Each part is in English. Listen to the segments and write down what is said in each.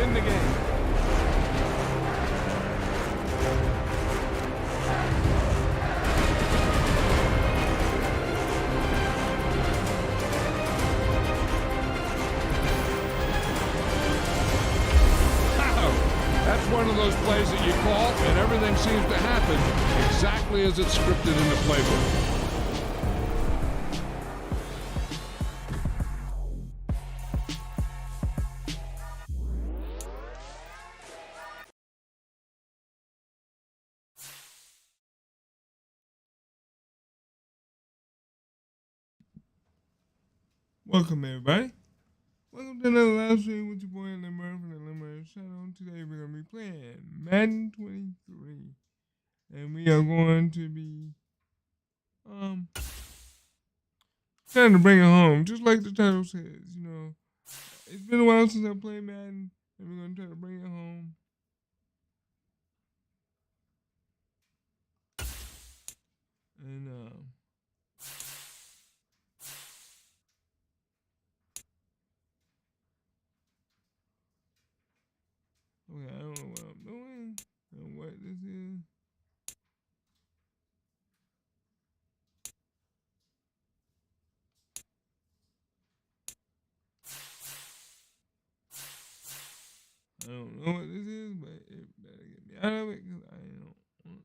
win the game. That's one of those plays that you call, and everything seems to happen exactly as it's scripted in the playbook. Welcome, everybody. Welcome to another live stream with your boy Limmer from the Limmer Channel. Today we're going to be playing Madden 23. And we are going to be trying to bring it home, just like the title says. You know, it's been a while since I played Madden, and we're going to try to bring it home. And okay, I don't know what I'm doing and what this is. I don't know what this is, but it better get me out of it because I don't want.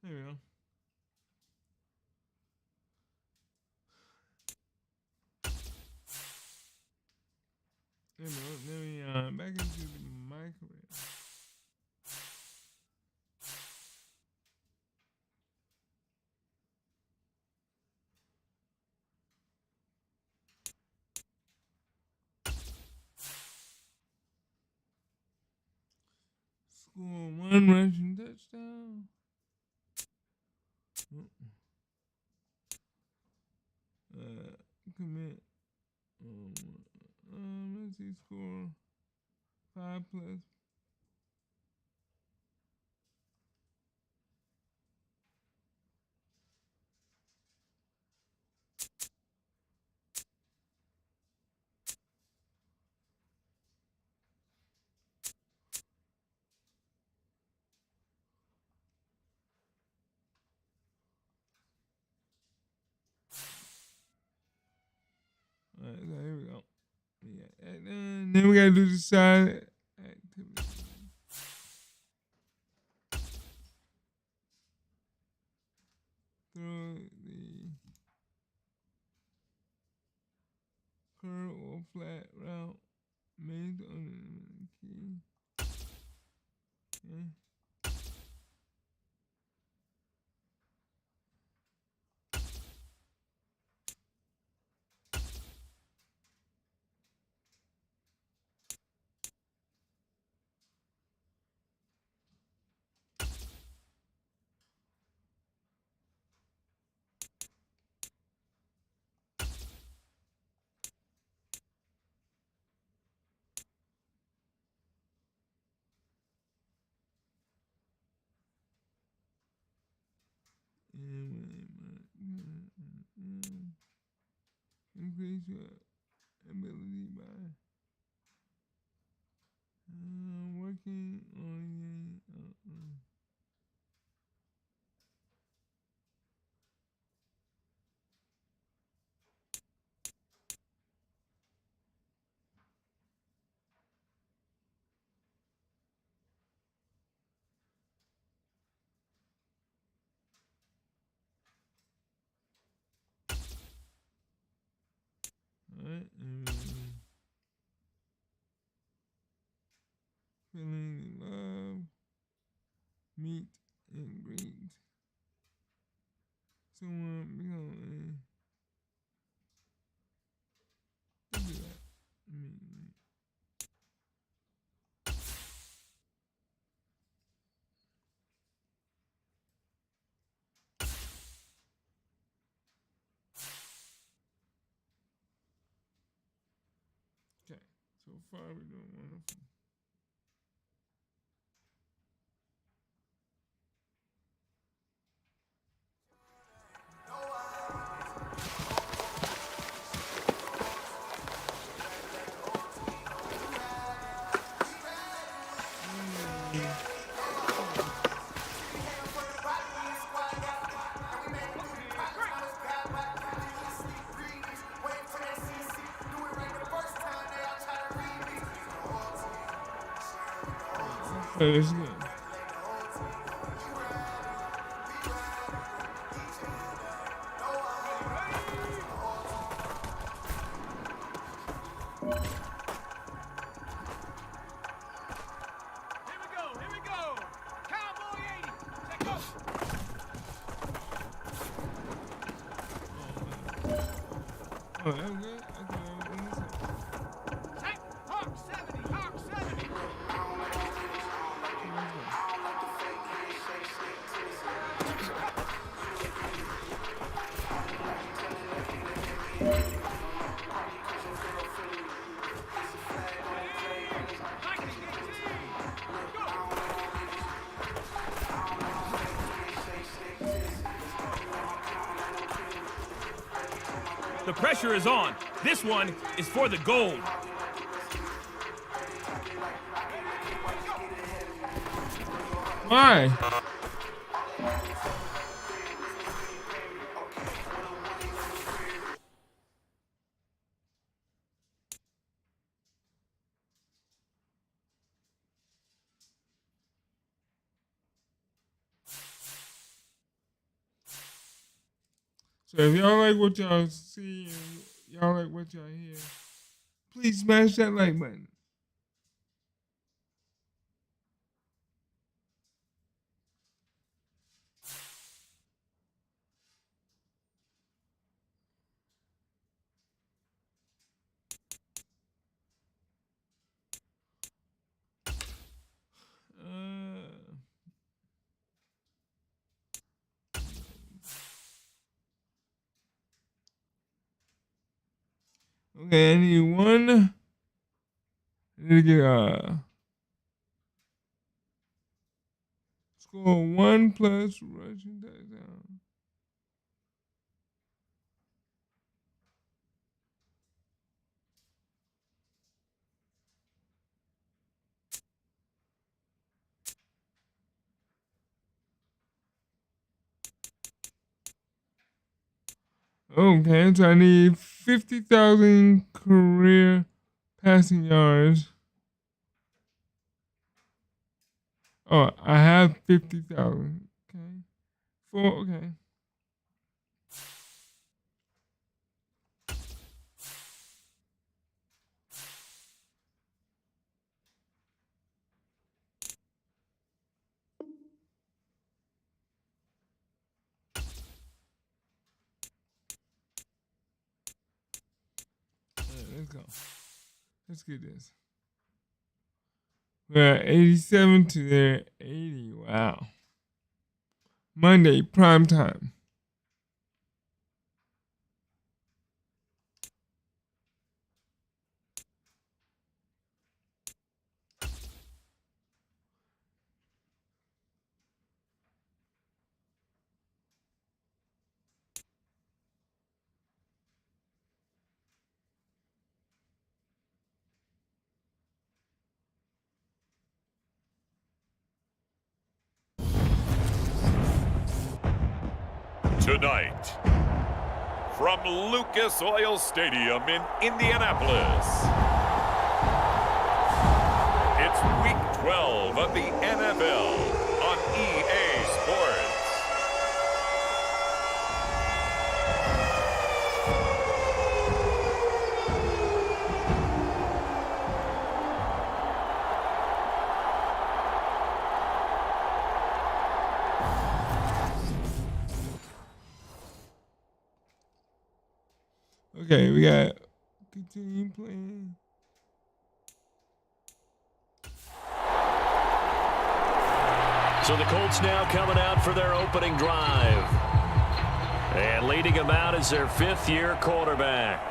There we go. There we go. Then we back into the microwave. Score one rushing touchdown. Commit. Let's see, score 5 plus. Alright, so here we go. We got that done. Then we gotta do the side activity. Throw the curl or flat route made on the key. Okay. Increase your ability by working on alright, feeling love. So far, we're doing wonderful. Play this again. Oh, that was good? Okay, Hawk 70, Hawk 70. The pressure is on. This one is for the gold. Why? So if y'all like what y'all see and y'all like what y'all hear, please smash that like button. Okay, I need one. I need to get score 1 plus rushing touchdown. Okay, so I need 50,000 career passing yards. Oh, I have 50,000. Okay. Okay. All right, let's go. Let's get this. We're at 87 to their 80. Wow. Monday, prime time. Tonight, from Lucas Oil Stadium in Indianapolis, it's Week 12 of the NFL on EA Sports. Okay, we got continue playing. So the Colts now coming out for their opening drive. And leading them out is their fifth-year quarterback.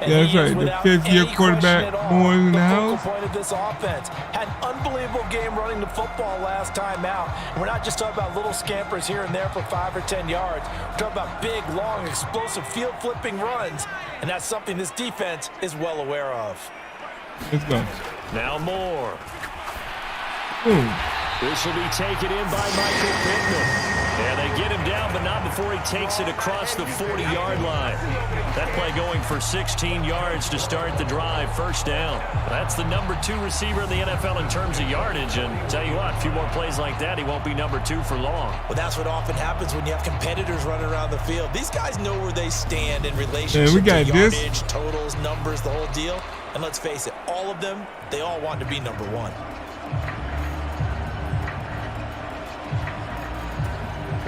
And Yeah, that's he is right. The without fifth-year any quarterback question at all more in the the house. focal point of this offense. Had an unbelievable game running the football last time out. And we're not just talking about little scampers here and there for 5 or 10 yards. We're talking about big, long, explosive field-flipping runs. And that's something this defense is well aware of. Let's go. Now Moore. Boom. This will be taken in by Michael Pittman. And they get him down, but not before he takes it across the 40-yard line. That play going for 16 yards to start the drive. First down. That's the number 2 receiver in the NFL in terms of yardage. And tell you what, a few more plays like that, he won't be number 2 for long. Well, that's what often happens when you have competitors running around the field. These guys know where they stand in relationship to yardage, totals, numbers, the whole deal. And let's face it, all of them, they all want to be number 1.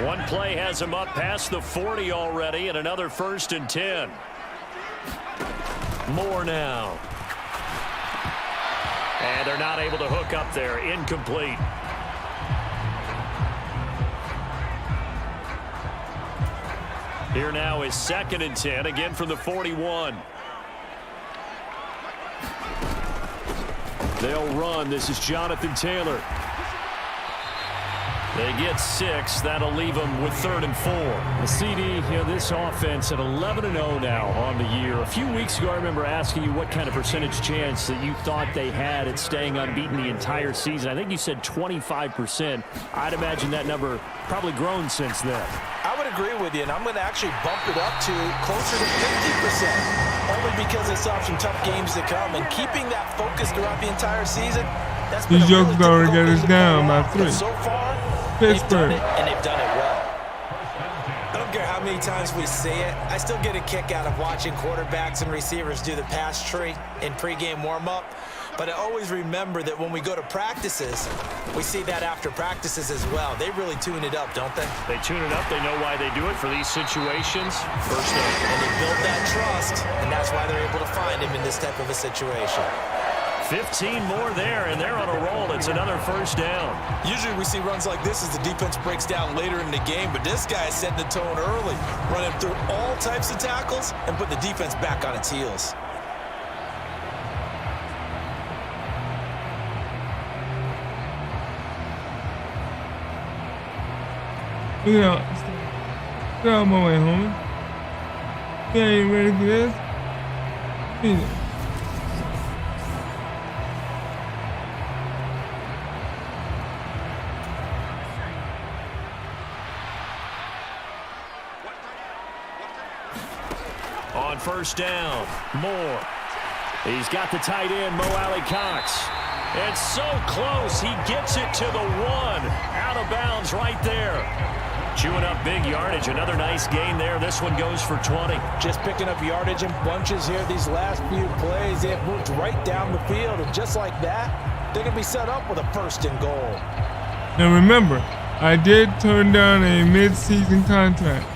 One play has him up past the 40 already, and another 1st and 10. Moore now. And they're not able to hook up there. Incomplete. Here now is 2nd and 10, again from the 41. They'll run. This is Jonathan Taylor. They get 6. That'll leave them with 3rd and 4. The CD, this offense at 11-0 now on the year. A few weeks ago, I remember asking you what kind of percentage chance that you thought they had at staying unbeaten the entire season. I think you said 25%. I'd imagine that number probably grown since then. I would agree with you, and I'm going to actually bump it up to closer to 50%, only because they saw some tough games to come. And keeping that focus throughout the entire season, that's been These jokers really already got us down by 3. So far, they've done it, and they've done it well. I don't care how many times we say it, I still get a kick out of watching quarterbacks and receivers do the pass tree in pregame warm-up. But I always remember that when we go to practices, we see that after practices as well. They really tune it up, don't they? They tune it up. They know why they do it for these situations. First down. And they build that trust, and that's why they're able to find him in this type of a situation. 15 more there, and they're on a roll. It's another 1st down. Usually we see runs like this as the defense breaks down later in the game, but this guy is setting the tone early, running through all types of tackles and putting the defense back on its heels. Look out. Get out of my way, homie. You ain't ready for this? Either. On 1st down, Moore. He's got the tight end, Mo Alley-Cox. It's so close. He gets it to the 1. Out of bounds right there. Chewing up big yardage. Another nice gain there. This one goes for 20. Just picking up yardage in bunches here these last few plays. They have moved right down the field, and just like that, they're going to be set up with a 1st and goal. Now remember, I did turn down a mid-season contract.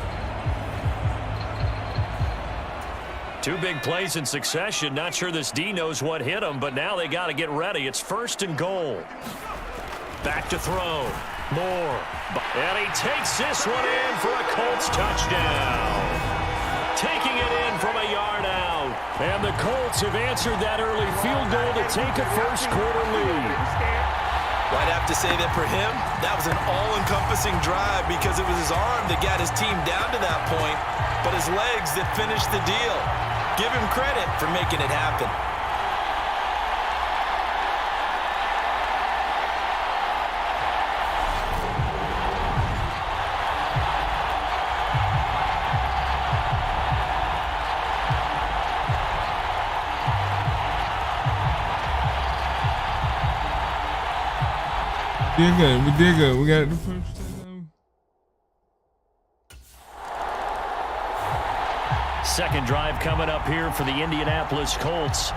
2 big plays in succession. Not sure this D knows what hit him, but now they got to get ready. It's 1st and goal. Back to throw. Moore. And he takes this one in for a Colts touchdown. Taking it in from a yard out. And the Colts have answered that early field goal to take a 1st quarter lead. Well, I'd have to say that for him, that was an all-encompassing drive because it was his arm that got his team down to that point, but his legs that finished the deal. Give him credit for making it happen. We did good. We did good. We got the 1st touchdown. 2nd drive coming up here for the Indianapolis Colts.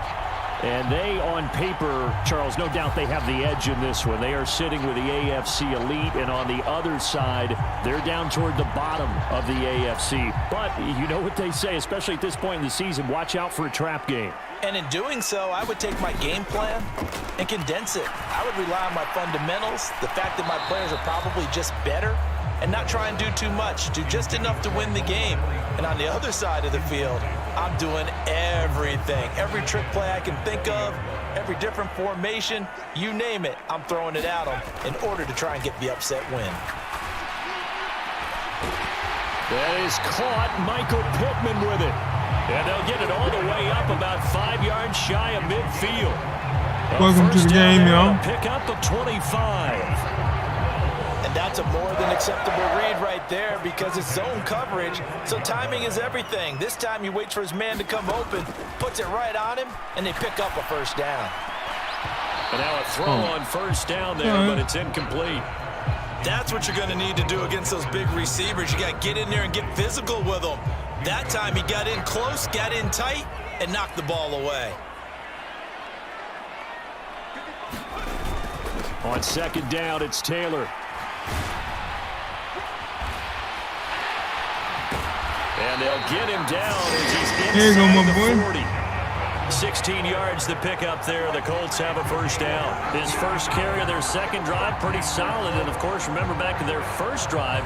And they, on paper, Charles, no doubt they have the edge in this one. They are sitting with the AFC elite, and on the other side, they're down toward the bottom of the AFC. But you know what they say, especially at this point in the season, watch out for a trap game. And in doing so, I would take my game plan and condense it. I would rely on my fundamentals, the fact that my players are probably just better, and not try and do too much, do just enough to win the game. And on the other side of the field, I'm doing everything. Every trick play I can think of, every different formation, you name it, I'm throwing it at them in order to try and get the upset win. That is caught. Michael Pittman with it. And they'll get it all the way up about 5 yards shy of midfield. Welcome to the game, y'all. Pick up of 25. And that's a more than acceptable read right there because it's zone coverage, so timing is everything. This time he waits for his man to come open, puts it right on him, and they pick up a first down. And now a throw on first down there, but it's incomplete. That's what you're going to need to do against those big receivers. You got to get in there and get physical with them. That time he got in close, got in tight, and knocked the ball away. On second down, it's Taylor. And they'll get him down as he's inside the 40. 16 yards to pick up there. The Colts have a first down. His first carry of their second drive, pretty solid. And, of course, remember back to their first drive,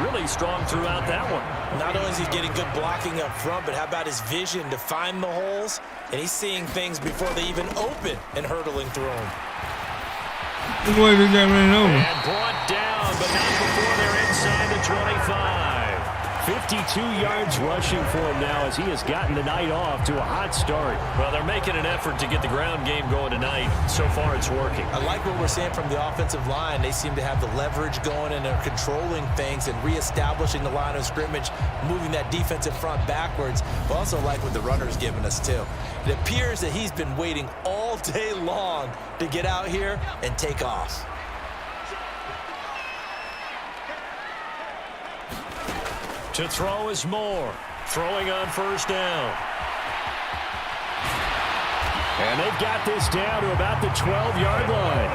really strong throughout that one. Not only is he getting good blocking up front, but how about his vision to find the holes? And he's seeing things before they even open and hurdling through them. The boy just got ran over. And brought down, but not before they're inside the 25. 52 yards rushing for him now as he has gotten the night off to a hot start. Well, they're making an effort to get the ground game going tonight. So far, it's working. I like what we're seeing from the offensive line. They seem to have the leverage going and are controlling things and reestablishing the line of scrimmage, moving that defensive front backwards. But also like what the runner's giving us, too. It appears that he's been waiting all day long to get out here and take off. To throw is Moore. Throwing on first down. And they've got this down to about the 12-yard line.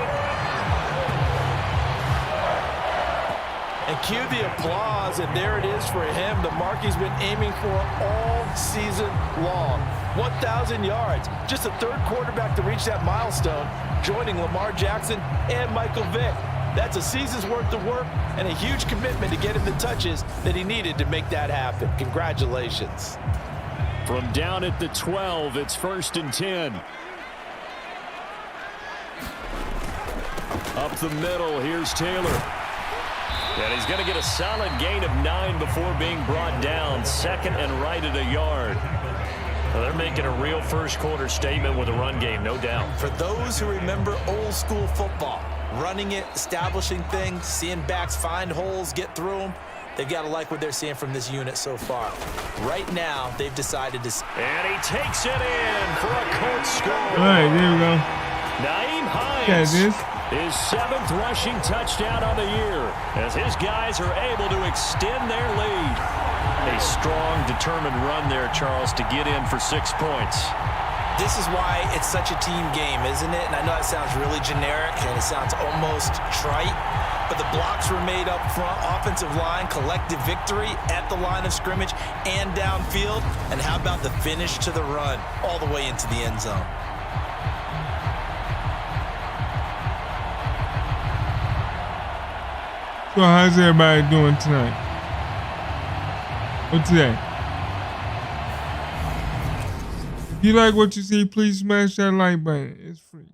And cue the applause, and there it is for him. The mark he's been aiming for all season long. 1,000 yards. Just the third quarterback to reach that milestone, joining Lamar Jackson and Michael Vick. That's a season's worth of work and a huge commitment to get him the touches that he needed to make that happen. Congratulations. From down at the 12, it's 1st and 10. Up the middle, here's Taylor. And he's going to get a solid gain of 9 before being brought down. Second and right at a yard. Well, they're making a real first quarter statement with a run game, no doubt. For those who remember old school football, running it, establishing things, seeing backs find holes, get through them, they've got to like what they're seeing from this unit so far. Right now, they've decided to... And he takes it in for a Colts score. All right, there we go. Nyheim Hines. His 7th rushing touchdown on the year as his guys are able to extend their lead. A strong, determined run there, Charles, to get in for 6 points. This is why it's such a team game, isn't it? And I know that sounds really generic and it sounds almost trite, but the blocks were made up front, offensive line, collective victory at the line of scrimmage and downfield. And how about the finish to the run all the way into the end zone? So how's everybody doing tonight? What's today? If you like what you see, please smash that like button. It's free.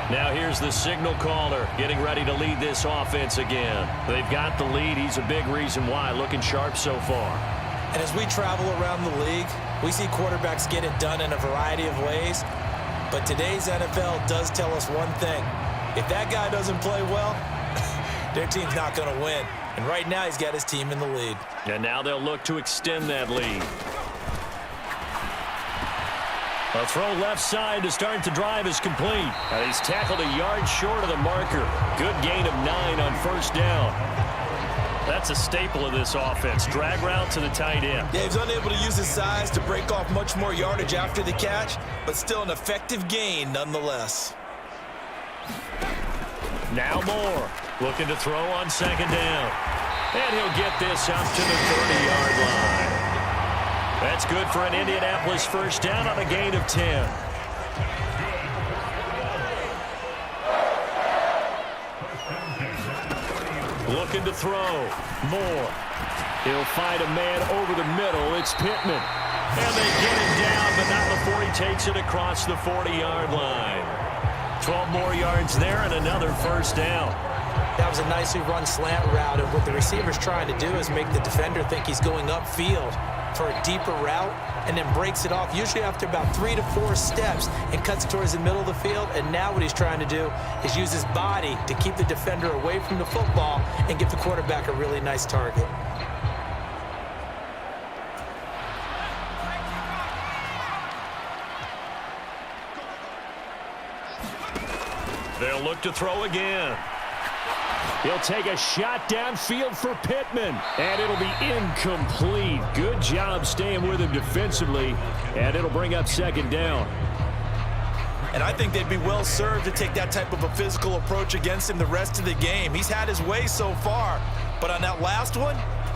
Now here's the signal caller getting ready to lead this offense again. They've got the lead. He's a big reason why. Looking sharp so far. And as we travel around the league, we see quarterbacks get it done in a variety of ways. But today's NFL does tell us one thing. If that guy doesn't play well, their team's not going to win. And right now, he's got his team in the lead. And now they'll look to extend that lead. A throw left side to start the drive is complete. And he's tackled a yard short of the marker. Good gain of 9 on first down. That's a staple of this offense. Drag route to the tight end. Yeah, he's unable to use his size to break off much more yardage after the catch, but still an effective gain nonetheless. Now Moore looking to throw on second down. And he'll get this up to the 30-yard line. That's good for an Indianapolis first down on a gain of 10. Looking to throw. Moore. He'll find a man over the middle. It's Pittman. And they get him down, but not before he takes it across the 40-yard line. 12 more yards there and another first down. That was a nicely run slant route, and what the receiver's trying to do is make the defender think he's going upfield for a deeper route and then breaks it off, usually after about 3 to 4 steps, and cuts towards the middle of the field. And now what he's trying to do is use his body to keep the defender away from the football and give the quarterback a really nice target. They'll look to throw again. He'll take a shot downfield for Pittman, and it'll be incomplete. Good job staying with him defensively, and it'll bring up second down. And I think they'd be well served to take that type of a physical approach against him the rest of the game. He's had his way so far, but on that last one,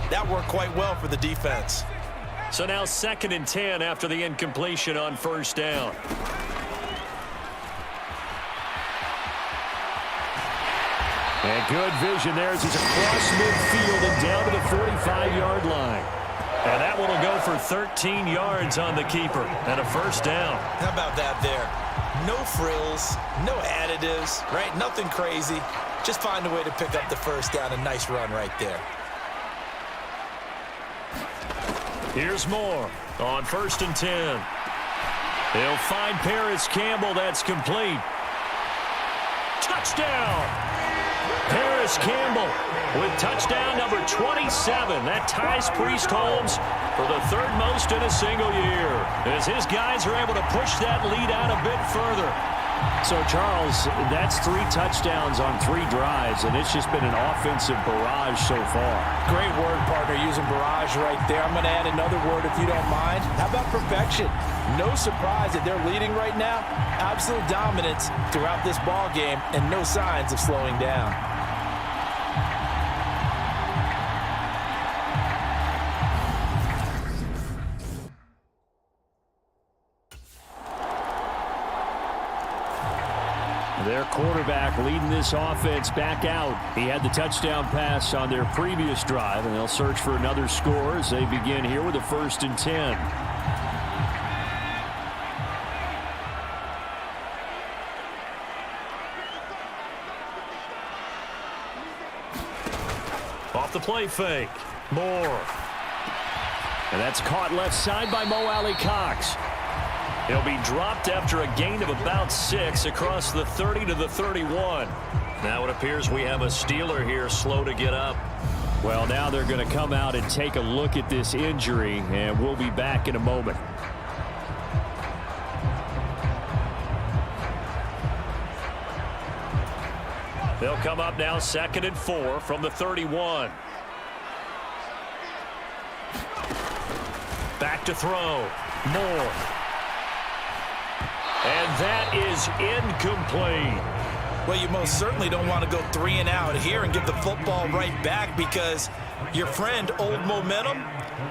that worked quite well for the defense. So now 2nd and 10 after the incompletion on first down. And good vision there as he's across midfield and down to the 45-yard line. And that one will go for 13 yards on the keeper and a first down. How about that there? No frills, no additives, right? Nothing crazy. Just find a way to pick up the first down. A nice run right there. Here's Moore on 1st and 10. He'll find Paris Campbell. That's complete. Touchdown! Paris Campbell with touchdown number 27. That ties Priest Holmes for the 3rd most in a single year, as his guys are able to push that lead out a bit further. So, Charles, that's 3 touchdowns on 3 drives, and it's just been an offensive barrage so far. Great word, partner, using barrage right there. I'm going to add another word if you don't mind. How about perfection? No surprise that they're leading right now. Absolute dominance throughout this ball game and no signs of slowing down. Their quarterback leading this offense back out. He had the touchdown pass on their previous drive, and they'll search for another score as they begin here with a 1st and 10. Off the play fake. Moore. And that's caught left side by Mo Alley Cox. He'll be dropped after a gain of about 6 across the 30 to the 31. Now it appears we have a Steeler here slow to get up. Well, now they're going to come out and take a look at this injury, and we'll be back in a moment. They'll come up now 2nd and 4 from the 31. Back to throw. Moore. And that is incomplete. Well, you most certainly don't want to go 3 and out here and give the football right back, because your friend, Old Momentum,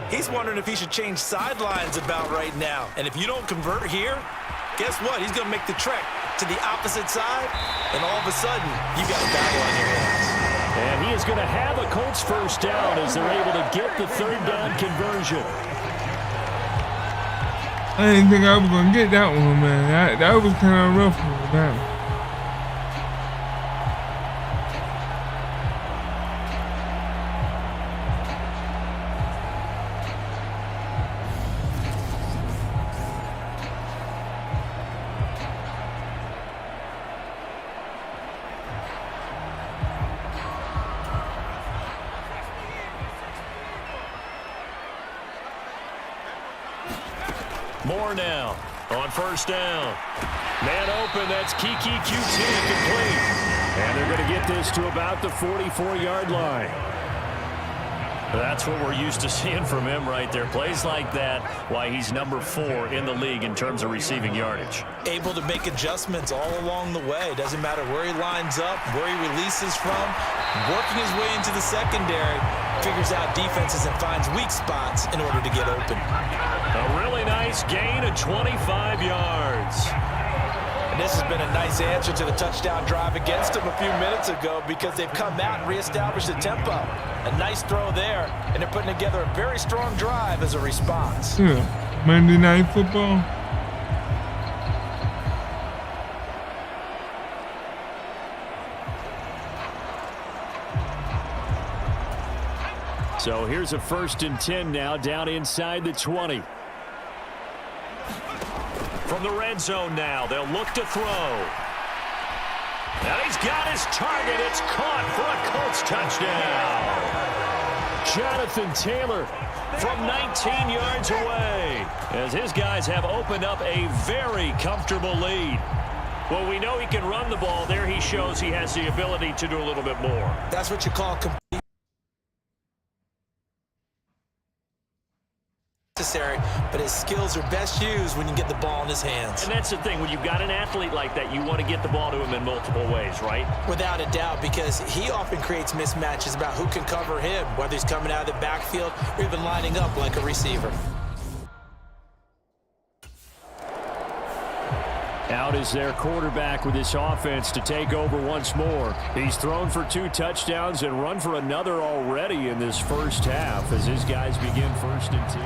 he's wondering if he should change sidelines about right now. And if you don't convert here, guess what? He's going to make the trek to the opposite side, and all of a sudden, you got a battle on your hands. And he is going to have a Colts first down as they're able to get the 3rd down conversion. I didn't think I was going to get that one, man. That was kind of rough with that one. Moore now on 1st down. Man open, that's Kiki QT complete. And they're going to get this to about the 44-yard line. That's what we're used to seeing from him right there. Plays like that, why he's number 4 in the league in terms of receiving yardage. Able to make adjustments all along the way. Doesn't matter where he lines up, where he releases from. Working his way into the secondary, figures out defenses and finds weak spots in order to get open. A really nice gain of 25 yards. And this has been a nice answer to the touchdown drive against them a few minutes ago because they've come out and reestablished the tempo. A nice throw there, and they're putting together a very strong drive as a response. Yeah. Monday Night Football. So here's a 1st and 10 now, down inside the 20. From the red zone now, they'll look to throw. And he's got his target. It's caught for a Colts touchdown. Jonathan Taylor from 19 yards away, as his guys have opened up a very comfortable lead. Well, we know he can run the ball. There he shows he has the ability to do a little bit more. That's what you call complete. Necessary, but his skills are best used when you get the ball in his hands. And that's the thing, when you've got an athlete like that, you want to get the ball to him in multiple ways, right? Without a doubt, because he often creates mismatches about who can cover him, whether he's coming out of the backfield or even lining up like a receiver. Out is their quarterback with this offense to take over once more. He's thrown for 2 touchdowns and run for another already in this first half as his guys begin 1st and 10.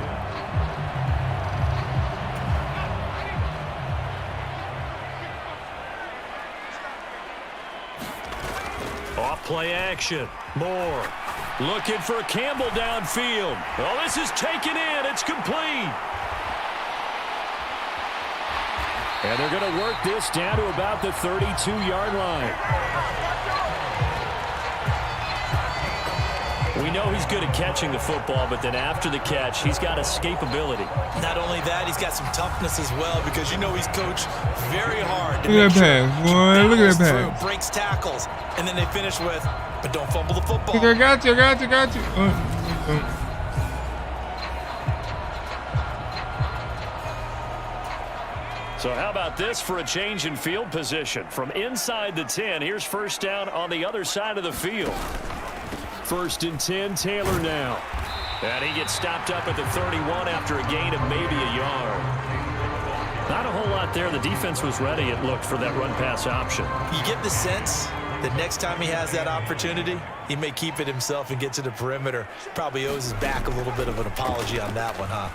Off play action. Moore looking for Campbell downfield. Oh, this is taken in. It's complete. And they're going to work this down to about the 32-yard line. We know he's good at catching the football, but then after the catch, he's got escapability. Not only that, he's got some toughness as well because you know he's coached very hard to Look make at that pass, boy. Look at that pass. breaks tackles, and then they finish with, but don't fumble the football. I got you. Oh. So how about this for a change in field position? From inside the 10, here's 1st down on the other side of the field. 1st and 10, Taylor now. And he gets stopped up at the 31 after a gain of maybe a yard. Not a whole lot there. The defense was ready, it looked, for that run-pass option. You get the sense that next time he has that opportunity, he may keep it himself and get to the perimeter. Probably owes his back a little bit of an apology on that one, huh?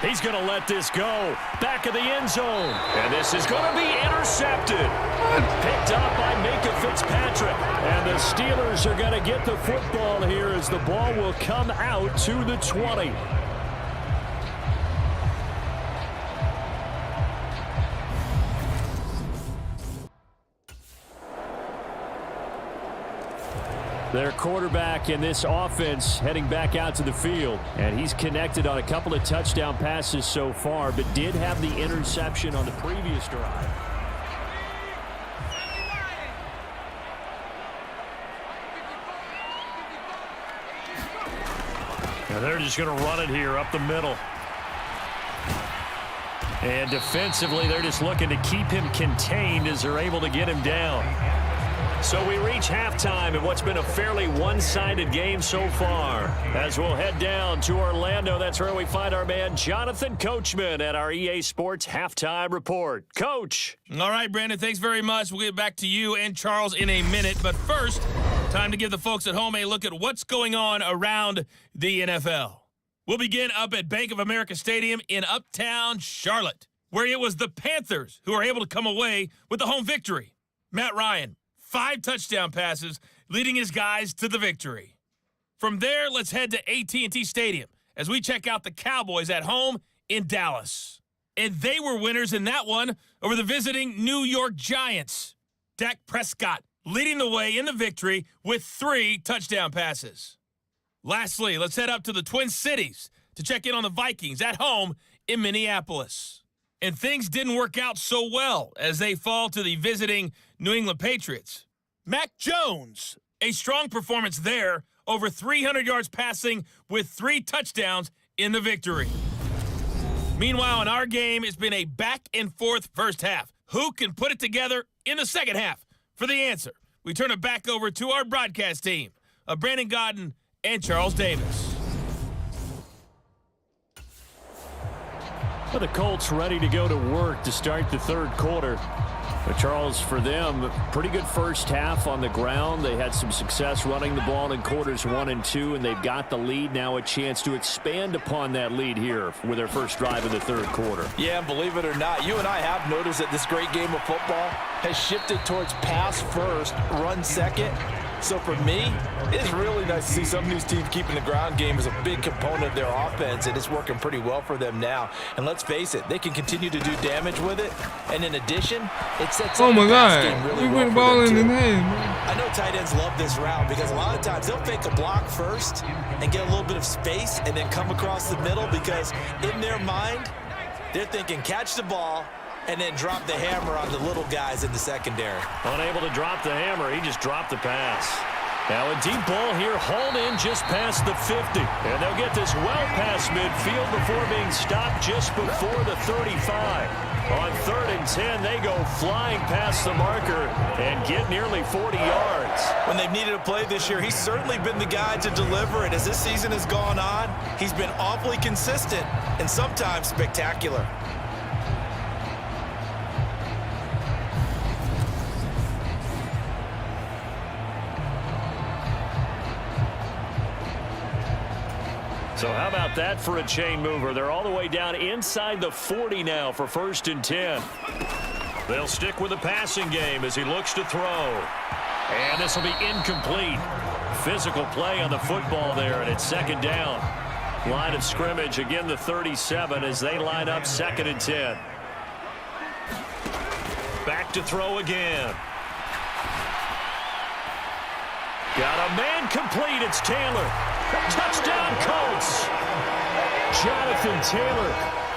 He's going to let this go. Back of the end zone. And this is going to be intercepted. Picked up by Micah Fitzpatrick. And the Steelers are going to get the football here as the ball will come out to the 20. Their quarterback in this offense heading back out to the field. And he's connected on a couple of touchdown passes so far, but did have the interception on the previous drive. Now they're just going to run it here up the middle. And defensively, they're just looking to keep him contained as they're able to get him down. So we reach halftime in what's been a fairly one-sided game so far. As we'll head down to Orlando, that's where we find our man Jonathan Coachman at our EA Sports Halftime Report. Coach. All right, Brandon, thanks very much. We'll get back to you and Charles in a minute. But first, time to give the folks at home a look at what's going on around the NFL. We'll begin up at Bank of America Stadium in Uptown Charlotte, where it was the Panthers who were able to come away with the home victory. Matt Ryan, 5 touchdown passes, leading his guys to the victory. From there, let's head to AT&T Stadium as we check out the Cowboys at home in Dallas. And they were winners in that one over the visiting New York Giants. Dak Prescott leading the way in the victory with 3 touchdown passes. Lastly, let's head up to the Twin Cities to check in on the Vikings at home in Minneapolis. And things didn't work out so well as they fall to the visiting New England Patriots. Mac Jones, a strong performance there, over 300 yards passing with 3 touchdowns in the victory. Meanwhile, in our game, it's been a back-and-forth first half. Who can put it together in the second half? For the answer, we turn it back over to our broadcast team of Brandon Godden and Charles Davis. So the Colts ready to go to work to start the third quarter. But Charles, for them, pretty good first half on the ground. They had some success running the ball in quarters 1 and 2, and they've got the lead. Now a chance to expand upon that lead here with their first drive in the third quarter. Yeah, and believe it or not, you and I have noticed that this great game of football has shifted towards pass first, run second. So for me, it's really nice to see some of these teams keeping the ground game as a big component of their offense, and it's working pretty well for them now. And let's face it, they can continue to do damage with it. And in addition, it sets up the pass game really well put the ball for them in too. his hand, man. I know tight ends love this route because a lot of times they'll fake a block first and get a little bit of space and then come across the middle because in their mind, they're thinking catch the ball and then drop the hammer on the little guys in the secondary. Unable to drop the hammer, he just dropped the pass. Now a deep ball here, hauled in just past the 50. And they'll get this well past midfield before being stopped just before the 35. On 3rd and 10, they go flying past the marker and get nearly 40 yards. When they've needed a play this year, he's certainly been the guy to deliver it. As this season has gone on, he's been awfully consistent and sometimes spectacular. So how about that for a chain mover? They're all the way down inside the 40 now for 1st and 10. They'll stick with the passing game as he looks to throw. And this will be incomplete. Physical play on the football there, and it's 2nd down. Line of scrimmage, again the 37 as they line up 2nd and 10. Back to throw again. Got a man complete. It's Taylor. Touchdown, Colts. Jonathan Taylor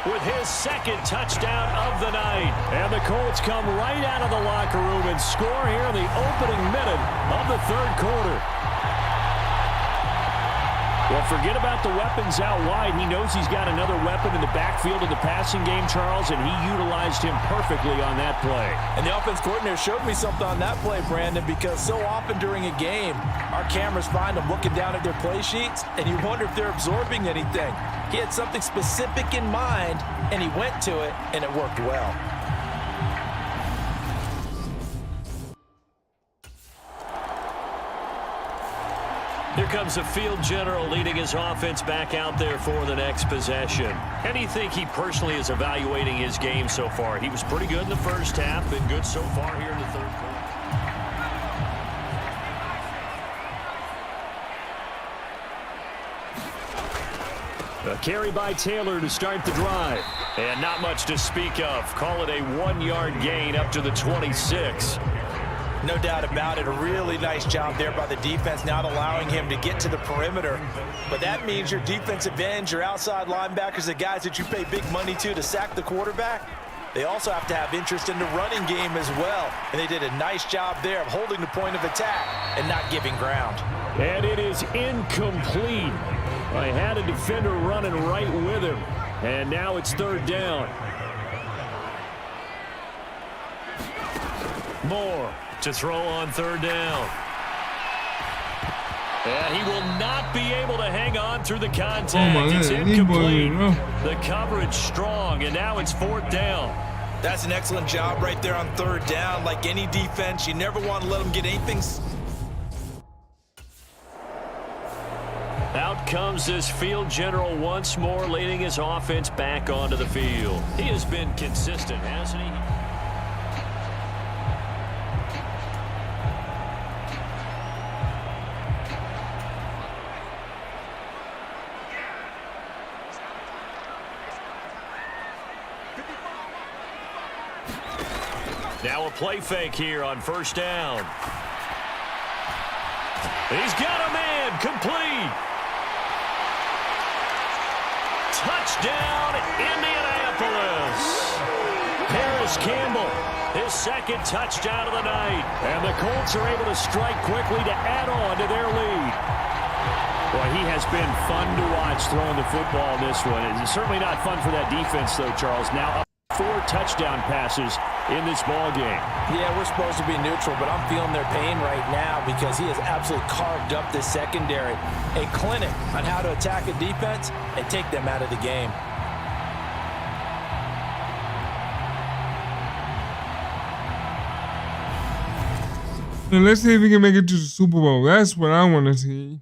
with his 2nd touchdown of the night. And the Colts come right out of the locker room and score here in the opening minute of the 3rd quarter. Well, forget about the weapons out wide. He knows he's got another weapon in the backfield of the passing game, Charles, and he utilized him perfectly on that play. And the offense coordinator showed me something on that play, Brandon, because so often during a game, our cameras find them looking down at their play sheets, and you wonder if they're absorbing anything. He had something specific in mind, and he went to it, and it worked well. Here comes the field general leading his offense back out there for the next possession. How do you think he personally is evaluating his game so far? He was pretty good in the first half, been good so far here in the 3rd quarter. A carry by Taylor to start the drive. And not much to speak of. Call it a 1-yard gain up to the 26. No doubt about it. A really nice job there by the defense, not allowing him to get to the perimeter. But that means your defensive ends, your outside linebackers, the guys that you pay big money to sack the quarterback, they also have to have interest in the running game as well. And they did a nice job there of holding the point of attack and not giving ground. And it is incomplete. I had a defender running right with him. And now it's 3rd down. Moore to throw on 3rd down. And he will not be able to hang on through the contact. It's incomplete. The coverage strong, and now it's 4th down. That's an excellent job right there on 3rd down. Like any defense, you never want to let them get anything. Out comes this field general once more, leading his offense back onto the field. He has been consistent, hasn't he? Now a play fake here on 1st down. He's got a man complete. Touchdown, Indianapolis. Harris Campbell, his 2nd touchdown of the night. And the Colts are able to strike quickly to add on to their lead. Boy, he has been fun to watch throwing the football in this one. It's certainly not fun for that defense, though, Charles. Now 4 touchdown passes in this ball game. Yeah, we're supposed to be neutral, but I'm feeling their pain right now because he has absolutely carved up this secondary. A clinic on how to attack a defense and take them out of the game. And let's see if we can make it to the Super Bowl. That's what I want to see.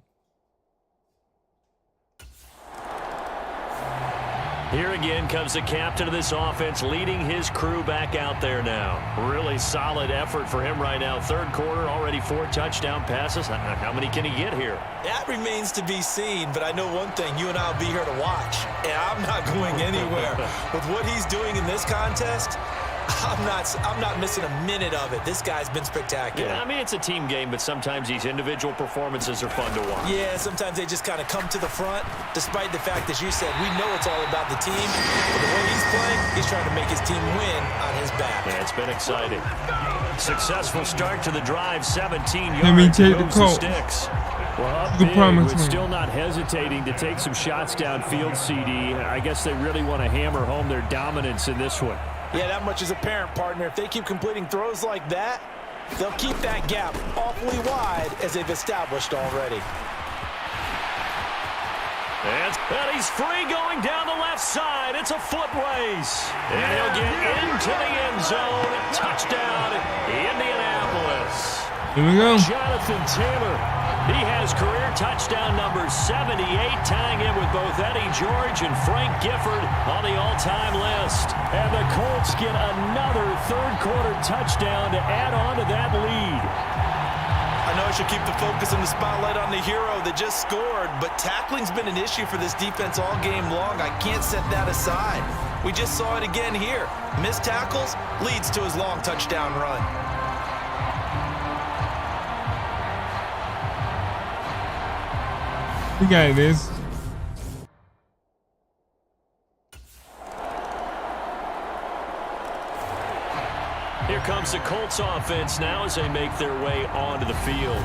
Here again comes the captain of this offense, leading his crew back out there now. Really solid effort for him right now. Third quarter, already 4 touchdown passes. How many can he get here? That remains to be seen, but I know one thing. You and I will be here to watch, and I'm not going anywhere. With what he's doing in this contest, I'm not missing a minute of it. This guy's been spectacular. Yeah, I mean, it's a team game, but sometimes these individual performances are fun to watch. Yeah, sometimes they just kind of come to the front, despite the fact, as you said, we know it's all about the team. But the way he's playing, he's trying to make his team win on his back. Yeah, it's been exciting. Successful start to the drive, 17 yards. Let me take the moves Colts. sticks. Well, up The big, promised but land. still not hesitating to take some shots downfield, CD. I guess they really want to hammer home their dominance in this one. Yeah, that much is apparent, partner. If they keep completing throws like that, they'll keep that gap awfully wide as they've established already. And he's free going down the left side. It's a foot race. And he'll get into the end zone. Touchdown, Indianapolis. Here we go. Jonathan Taylor, he has career touchdown number 78, tying him with both Eddie George and Frank Gifford on the all-time list. And the Colts get another third-quarter touchdown to add on to that lead. I know I should keep the focus and the spotlight on the hero that just scored, but tackling's been an issue for this defense all game long. I can't set that aside. We just saw it again here. Missed tackles leads to his long touchdown run. We got this. Here comes the Colts offense now as they make their way onto the field.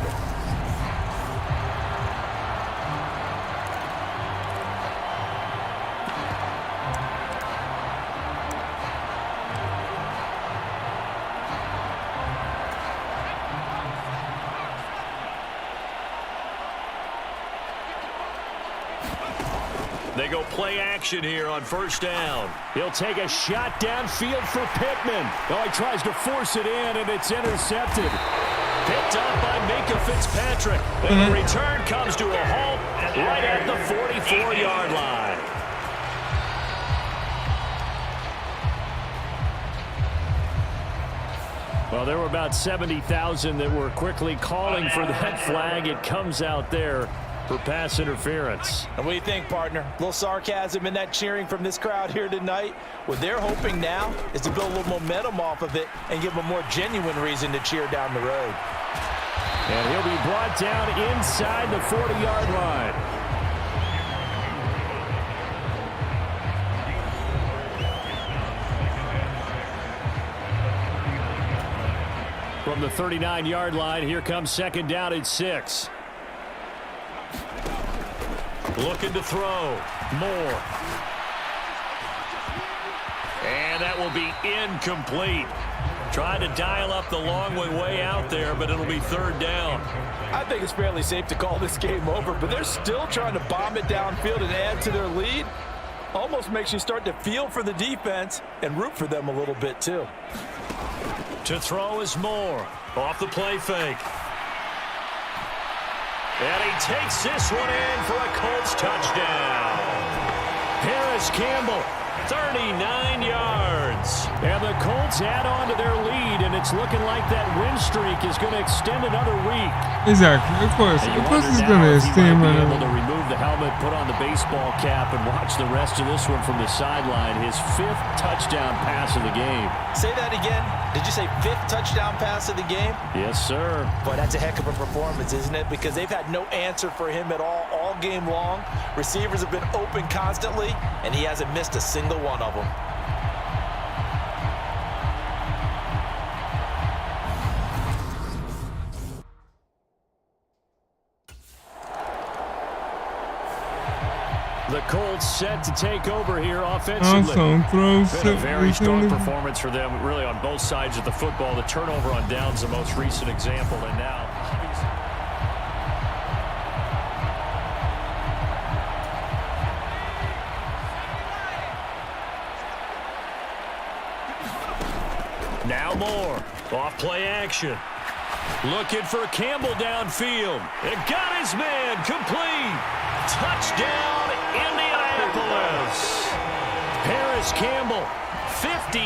They go play action here on first down. He'll take a shot downfield for Pittman. Oh, he tries to force it in, and it's intercepted. Picked up by Minka Fitzpatrick. And the return comes to a halt right at the 44-yard line. Well, there were about 70,000 that were quickly calling for that flag. It comes out there for pass interference. And what do you think, partner? A little sarcasm in that cheering from this crowd here tonight. What they're hoping now is to build a little momentum off of it and give them a more genuine reason to cheer down the road. And he'll be brought down inside the 40-yard line. From the 39-yard line, here comes second down at 6. Looking to throw. Moore. And that will be incomplete. Trying to dial up the long way out there, but it'll be third down. I think it's fairly safe to call this game over, but they're still trying to bomb it downfield and add to their lead. Almost makes you start to feel for the defense and root for them a little bit, too. To throw is Moore. Off the play fake. And he takes this one in for a Colts touchdown. Harris Campbell, 39 yards. And the Colts add on to their lead, and it's looking like that win streak is going to extend another week. Exactly. Of course. And Of course it's now going to if he extend might be right able to now. remove the helmet, put on the baseball cap, and watch the rest of this one from the sideline. His 5th touchdown pass of the game. Say that again. Did you say 5th touchdown pass of the game? Yes, sir. Boy, that's a heck of a performance, isn't it? Because they've had no answer for him at all game long. Receivers have been open constantly, and he hasn't missed a single one of them. The Colts set to take over here offensively. Also, throws. Been a very strong performance for them, really, on both sides of the football. The turnover on downs, the most recent example, and now. Now Moore, off play action. Looking for Campbell downfield. It got his man complete. Touchdown, Indianapolis. Paris Campbell, 58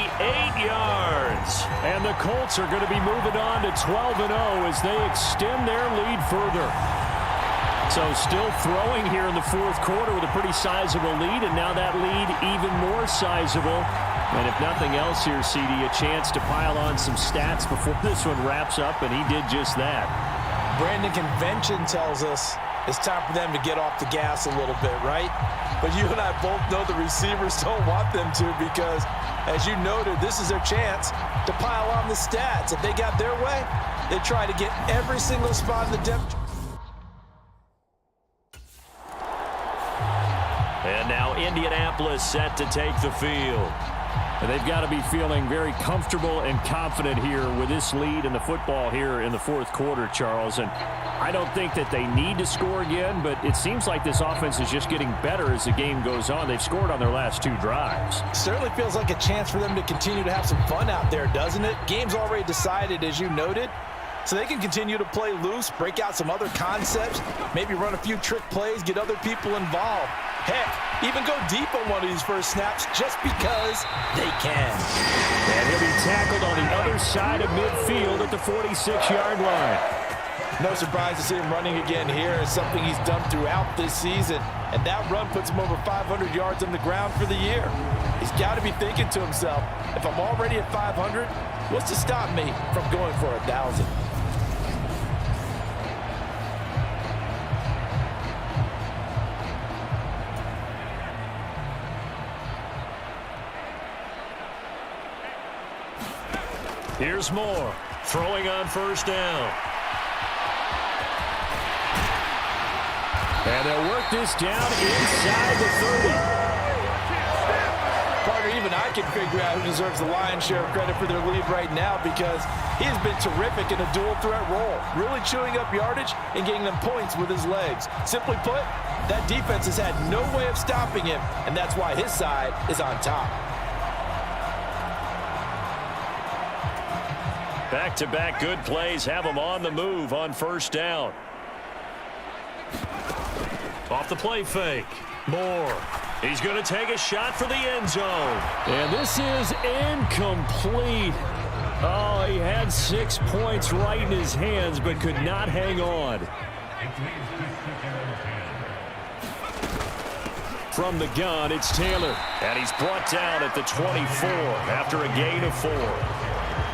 yards. And the Colts are going to be moving on to 12-0 as they extend their lead further. So still throwing here in the fourth quarter with a pretty sizable lead, and now that lead even more sizable. And if nothing else here, CD, a chance to pile on some stats before this one wraps up, and he did just that. Brandon, convention tells us it's time for them to get off the gas a little bit, right? But you and I both know the receivers don't want them to because, as you noted, this is their chance to pile on the stats. If they got their way, they try to get every single spot in the depth. And now Indianapolis set to take the field. And they've got to be feeling very comfortable and confident here with this lead in the football here in the fourth quarter, Charles. And I don't think that they need to score again, but it seems like this offense is just getting better as the game goes on. They've scored on their last 2 drives. Certainly feels like a chance for them to continue to have some fun out there, doesn't it? Game's already decided, as you noted. So they can continue to play loose, break out some other concepts, maybe run a few trick plays, get other people involved. Heck, even go deep on one of these first snaps just because they can. And he'll be tackled on the other side of midfield at the 46-yard line. No surprise to see him running again here. It's something he's done throughout this season. And that run puts him over 500 yards on the ground for the year. He's got to be thinking to himself, if I'm already at 500, what's to stop me from going for 1,000? Here's Moore, throwing on first down. And they'll work this down inside the 30. Partner, even I can figure out who deserves the lion's share of credit for their lead right now because he has been terrific in a dual threat role, really chewing up yardage and getting them points with his legs. Simply put, that defense has had no way of stopping him, and that's why his side is on top. Back-to-back good plays have them on the move on first down. Off the play fake. Moore. He's going to take a shot for the end zone. And this is incomplete. Oh, he had 6 points right in his hands but could not hang on. From the gun, it's Taylor. And he's brought down at the 24 after a gain of 4.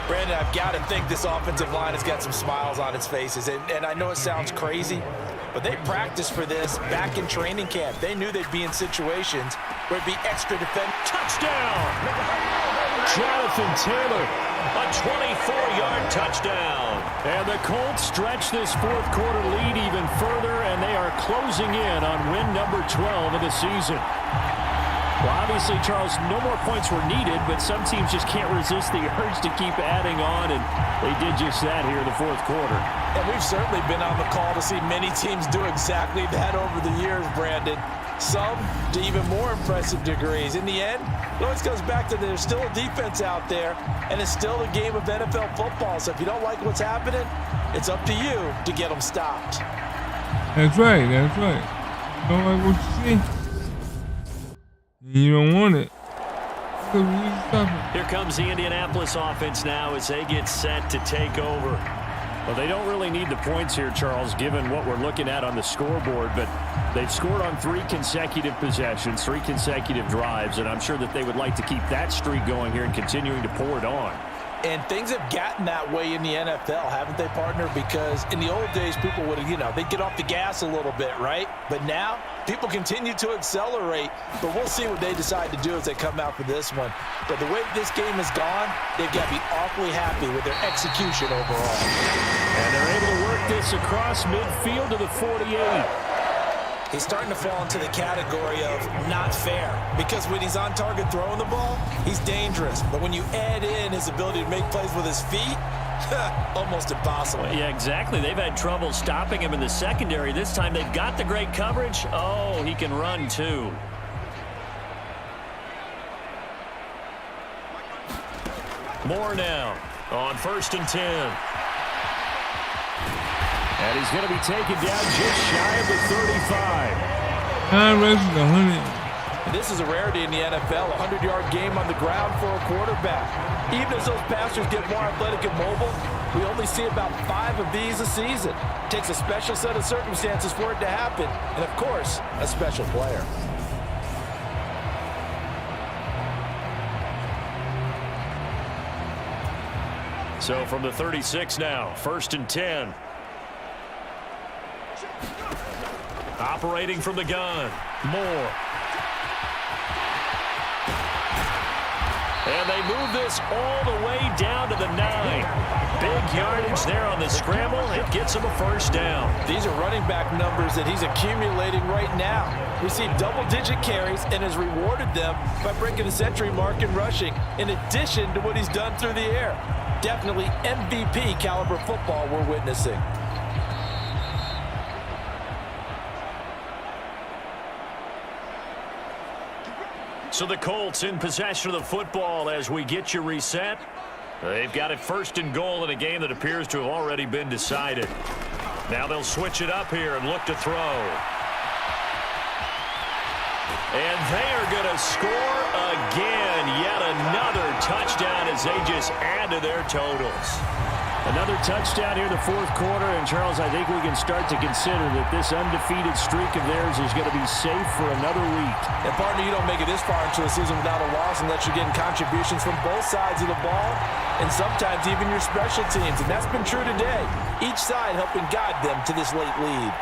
Brandon, I've got to think this offensive line has got some smiles on its faces. And I know it sounds crazy, but they practiced for this back in training camp. They knew they'd be in situations where it'd be extra defense. Touchdown! Jonathan Taylor, a 24-yard touchdown. And the Colts stretch this fourth quarter lead even further, and they are closing in on win number 12 of the season. Well, obviously, Charles, no more points were needed, but some teams just can't resist the urge to keep adding on, and they did just that here in the fourth quarter. And we've certainly been on the call to see many teams do exactly that over the years, Brandon. Some to even more impressive degrees. In the end, it always goes back to there's still a defense out there, and it's still a game of NFL football. So if you don't like what's happening, it's up to you to get them stopped. That's right, that's right. You don't like what you see? You don't want it. Here comes the Indianapolis offense now as they get set to take over. Well, they don't really need the points here, Charles, given what we're looking at on the scoreboard, but they've scored on 3 consecutive possessions, 3 consecutive drives, and I'm sure that they would like to keep that streak going here and continuing to pour it on. And things have gotten that way in the NFL, haven't they, partner? Because in the old days, people would, they'd get off the gas a little bit, right? But now, people continue to accelerate. But we'll see what they decide to do as they come out for this one. But the way this game has gone, they've got to be awfully happy with their execution overall. And they're able to work this across midfield to the 48. He's starting to fall into the category of not fair because when he's on target throwing the ball, he's dangerous. But when you add in his ability to make plays with his feet, almost impossible. Well, yeah, exactly. They've had trouble stopping him in the secondary. This time they've got the great coverage. Oh, he can run too. Moore now on 1st and 10. And he's going to be taken down just shy of the 35. 9 rushes, 100. This is a rarity in the NFL, a 100-yard game on the ground for a quarterback. Even as those passers get more athletic and mobile, we only see about 5 of these a season. It takes a special set of circumstances for it to happen, and of course, a special player. So from the 36 now, 1st and 10. Operating from the gun, Moore. And they move this all the way down to the 9. Big yardage there on the scramble. It gets him a first down. These are running back numbers that he's accumulating right now. Received double-digit carries and has rewarded them by breaking the century mark in rushing, in addition to what he's done through the air. Definitely MVP caliber football we're witnessing. So the Colts in possession of the football as we get you reset. They've got it 1st and goal in a game that appears to have already been decided. Now they'll switch it up here and look to throw. And they are going to score again. Yet another touchdown as they just add to their totals. Another touchdown here in the 4th quarter, and Charles, I think we can start to consider that this undefeated streak of theirs is going to be safe for another week. And partner, you don't make it this far into a season without a loss unless you're getting contributions from both sides of the ball, and sometimes even your special teams, and that's been true today. Each side helping guide them to this late lead.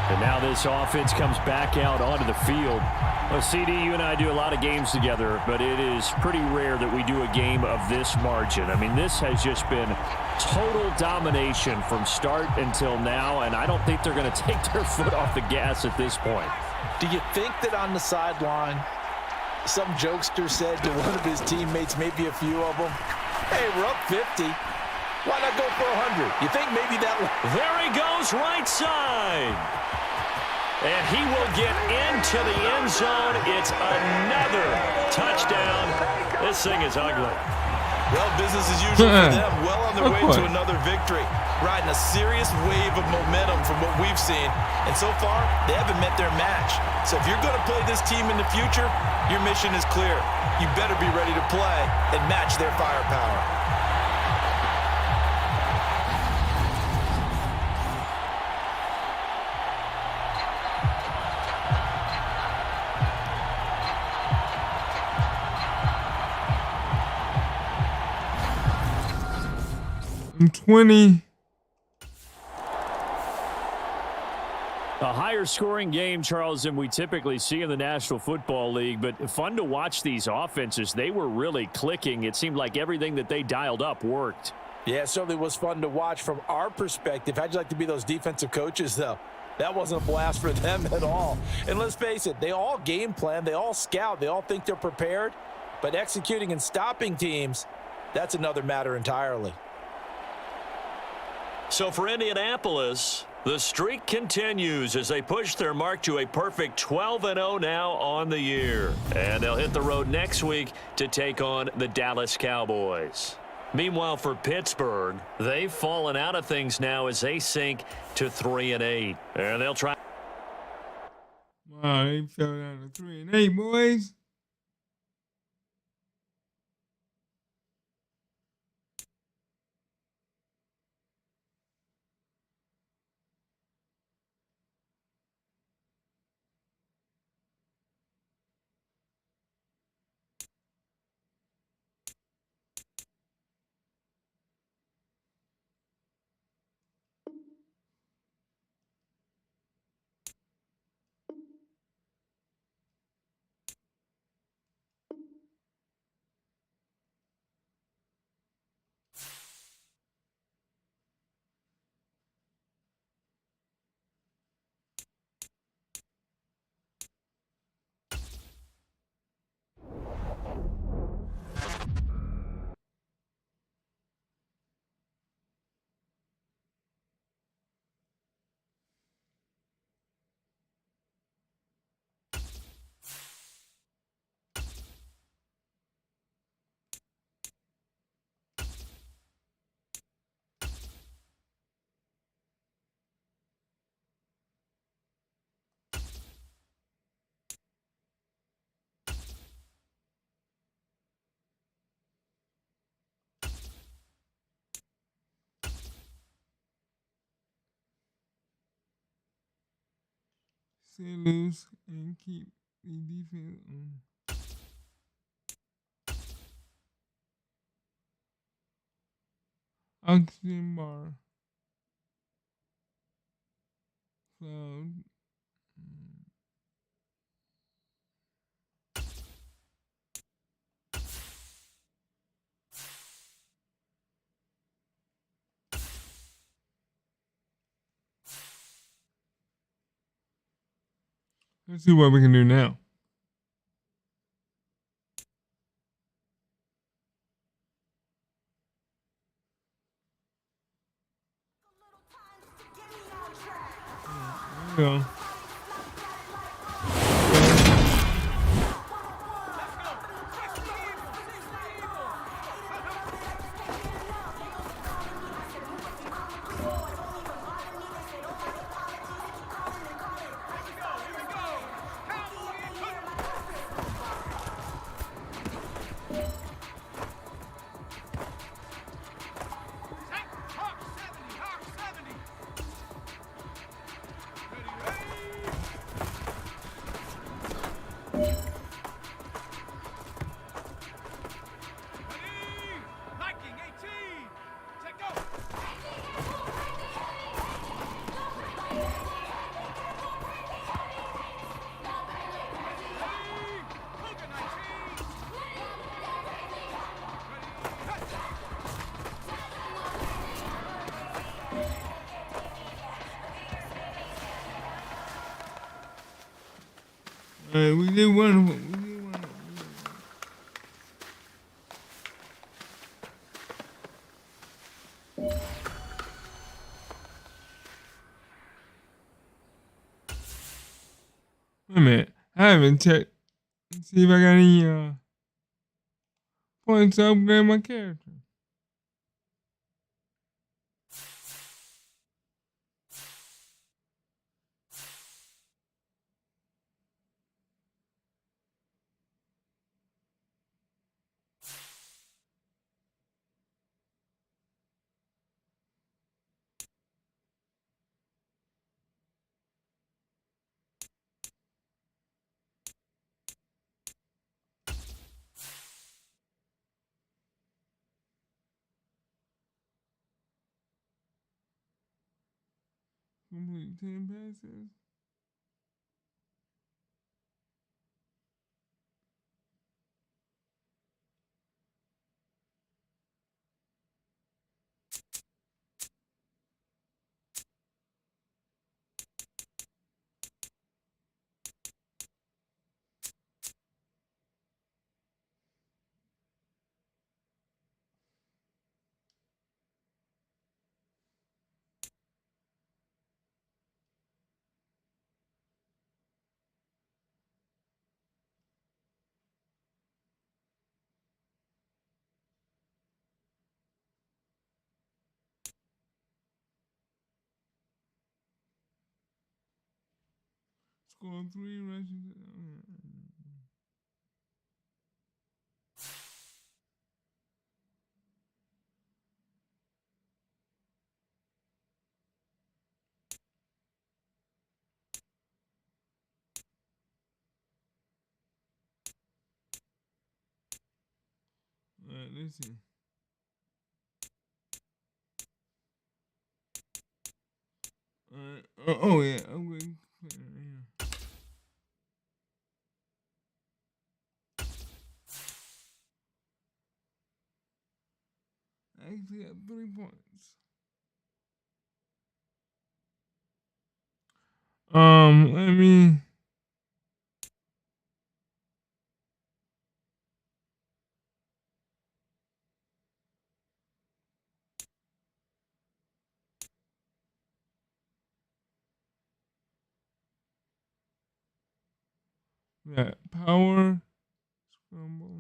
And now this offense comes back out onto the field. Well, CD, you and I do a lot of games together, but it is pretty rare that we do a game of this margin. I mean, this has just been total domination from start until now, and I don't think they're going to take their foot off the gas at this point. Do you think that on the sideline, some jokester said to one of his teammates, maybe a few of them, hey, we're up 50. Why not go for 100? You think maybe that... There he goes, right side. And he will get into the end zone. It's another touchdown. This thing is ugly. Well, business as usual for them. Well on their way to another victory. Riding a serious wave of momentum from what we've seen. And so far, they haven't met their match. So if you're going to play this team in the future, your mission is clear. You better be ready to play and match their firepower. I'm 20. A higher scoring game, Charles, than we typically see in the National Football League, but fun to watch these offenses. They were really clicking. It seemed like everything that they dialed up worked. Yeah, it certainly was fun to watch from our perspective. How'd you like to be those defensive coaches, though? That wasn't a blast for them at all. And let's face it, they all game plan, they all scout, they all think they're prepared, but executing and stopping teams, that's another matter entirely. So for Indianapolis, the streak continues as they push their mark to a perfect 12-0 now on the year. And they'll hit the road next week to take on the Dallas Cowboys. Meanwhile, for Pittsburgh, they've fallen out of things now as they sink to 3-8. And they'll try. Wow, they fell down to 3-8, boys. stay loose and keep the defense on. Oxygen bar. Cloud. Let's see what we can do now. There we go. Hawk 70, Hawk 70. Ready, ready. Ready. Viking 18. Set go. Ready. Luka 19. Ready. Cut. Alright, we did one of them. We did one of them. Wait a minute. I haven't checked. Let's see if I got any points to upgrade my character. Complete 10 passes. Score 3 rushes. Alright, let's see. Alright. Oh yeah, I'm going to play right here. I actually got 3 points. Let me. Yeah, power. Scramble.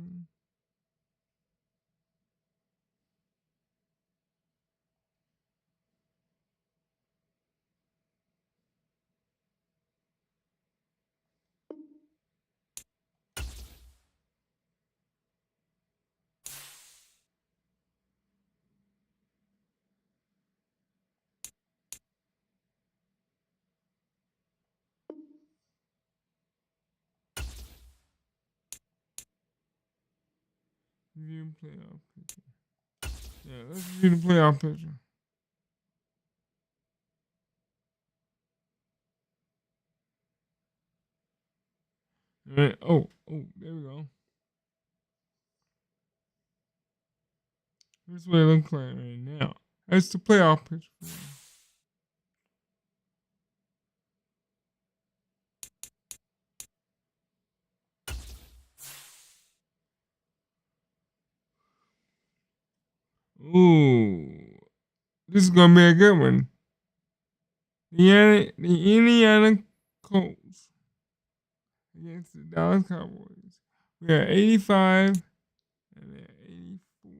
Review playoff picture. Yeah, let's review the playoff picture. All right. Oh, there we go. Here's what it looks like right now. That's the playoff picture. Ooh, this is gonna be a good one. The Indiana Colts against the Dallas Cowboys. We are 85 and they're 84.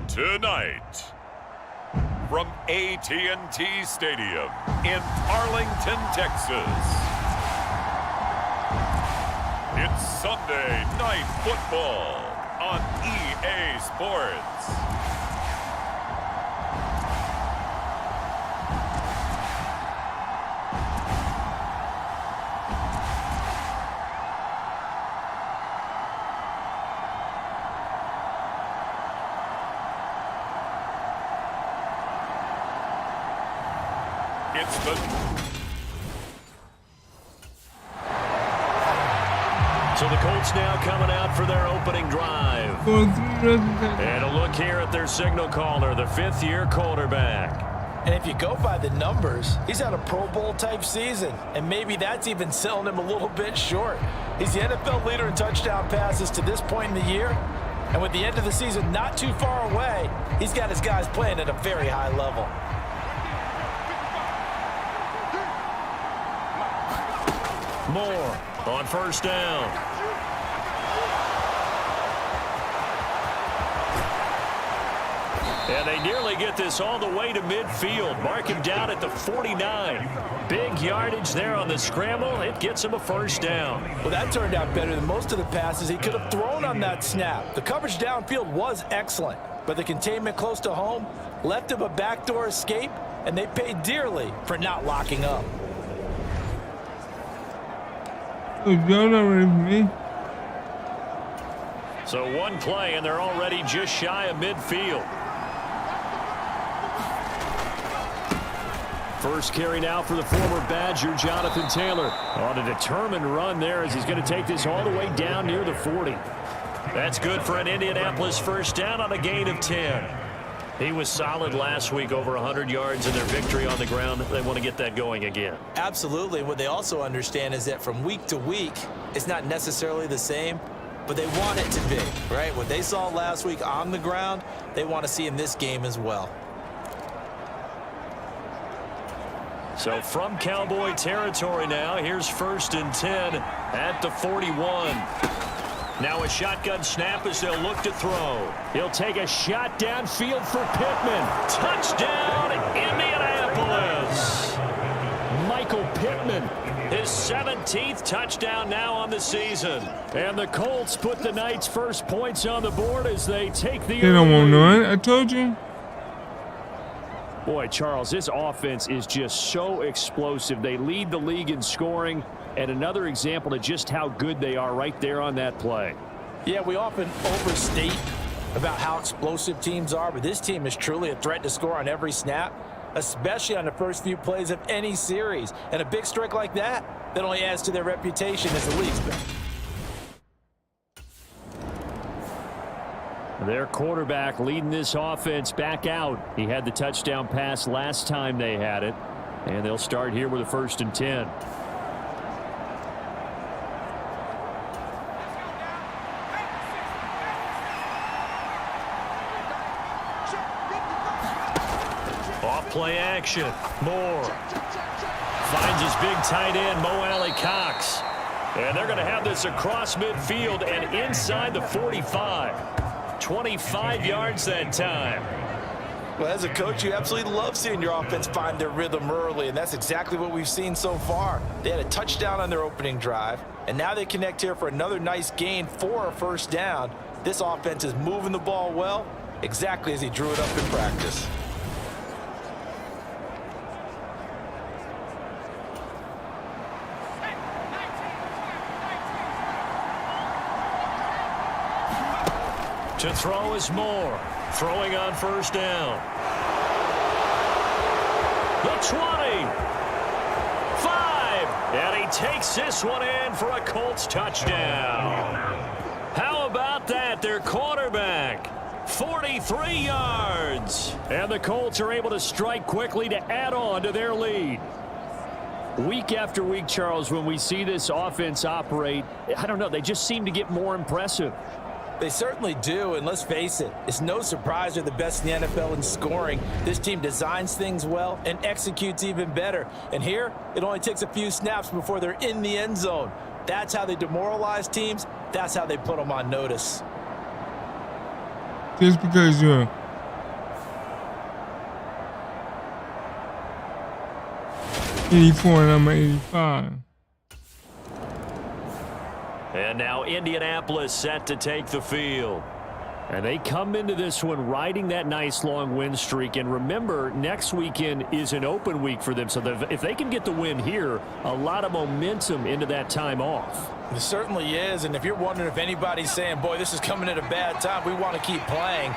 Tonight, from AT&T Stadium in Arlington, Texas, it's Sunday Night Football on EA Sports. It's the So the Colts now coming out for their opening drive. And a look here at their signal caller, the fifth-year quarterback. And if you go by the numbers, he's had a Pro Bowl type season, and maybe that's even selling him a little bit short. He's the NFL leader in touchdown passes to this point in the year, and with the end of the season not too far away, he's got his guys playing at a very high level. Moore on first down. And they nearly get this all the way to midfield. Mark him down at the 49. Big yardage there on the scramble. It gets him a first down. Well, that turned out better than most of the passes he could have thrown on that snap. The coverage downfield was excellent, but the containment close to home left him a backdoor escape, and they paid dearly for not locking up. Y'all not ready for me. So one play, and they're already just shy of midfield. First carry now for the former Badger, Jonathan Taylor. On a determined run there as he's going to take this all the way down near the 40. That's good for an Indianapolis first down on a gain of 10. He was solid last week, over 100 yards in their victory on the ground. They want to get that going again. Absolutely. What they also understand is that from week to week, it's not necessarily the same, but they want it to be, right? What they saw last week on the ground, they want to see in this game as well. So from Cowboy territory now, here's 1st and 10 at the 41. Now a shotgun snap as they'll look to throw. He'll take a shot downfield for Pittman. Touchdown, Indianapolis. Michael Pittman, his 17th touchdown now on the season. And the Colts put the Knights' first points on the board as they take the... They don't want none. I told you. Boy, Charles, this offense is just so explosive. They lead the league in scoring, and another example of just how good they are right there on that play. Yeah, we often overstate about how explosive teams are, but this team is truly a threat to score on every snap, especially on the first few plays of any series. And a big strike like that only adds to their reputation as the league's best. Their quarterback leading this offense back out. He had the touchdown pass last time they had it. And they'll start here with a 1st and 10. Off play action. Moore finds his big tight end, Mo Alley Cox. And they're going to have this across midfield and inside the 45. 25 yards that time. Well, as a coach, you absolutely love seeing your offense find their rhythm early, and that's exactly what we've seen so far. They had a touchdown on their opening drive, and now they connect here for another nice gain for a first down. This offense is moving the ball well, exactly as he drew it up in practice. To throw is Moore. Throwing on first down. The 20. 5. And he takes this one in for a Colts touchdown. How about that? Their quarterback. 43 yards. And the Colts are able to strike quickly to add on to their lead. Week after week, Charles, when we see this offense operate, I don't know, they just seem to get more impressive. They certainly do, and let's face it, it's no surprise they're the best in the NFL in scoring. This team designs things well and executes even better. And here, it only takes a few snaps before they're in the end zone. That's how they demoralize teams. That's how they put them on notice. Just because you're 84 and I'm 85. And now Indianapolis set to take the field. And they come into this one riding that nice long win streak. And remember, next weekend is an open week for them. So if they can get the win here, a lot of momentum into that time off. It certainly is. And if you're wondering if anybody's saying, boy, this is coming at a bad time, we want to keep playing,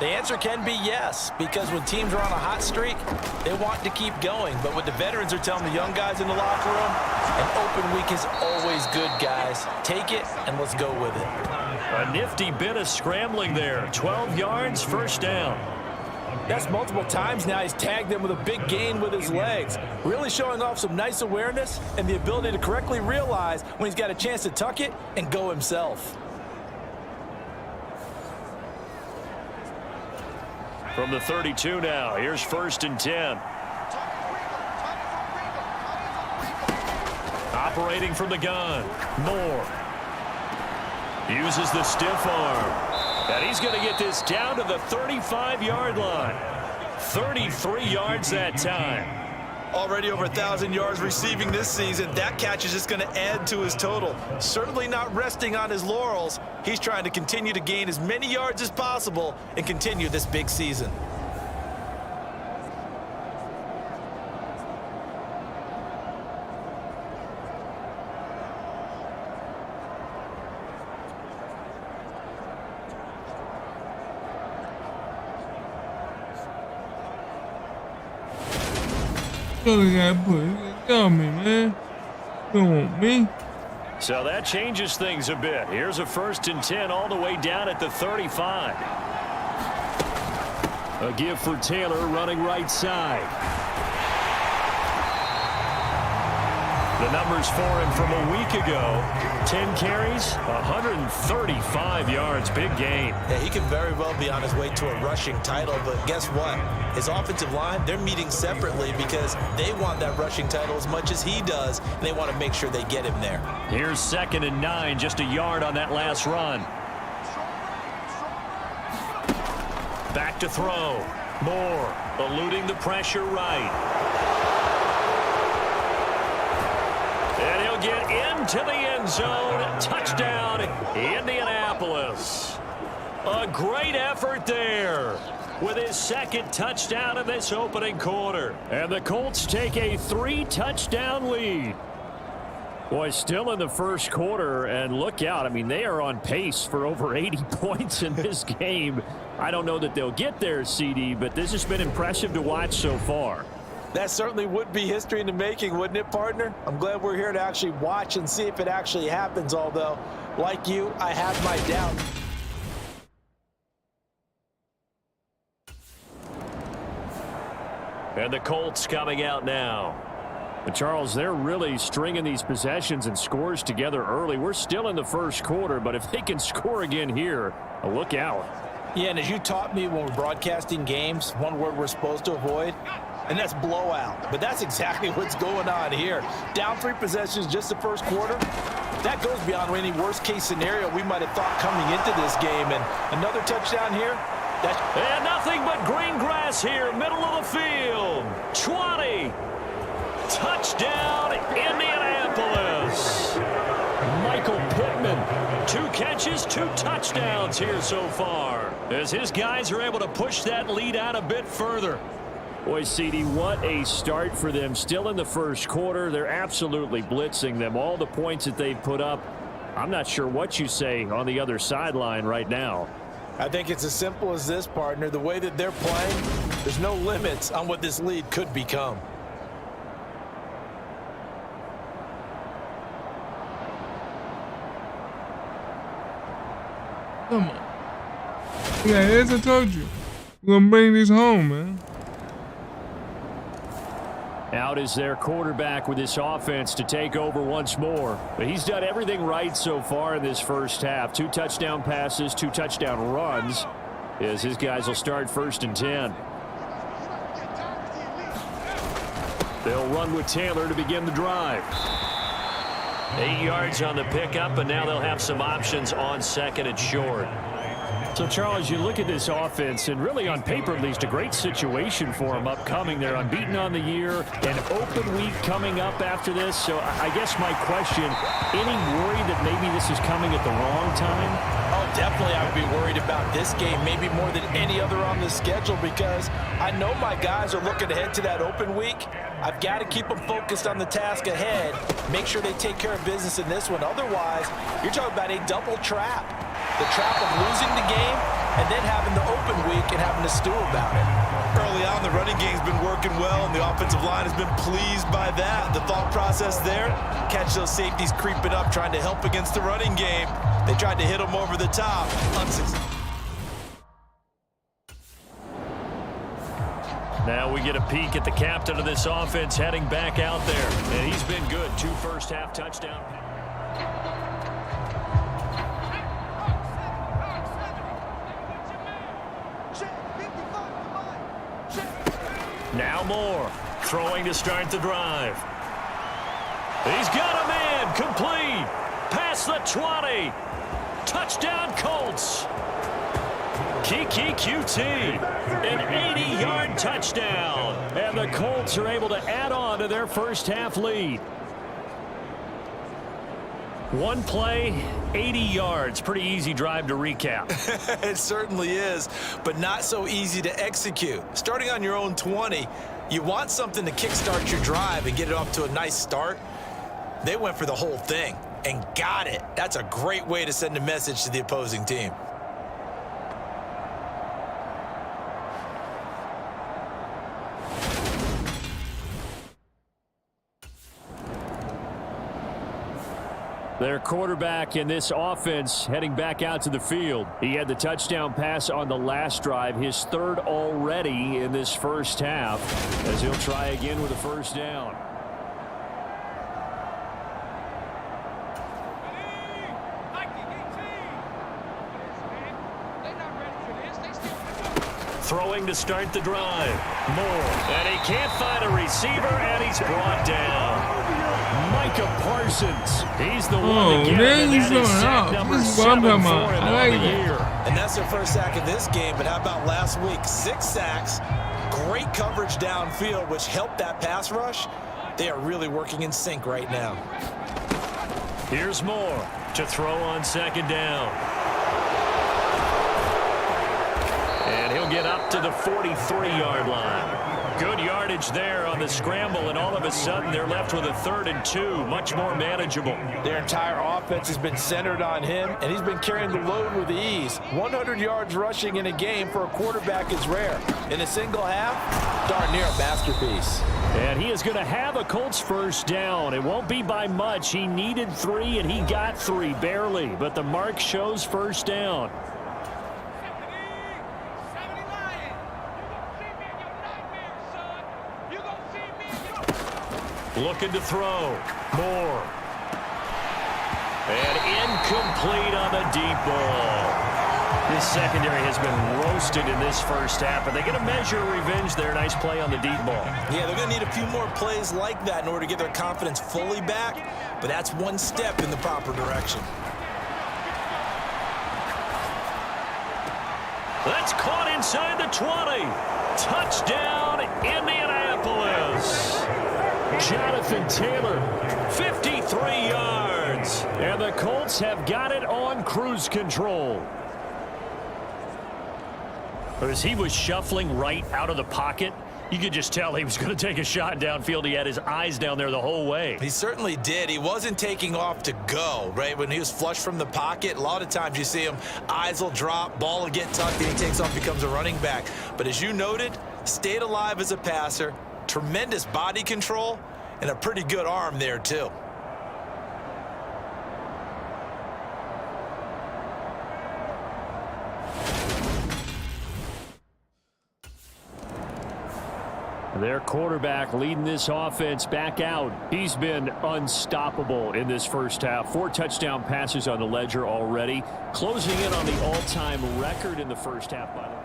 the answer can be yes, because when teams are on a hot streak, they want to keep going. But what the veterans are telling the young guys in the locker room, an open week is always good, guys. Take it, and let's go with it. A nifty bit of scrambling there. 12 yards, first down. That's multiple times now. He's tagged them with a big gain with his legs. Really showing off some nice awareness and the ability to correctly realize when he's got a chance to tuck it and go himself. From the 32 now, here's 1st and 10. Operating from the gun, Moore. Uses the stiff arm. And he's going to get this down to the 35-yard line. 33 yards that time. Already over 1,000 yards receiving this season. That catch is just going to add to his total. Certainly not resting on his laurels. He's trying to continue to gain as many yards as possible and continue this big season. Tell me, man. You don't want me. So that changes things a bit. Here's a 1st and 10 all the way down at the 35. A give for Taylor running right side. The numbers for him from a week ago. 10 carries, 135 yards. Big gain. Yeah, he could very well be on his way to a rushing title, but guess what? His offensive line, they're meeting separately because they want that rushing title as much as he does, and they want to make sure they get him there. Here's 2nd and 9, just a yard on that last run. Back to throw. Moore eluding the pressure right. And he'll get into the end zone. Touchdown, Indianapolis. A great effort there with his 2nd touchdown of this opening quarter. And the Colts take a 3-touchdown lead. Boy, still in the first quarter, and look out. I mean, they are on pace for over 80 points in this game. I don't know that they'll get there, CD, but this has been impressive to watch so far. That certainly would be history in the making, wouldn't it, partner? I'm glad we're here to actually watch and see if it actually happens, although, like you, I have my doubts. And the Colts coming out now. But Charles, they're really stringing these possessions and scores together early. We're still in the first quarter, but if they can score again here, look out. Yeah, and as you taught me when we're broadcasting games, one word we're supposed to avoid, and that's blowout. But that's exactly what's going on here. Down 3 possessions just the first quarter. That goes beyond any worst-case scenario we might have thought coming into this game. And another touchdown here, And nothing but green grass here, middle of the field. 20. Touchdown, Indianapolis. Michael Pittman, 2 catches, 2 touchdowns here so far, as his guys are able to push that lead out a bit further. Boy, CD, what a start for them. Still in the first quarter. They're absolutely blitzing them. All the points that they've put up, I'm not sure what you say on the other sideline right now. I think it's as simple as this, partner. The way that they're playing, there's no limits on what this lead could become. Come on. Yeah, as I told you, we're gonna bring this home, man. Out is their quarterback with this offense to take over once more. But he's done everything right so far in this first half. 2 touchdown passes, 2 touchdown runs, as his guys will start 1st and 10. They'll run with Taylor to begin the drive. 8 yards on the pickup, and now they'll have some options on 2nd and short. So, Charles, you look at this offense, and really on paper at least, a great situation for them upcoming. They're unbeaten on the year, an open week coming up after this. So I guess my question, any worry that maybe this is coming at the wrong time? Oh, definitely I would be worried about this game, maybe more than any other on the schedule, because I know my guys are looking ahead to that open week. I've got to keep them focused on the task ahead, make sure they take care of business in this one. Otherwise, you're talking about a double trap. The trap of losing the game and then having the open week and having to stew about it. Early on, the running game's been working well, and the offensive line has been pleased by that. The thought process there, catch those safeties creeping up, trying to help against the running game. They tried to hit them over the top. Unsuccessful. Now we get a peek at the captain of this offense heading back out there. And he's been good. 2 first-half touchdowns. Now Moore, throwing to start the drive. He's got a man, complete, past the 20. Touchdown Colts. Kiki QT, an 80-yard touchdown. And the Colts are able to add on to their first-half lead. 1 play, 80 yards. Pretty easy drive to recap. It certainly is, but not so easy to execute. Starting on your own 20, you want something to kickstart your drive and get it off to a nice start. They went for the whole thing and got it. That's a great way to send a message to the opposing team. Their quarterback in this offense heading back out to the field. He had the touchdown pass on the last drive, his 3rd already in this first half, as he'll try again with a first down. Throwing to start the drive. Moore. And he can't find a receiver, and he's brought down. Micah Parsons. He's the one to get him, and that is sack number 7 for him on the year. And that's their first sack of this game, but how about last week? 6 sacks, great coverage downfield, which helped that pass rush. They are really working in sync right now. Here's Moore to throw on 2nd down. And he'll get up to the 43-yard line. Good yardage there on the scramble, and all of a sudden they're left with a 3rd and 2, much more manageable. Their entire offense has been centered on him, and he's been carrying the load with ease. 100 yards rushing in a game for a quarterback is rare. In a single half, darn near a masterpiece. And he is going to have a Colts first down. It won't be by much. He needed 3, and he got 3, barely. But the mark shows first down. Looking to throw. Moore. And incomplete on the deep ball. This secondary has been roasted in this first half, but they get a measure of revenge there. Nice play on the deep ball. Yeah, they're going to need a few more plays like that in order to get their confidence fully back, but that's one step in the proper direction. That's caught inside the 20. Touchdown, Indianapolis. Jonathan Taylor, 53 yards. And the Colts have got it on cruise control. As he was shuffling right out of the pocket, you could just tell he was going to take a shot downfield. He had his eyes down there the whole way. He certainly did. He wasn't taking off to go, right? When he was flush from the pocket, a lot of times you see him, eyes will drop, ball will get tucked, and he takes off, becomes a running back. But as you noted, stayed alive as a passer, tremendous body control, and a pretty good arm there, too. Their quarterback leading this offense back out. He's been unstoppable in this first half. 4 touchdown passes on the ledger already. Closing in on the all-time record in the first half, by the way.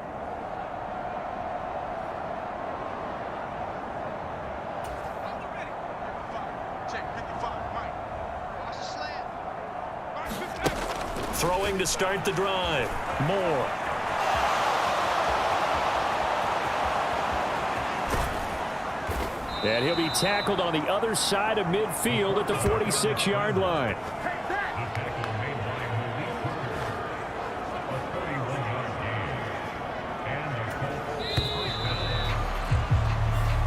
Throwing to start the drive. Moore. And he'll be tackled on the other side of midfield at the 46-yard line.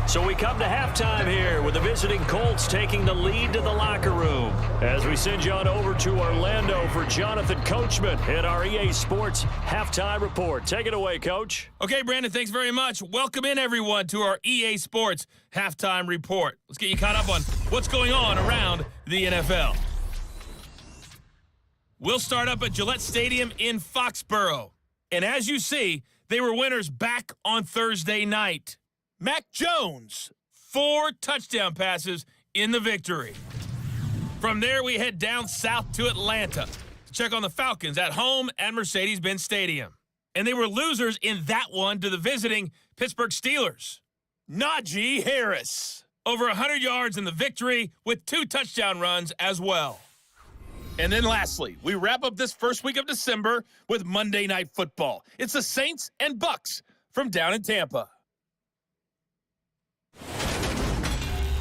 So we come to halftime here with the visiting Colts taking the lead to the locker room. As we send you on over to Orlando for Jonathan Coachman in our EA Sports Halftime Report. Take it away, Coach. Okay, Brandon, thanks very much. Welcome in, everyone, to our EA Sports Halftime Report. Let's get you caught up on what's going on around the NFL. We'll start up at Gillette Stadium in Foxborough. And as you see, they were winners back on Thursday night. Mac Jones, 4 touchdown passes in the victory. From there, we head down south to Atlanta to check on the Falcons at home at Mercedes-Benz Stadium. And they were losers in that one to the visiting Pittsburgh Steelers. Najee Harris, over 100 yards in the victory with 2 touchdown runs as well. And then lastly, we wrap up this first week of December with Monday Night Football. It's the Saints and Bucks from down in Tampa.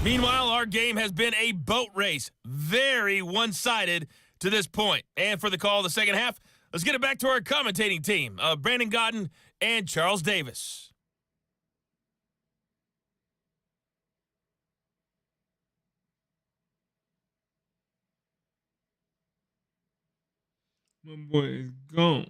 Meanwhile, our game has been a boat race, very one-sided to this point. And for the call of the second half, let's get it back to our commentating team of Brandon Godden and Charles Davis. My boy is gone.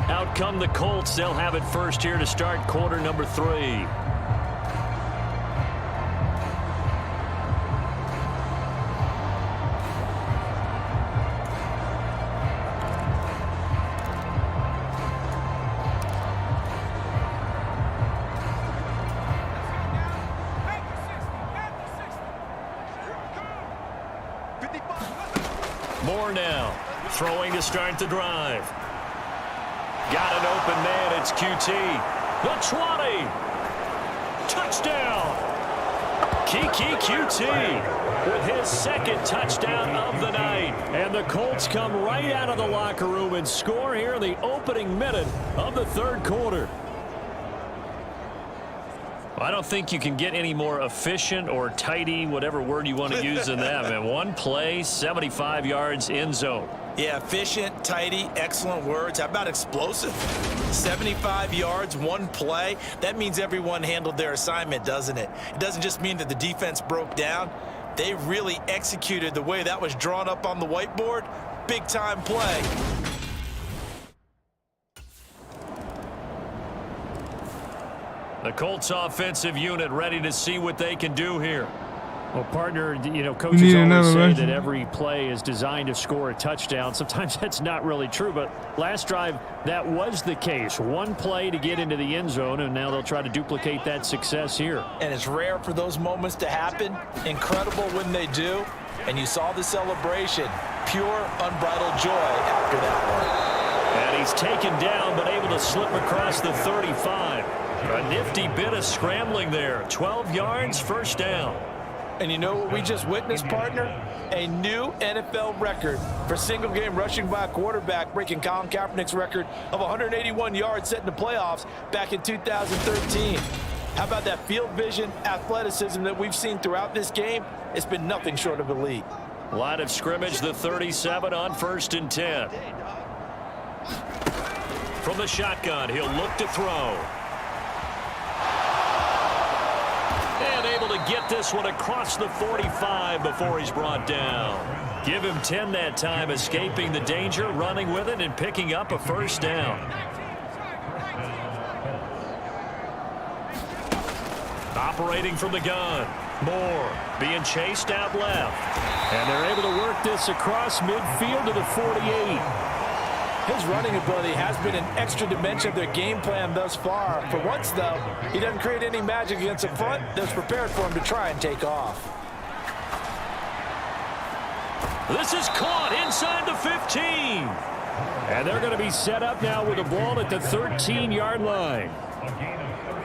Out come the Colts. They'll have it first here to start quarter number 3. Moore now, throwing to start the drive. Got an open man, it's QT. The 20. Touchdown. Kiki QT with his second touchdown of the night. And the Colts come right out of the locker room and score here in the opening minute of the third quarter. I don't think you can get any more efficient or tidy, whatever word you want to use in that, man. One play, 75 yards in zone. Yeah, efficient, tidy, excellent words. How about explosive? 75 yards, one play. That means everyone handled their assignment, doesn't it? It doesn't just mean that the defense broke down. They really executed the way that was drawn up on the whiteboard. Big-time play. The Colts offensive unit ready to see what they can do here. Well, partner, you know, coaches always say that every play is designed to score a touchdown. Sometimes that's not really true, but last drive, that was the case. One play to get into the end zone, and now they'll try to duplicate that success here. And it's rare for those moments to happen. Incredible when they do. And you saw the celebration. Pure, unbridled joy after that one. And he's taken down, but able to slip across the 35. A nifty bit of scrambling there. 12 yards, first down. And you know what we just witnessed, partner? A new NFL record for single-game rushing by a quarterback, breaking Colin Kaepernick's record of 181 yards set in the playoffs back in 2013. How about that field vision, athleticism that we've seen throughout this game? It's been nothing short of elite. Line of scrimmage, the 37 on 1st and 10. From the shotgun, he'll look to throw. And able to get this one across the 45 before he's brought down. Give him 10 that time, escaping the danger, running with it, and picking up a first down. Operating from the gun. Moore being chased out left. And they're able to work this across midfield to the 48. His running ability has been an extra dimension of their game plan thus far. For once, though, he doesn't create any magic against the front that's prepared for him to try and take off. This is caught inside the 15. And they're going to be set up now with the ball at the 13-yard line.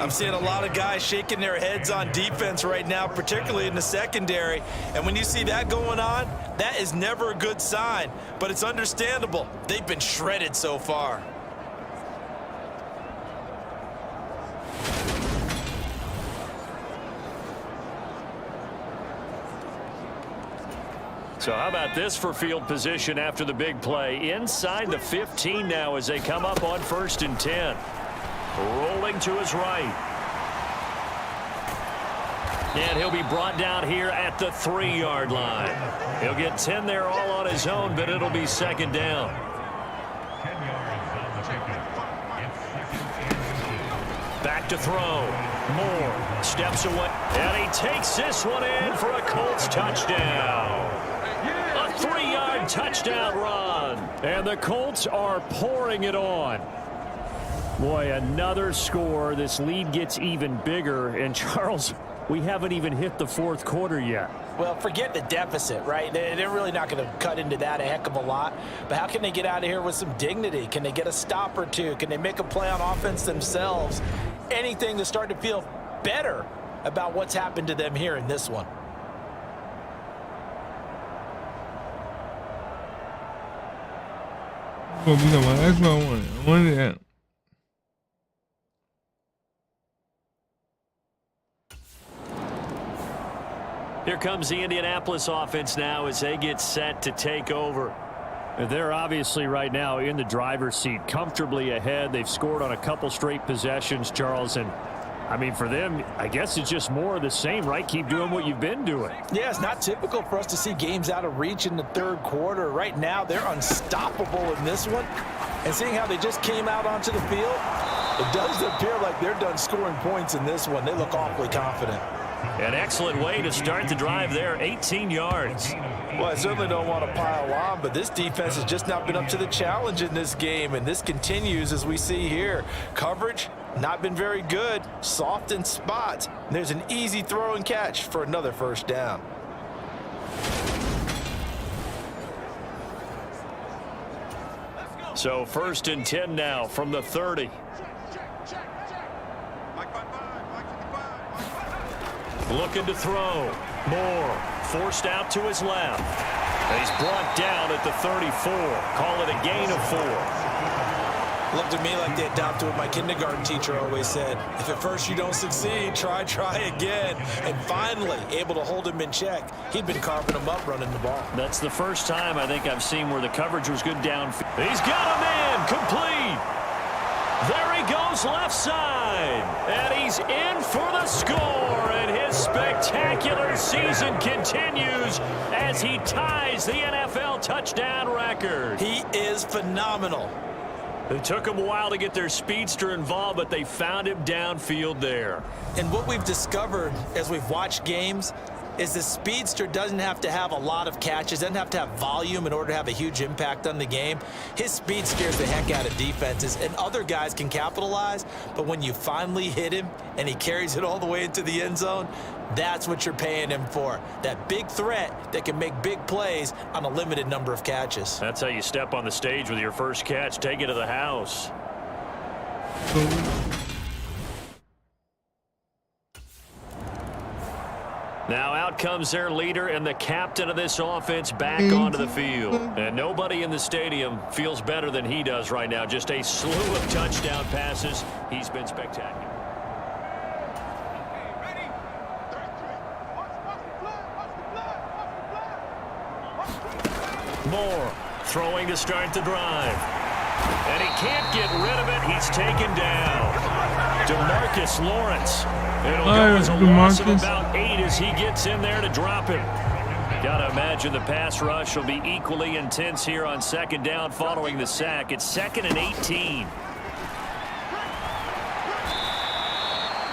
I'm seeing a lot of guys shaking their heads on defense right now, particularly in the secondary. And when you see that going on, that is never a good sign. But it's understandable. They've been shredded so far. So how about this for field position after the big play? Inside the 15 now as they come up on 1st and 10. Rolling to his right. And he'll be brought down here at the 3-yard line. He'll get 10 there all on his own, but it'll be second down. Back to throw. Moore steps away. And he takes this one in for a Colts touchdown. A 3-yard touchdown run. And the Colts are pouring it on. Boy, another score. This lead gets even bigger. And Charles, we haven't even hit the 4th quarter yet. Well, forget the deficit, right? They're really not going to cut into that a heck of a lot. But how can they get out of here with some dignity? Can they get a stop or two? Can they make a play on offense themselves? Anything to start to feel better about what's happened to them here in this one. That's what I wanted. I wanted that. Here comes the Indianapolis offense now as they get set to take over. They're obviously right now in the driver's seat, comfortably ahead. They've scored on a couple straight possessions, Charles, and I mean, for them, I guess it's just more of the same, right? Keep doing what you've been doing. Yeah, it's not typical for us to see games out of reach in the 3rd quarter. Right now, they're unstoppable in this one. And seeing how they just came out onto the field, it does appear like they're done scoring points in this one. They look awfully confident. An excellent way to start the drive there, 18 yards. Well, I certainly don't want to pile on, but this defense has just not been up to the challenge in this game, and this continues as we see here. Coverage, not been very good, soft in spots. And there's an easy throw and catch for another first down. So 1st and 10 now from the 30. Looking to throw. Moore forced out to his left. And he's brought down at the 34. Call it a gain of 4. Looked to me like they adopted what my kindergarten teacher always said. If at first you don't succeed, try again. And finally able to hold him in check. He'd been carving him up running the ball. That's the first time I think I've seen where the coverage was good downfield. He's got a man complete. There he goes left side. And he's in for the score. And his spectacular season continues as he ties the NFL touchdown record. He is phenomenal. It took them a while to get their speedster involved, but they found him downfield there. And what we've discovered as we've watched games is the speedster doesn't have to have a lot of catches, doesn't have to have volume in order to have a huge impact on the game. His speed scares the heck out of defenses, and other guys can capitalize, but when you finally hit him and he carries it all the way into the end zone, that's what you're paying him for. That big threat that can make big plays on a limited number of catches. That's how you step on the stage with your first catch. Take it to the house. Now out comes their leader and the captain of this offense back onto the field. And nobody in the stadium feels better than he does right now. Just a slew of touchdown passes. He's been spectacular. Ready? Moore throwing to start the drive. And he can't get rid of it. He's taken down. DeMarcus Lawrence. It'll go as a loss of about 8 as he gets in there to drop him. Got to imagine the pass rush will be equally intense here on second down following the sack. It's 2nd and 18.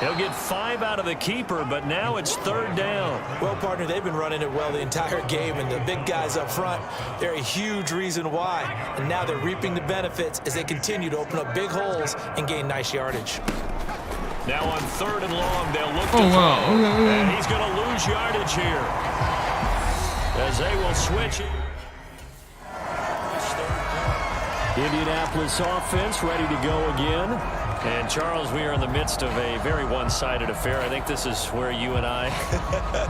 He'll get 5 out of the keeper, but now it's 3rd down. Well, partner, they've been running it well the entire game, and the big guys up front, they're a huge reason why. And now they're reaping the benefits as they continue to open up big holes and gain nice yardage. Now on 3rd and long, they'll look to Oh, wow. throw. Okay. And he's going to lose yardage here as they will switch it. Indianapolis offense ready to go again. And, Charles, we are in the midst of a very one-sided affair. I think this is where you and I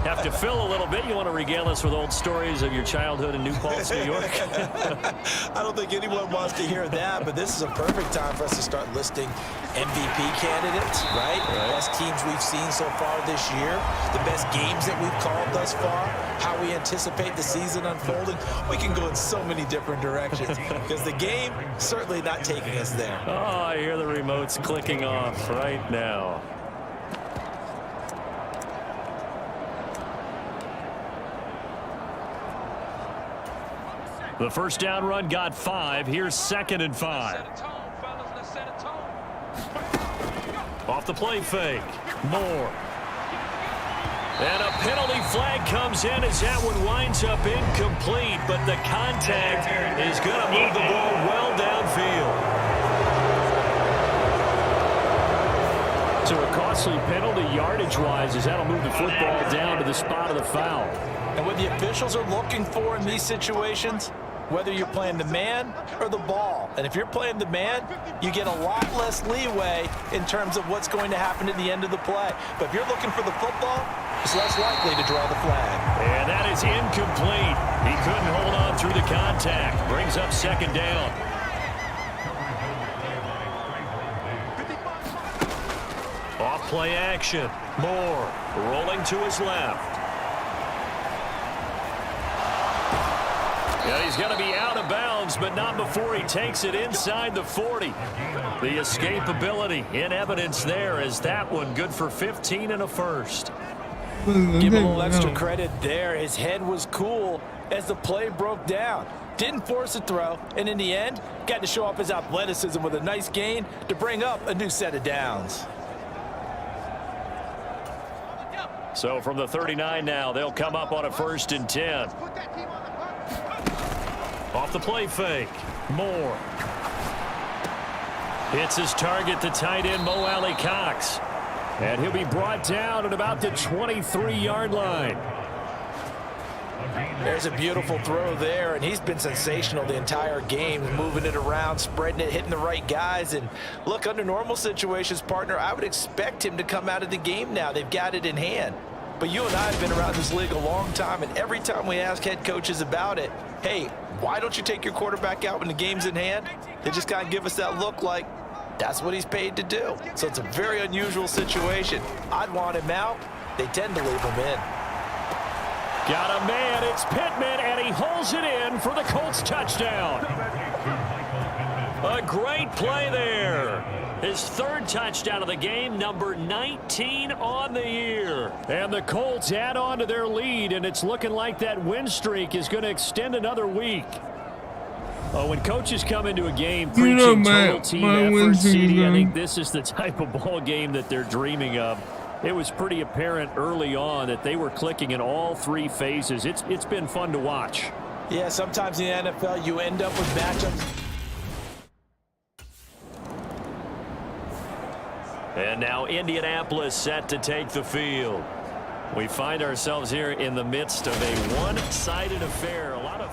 have to fill a little bit. You want to regale us with old stories of your childhood in New Paltz, New York? I don't think anyone wants to hear that, but this is a perfect time for us to start listing MVP candidates, right? The best teams we've seen so far this year, the best games that we've called thus far, how we anticipate the season unfolding. We can go in so many different directions because the game certainly not taking us there. Oh, I hear the remotes clicking off right now. The first down run got 5. Here's 2nd and 5. Off the play fake. Moore. And a penalty flag comes in as that one winds up incomplete, but the contact is going to move the ball well downfield. So a costly penalty yardage-wise as that'll move the football down to the spot of the foul. And what the officials are looking for in these situations, whether you're playing the man or the ball. And if you're playing the man, you get a lot less leeway in terms of what's going to happen at the end of the play. But if you're looking for the football, it's less likely to draw the flag. And that is incomplete. He couldn't hold on through the contact. Brings up 2nd down. Off play action. Moore rolling to his left. Yeah, he's going to be out of bounds, but not before he takes it inside the 40. The escapability in evidence there as that one good for 15 and a first. Give him a little extra credit there. His head was cool as the play broke down. Didn't force a throw, and in the end, got to show off his athleticism with a nice gain to bring up a new set of downs. So from the 39 now, they'll come up on a 1st and 10. Off the play fake. Moore. Hits his target, the tight end, Mo Alley Cox. And he'll be brought down at about the 23-yard line. There's a beautiful throw there, and he's been sensational the entire game, moving it around, spreading it, hitting the right guys. And look, under normal situations, partner, I would expect him to come out of the game now. They've got it in hand. But you and I have been around this league a long time, and every time we ask head coaches about it, hey, why don't you take your quarterback out when the game's in hand? They just kind of give us that look like that's what he's paid to do. So it's a very unusual situation. I'd want him out. They tend to leave him in. Got a man, it's Pittman, and he holds it in for the Colts touchdown. A great play there. His 3rd touchdown of the game, number 19 on the year. And the Colts add on to their lead, and it's looking like that win streak is going to extend another week. Oh, when coaches come into a game preaching total team effort, CD, I think this is the type of ball game that they're dreaming of. It was pretty apparent early on that they were clicking in all 3 phases. It's been fun to watch. Yeah, sometimes in the NFL you end up with matchups. And now Indianapolis set to take the field. We find ourselves here in the midst of a one-sided affair. A lot of...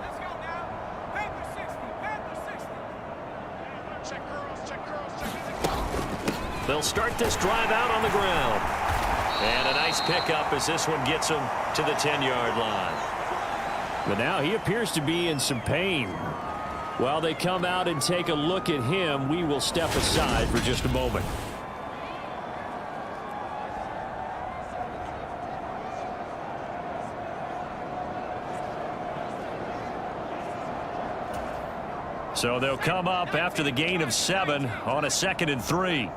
Let's go now. Panther 60. Panther 60. Check girls, check girls, check girls. They'll start this drive out on the ground. And a nice pickup as this one gets him to the 10-yard line. But now he appears to be in some pain. While they come out and take a look at him, we will step aside for just a moment. So they'll come up after the gain of 7 on a 2nd and 3.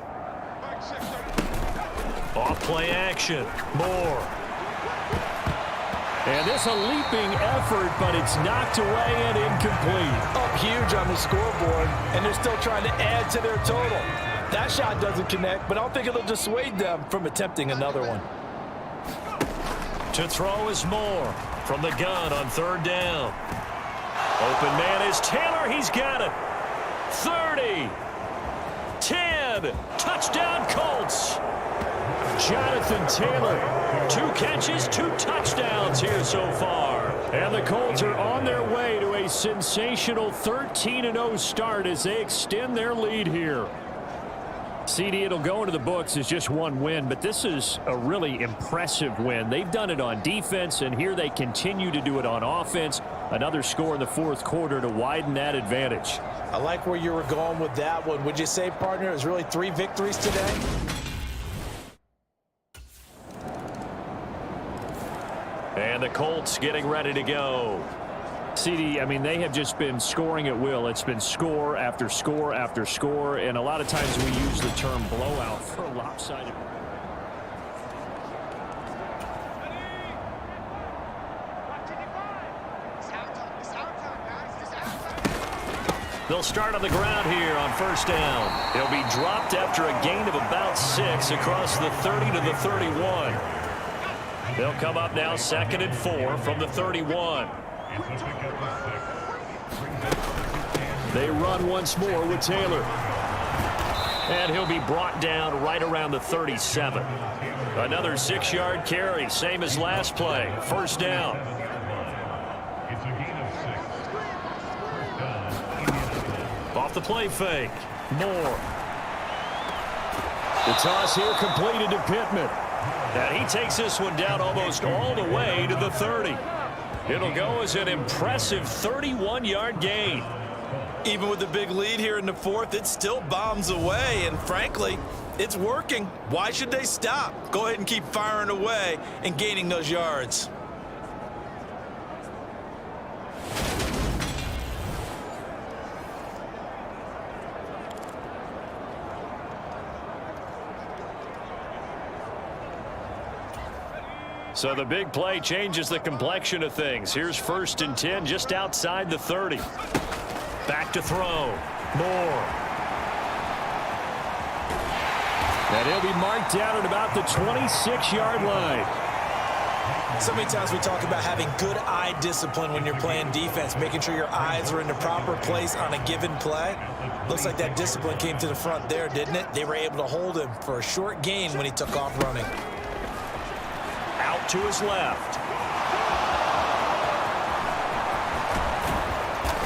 Off play action. Moore. And this a leaping effort, but it's knocked away and incomplete. Up huge on the scoreboard, and they're still trying to add to their total. That shot doesn't connect, but I don't think it'll dissuade them from attempting another one. To throw is Moore from the gun on 3rd down. Open man is Taylor. He's got it. 30. 10. Touchdown Colts. Jonathan Taylor. 2 catches, 2 touchdowns here so far. And the Colts are on their way to a sensational 13-0 start as they extend their lead here. CD, it'll go into the books as just 1 win, but this is a really impressive win. They've done it on defense, and here they continue to do it on offense. Another score in the 4th quarter to widen that advantage. I like where you were going with that one. Would you say, partner, it was really 3 victories today? And the Colts getting ready to go. CD, I mean, they have just been scoring at will. It's been score after score after score, and a lot of times we use the term blowout for a lopsided. They'll start on the ground here on 1st down. He'll be dropped after a gain of about 6 across the 30 to the 31. They'll come up now 2nd and 4 from the 31. They run once more with Taylor. And he'll be brought down right around the 37. Another 6-yard carry, same as last play. 1st down. Off the play fake. Moore. The toss here completed to Pittman. And he takes this one down almost all the way to the 30. It'll go as an impressive 31-yard gain. Even with the big lead here in the 4th, it still bombs away, and frankly, it's working. Why should they stop? Go ahead and keep firing away and gaining those yards. So the big play changes the complexion of things. Here's 1st and 10 just outside the 30. Back to throw. Moore. And he'll be marked down at about the 26-yard line. So many times we talk about having good eye discipline when you're playing defense, making sure your eyes are in the proper place on a given play. Looks like that discipline came to the front there, didn't it? They were able to hold him for a short gain when he took off running. Out to his left.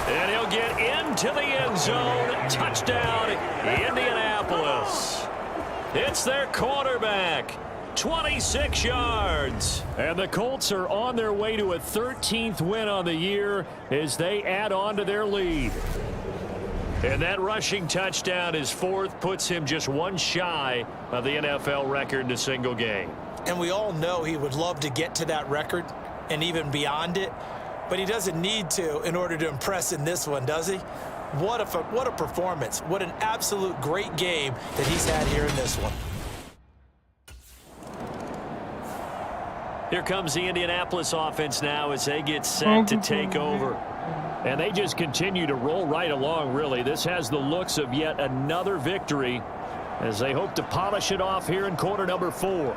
And he'll get into the end zone. Touchdown, Indianapolis. It's their quarterback. 26 yards. And the Colts are on their way to a 13th win on the year as they add on to their lead. And that rushing touchdown, his 4th, puts him just 1 shy of the NFL record in a single game. And we all know he would love to get to that record and even beyond it, but he doesn't need to in order to impress in this one, does he? What a performance. What an absolute great game that he's had here in this one. Here comes the Indianapolis offense now as they get set to take over. And they just continue to roll right along, really. This has the looks of yet another victory as they hope to polish it off here in quarter number 4.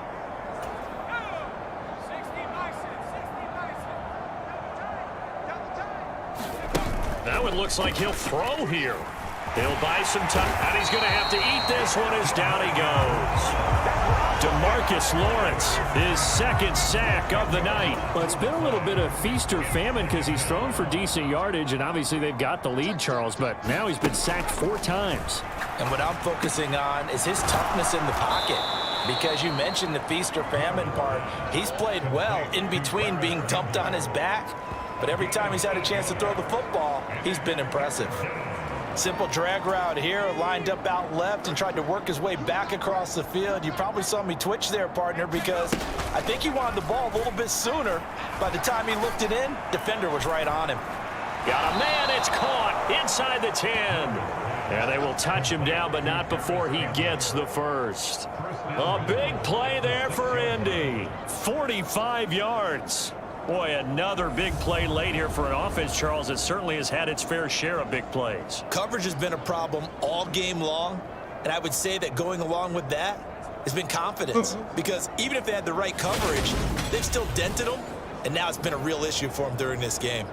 That one looks like he'll throw here. He'll buy some time, and he's going to have to eat this one as down he goes. DeMarcus Lawrence, his second sack of the night. Well, it's been a little bit of feast or famine because he's thrown for decent yardage, and obviously they've got the lead, Charles, but now he's been sacked 4 times. And what I'm focusing on is his toughness in the pocket. Because you mentioned the feast or famine part, he's played well in between being dumped on his back. But every time he's had a chance to throw the football, he's been impressive. Simple drag route here, lined up out left and tried to work his way back across the field. You probably saw me twitch there, partner, because I think he wanted the ball a little bit sooner. By the time he looked it in, defender was right on him. Got a man, it's caught inside the 10. And they will touch him down, but not before he gets the first. A big play there for Indy. 45 yards. Boy, another big play late here for an offense, Charles, that certainly has had its fair share of big plays. Coverage has been a problem all game long, and I would say that going along with that has been confidence. Because even if they had the right coverage, they've still dented them, and now it's been a real issue for them during this game.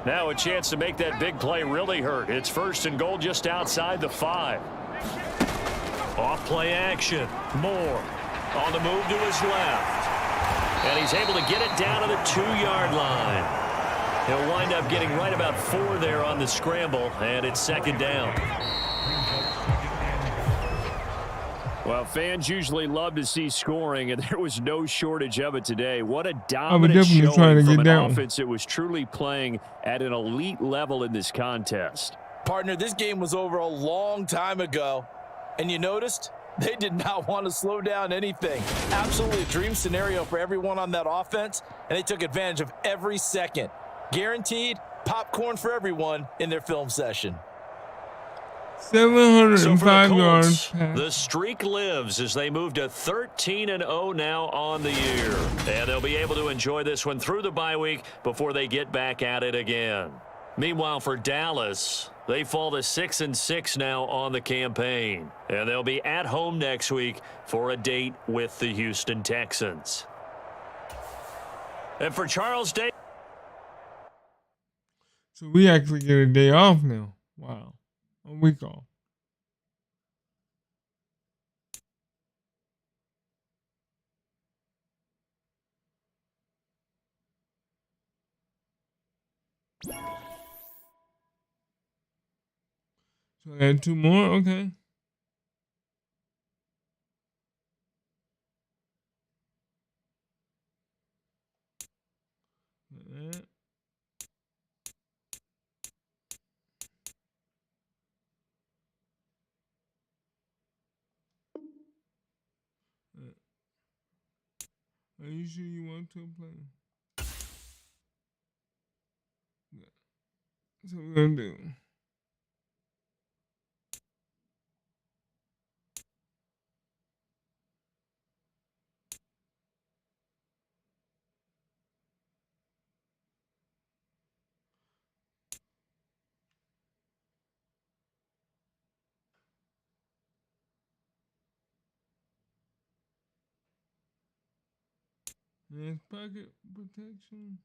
Now a chance to make that big play really hurt. It's 1st and goal just outside the 5. Off play action. Moore on the move to his left. And he's able to get it down to the 2-yard line. He'll wind up getting right about 4 there on the scramble, and it's 2nd down. Well, fans usually love to see scoring, and there was no shortage of it today. What a dominant showing from an offense that was truly playing at an elite level in this contest. Partner, this game was over a long time ago, and you noticed they did not want to slow down anything. Absolutely a dream scenario for everyone on that offense, and they took advantage of every second. Guaranteed popcorn for everyone in their film session. 705 yards. The streak lives as they move to 13-0 now on the year. And they'll be able to enjoy this one through the bye week before they get back at it again. Meanwhile, for Dallas, they fall to 6-6 now on the campaign. And they'll be at home next week for a date with the Houston Texans. And for Charles Day. So we actually get a day off now. Wow. A week off. So I got 2 more? Okay. Are you sure you want to play? Yeah. That's what we're going to do. There's pocket protection.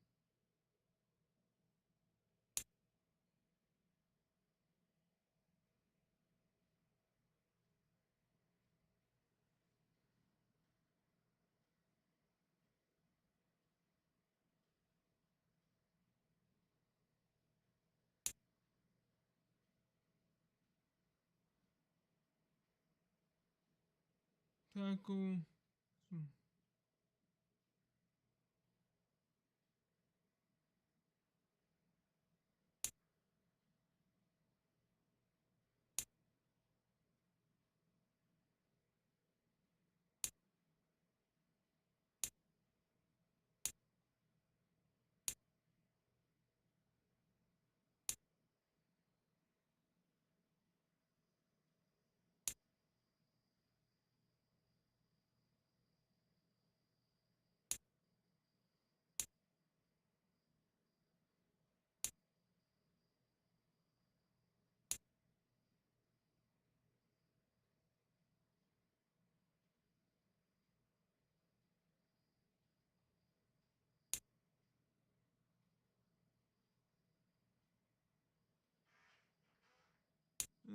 Tackle.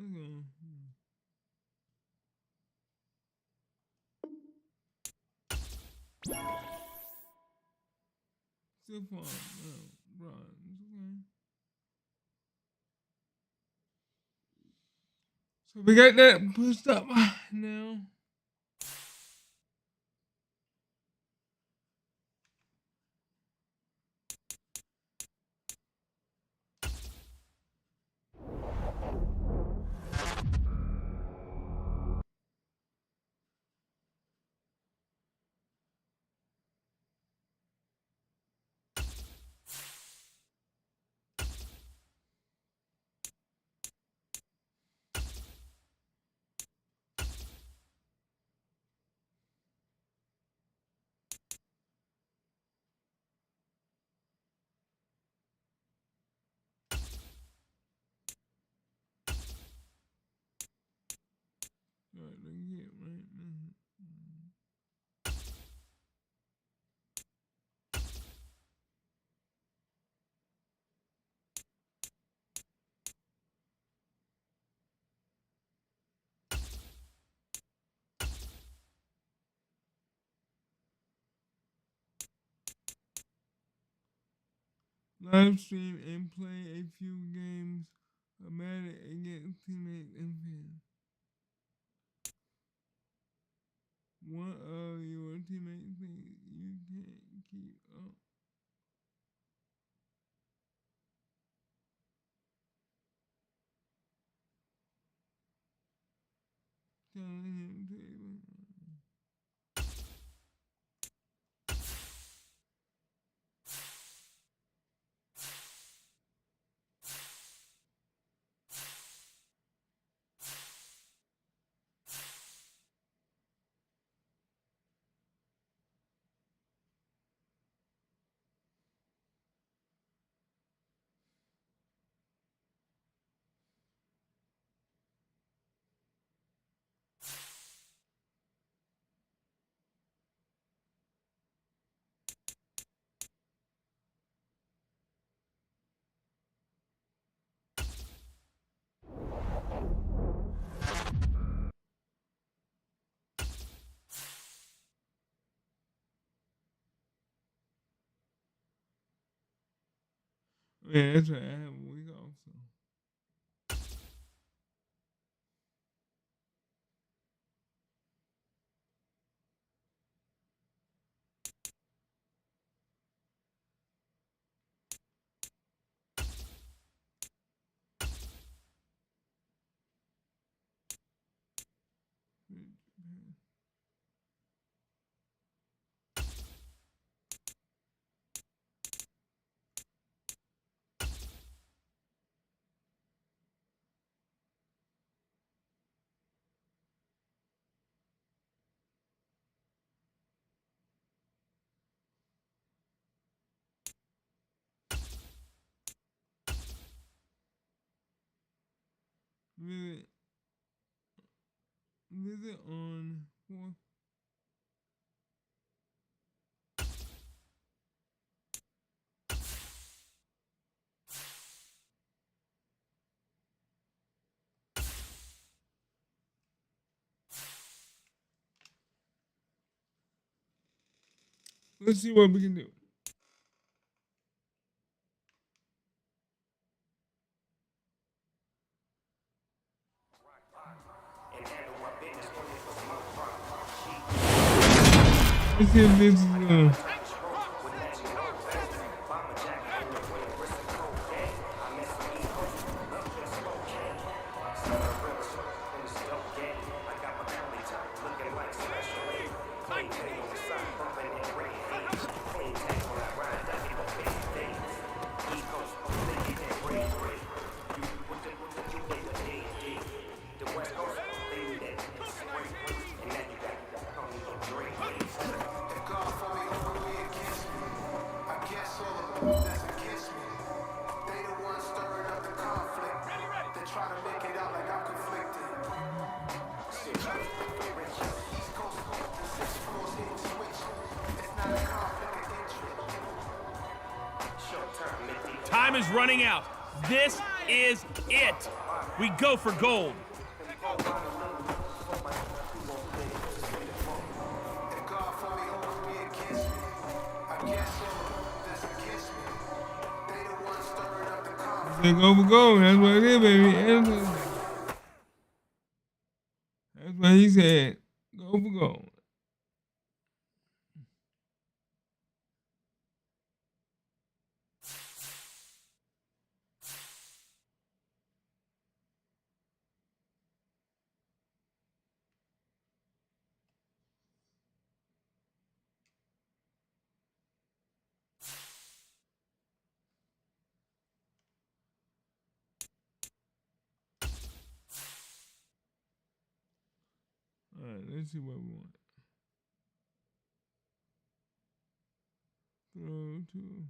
Okay. Still fun. Bronze. Okay. So we got that pushed up now. Alright, let's get right now. Live stream and play a few games of Madden against teammates and fans. One of your teammates thinks you can't keep up. Telling him to yeah, that's right. I have a week off, so. Visit on 4th. Let's see what we can do. Let's see if this is Time is running out. This is it. We go for gold. They go for gold. That's what it is, baby. That's what he said. Go for gold. All right, let's see what we want. Throw to.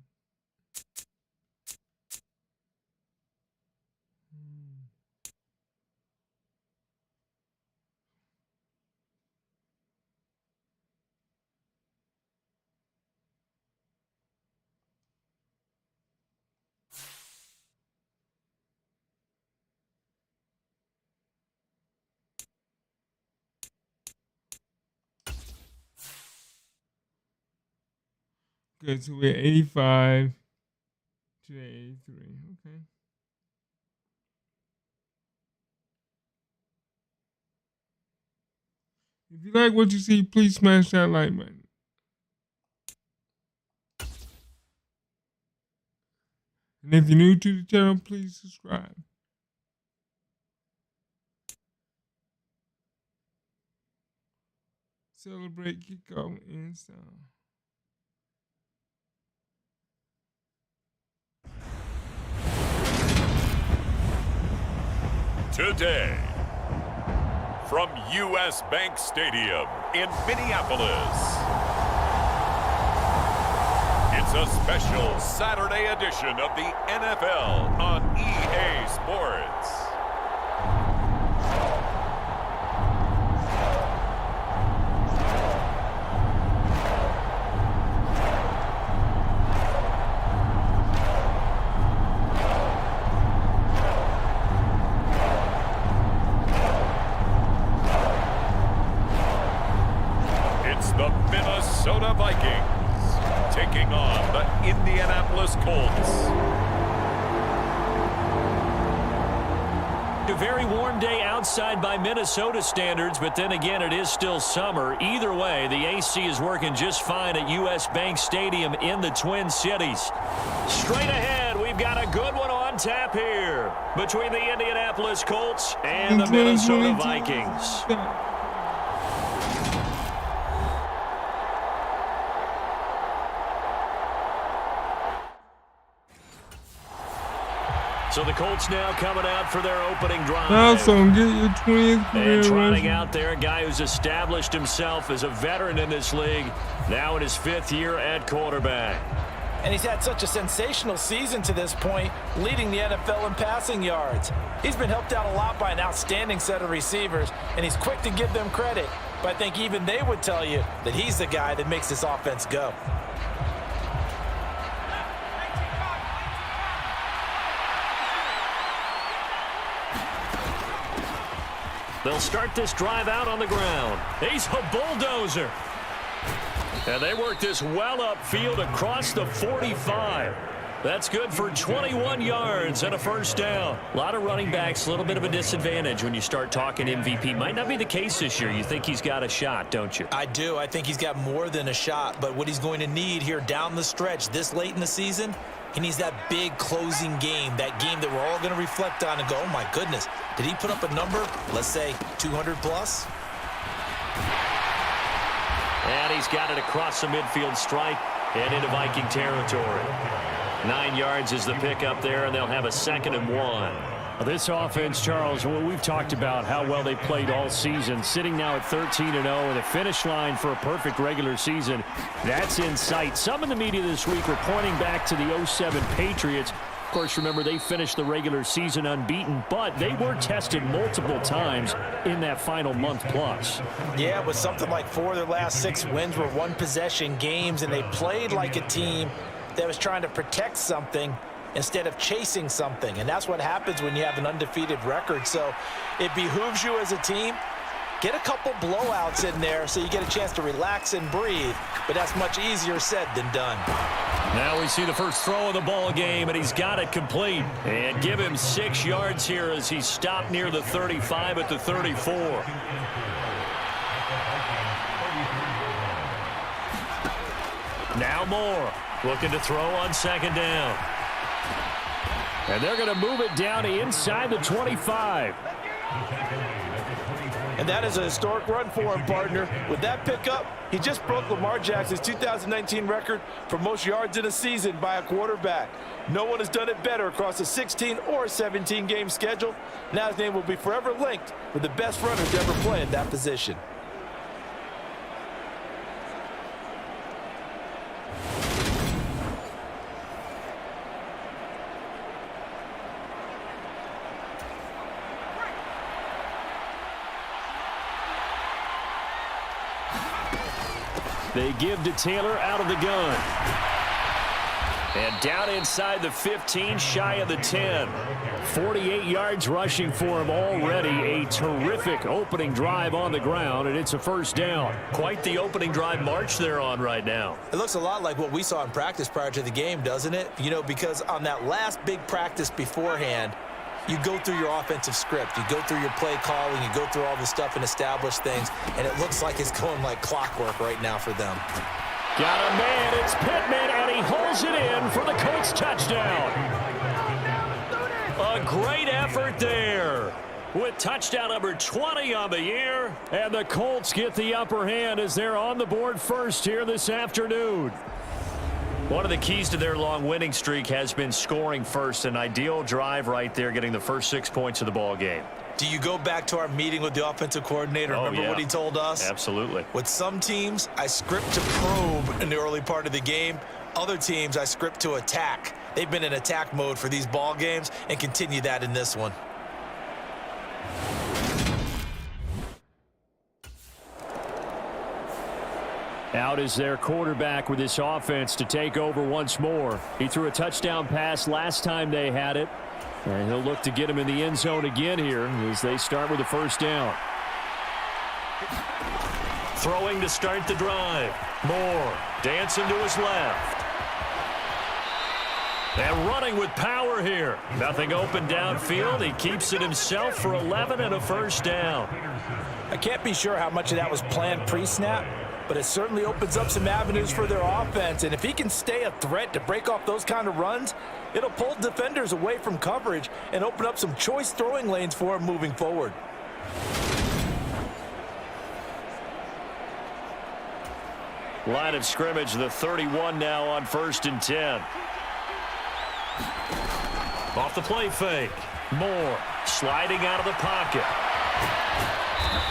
Okay, so we're 85 to 83. Okay. If you like what you see, please smash that like button. And if you're new to the channel, please subscribe. Celebrate kickoff in style. Today, from U.S. Bank Stadium in Minneapolis, it's a special Saturday edition of the NFL on EA Sports. The Minnesota Vikings taking on the Indianapolis Colts. A very warm day outside by Minnesota standards, but then again, it is still summer. Either way, the AC is working just fine at U.S. Bank Stadium in the Twin Cities. Straight ahead, we've got a good one on tap here between the Indianapolis Colts and the Minnesota Vikings. So the Colts now coming out for their opening drive. Also, get your 20th career. And trotting out there, a guy who's established himself as a veteran in this league, now in his 5th year at quarterback. And he's had such a sensational season to this point, leading the NFL in passing yards. He's been helped out a lot by an outstanding set of receivers, and he's quick to give them credit. But I think even they would tell you that he's the guy that makes this offense go. They'll start this drive out on the ground. He's a bulldozer. And they work this well upfield across the 45. That's good for 21 yards and a first down. A lot of running backs, a little bit of a disadvantage when you start talking MVP. Might not be the case this year. You think he's got a shot, don't you? I do. I think he's got more than a shot. But what he's going to need here down the stretch this late in the season, he needs that big closing game, that game that we're all going to reflect on and go, oh, my goodness, did he put up a number, let's say 200 plus? And he's got it across the midfield stripe and into Viking territory. 9 yards is the pickup there, and they'll have a 2nd and 1. This offense, Charles, well, we've talked about how well they played all season, sitting now at 13-0 and a finish line for a perfect regular season. That's in sight. Some in the media this week were pointing back to the 07 Patriots. Of course, remember, they finished the regular season unbeaten, but they were tested multiple times in that final month plus. Yeah, it was something like 4 of their last 6 wins were one-possession games, and they played like a team that was trying to protect something instead of chasing something. And that's what happens when you have an undefeated record. So it behooves you as a team Get a couple blowouts in there so you get a chance to relax and breathe, but that's much easier said than done. Now we see the first throw of the ball game, and he's got it complete. And give him 6 yards here as he stopped near the 35 at the 34. Now Moore looking to throw on second down. And they're going to move it down to inside the 25. And that is a historic run for him, partner. With that pickup, he just broke Lamar Jackson's 2019 record for most yards in a season by a quarterback. No one has done it better across a 16 or 17-game schedule. Now his name will be forever linked with the best runner to ever play at that position. They give to Taylor out of the gun. And down inside the 15, shy of the 10. 48 yards rushing for him already. A terrific opening drive on the ground, and it's a first down. Quite the opening drive march they're on right now. It looks a lot like what we saw in practice prior to the game, doesn't it? You know, because on that last big practice beforehand, you go through your offensive script. You go through your play calling. You go through all the stuff and establish things. And it looks like it's going like clockwork right now for them. Got a man. It's Pittman, and he holds it in for the Colts touchdown. A great effort there with touchdown number 20 on the year. And the Colts get the upper hand as they're on the board first here this afternoon. One of the keys to their long winning streak has been scoring first. An ideal drive right there, getting the first 6 points of the ball game. Do you go back to our meeting with the offensive coordinator? Remember what he told us? Absolutely. With some teams, I script to probe in the early part of the game. Other teams, I script to attack. They've been in attack mode for these ball games and continue that in this one. Out is their quarterback with this offense to take over once more. He threw a touchdown pass last time they had it. And he'll look to get him in the end zone again here as they start with the first down. Throwing to start the drive. Moore dancing to his left. And running with power here. Nothing open downfield. He keeps it himself for 11 and a first down. I can't be sure how much of that was planned pre-snap, but it certainly opens up some avenues for their offense. And if he can stay a threat to break off those kind of runs, it'll pull defenders away from coverage and open up some choice throwing lanes for him moving forward. Line of scrimmage, the 31 now on 1st and 10. Off the play fake. Moore sliding out of the pocket.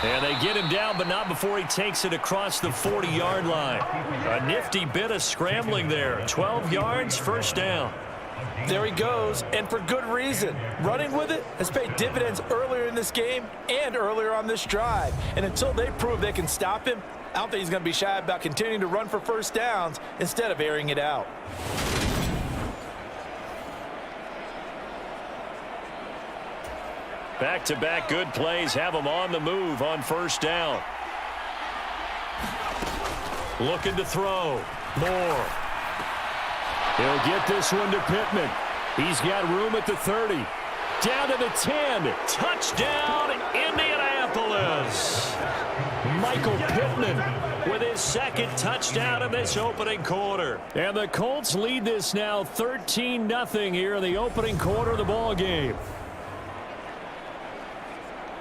And they get him down, but not before he takes it across the 40-yard line. A nifty bit of scrambling there. 12 yards, first down. There he goes, and for good reason. Running with it has paid dividends earlier in this game and earlier on this drive. And until they prove they can stop him, I don't think he's going to be shy about continuing to run for first downs instead of airing it out. Back-to-back good plays have him on the move on first down. Looking to throw. Moore. He'll get this one to Pittman. He's got room at the 30. Down to the 10. Touchdown, Indianapolis. Michael Pittman with his second touchdown of this opening quarter. And the Colts lead this now 13-0 here in the opening quarter of the ball game.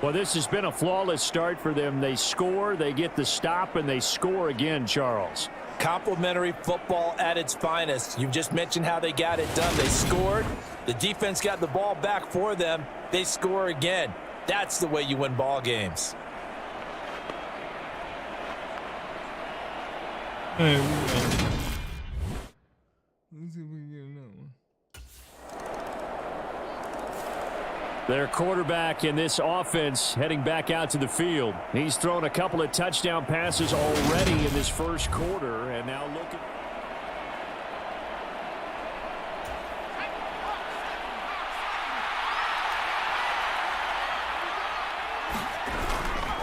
Well, this has been a flawless start for them. They score, they get the stop, and they score again, Charles. Complimentary football at its finest. You've just mentioned how they got it done. They scored. The defense got the ball back for them. They score again. That's the way you win ball games. Hey, let's see if we can get another one. Their quarterback in this offense heading back out to the field. He's thrown a couple of touchdown passes already in this first quarter, and now looking.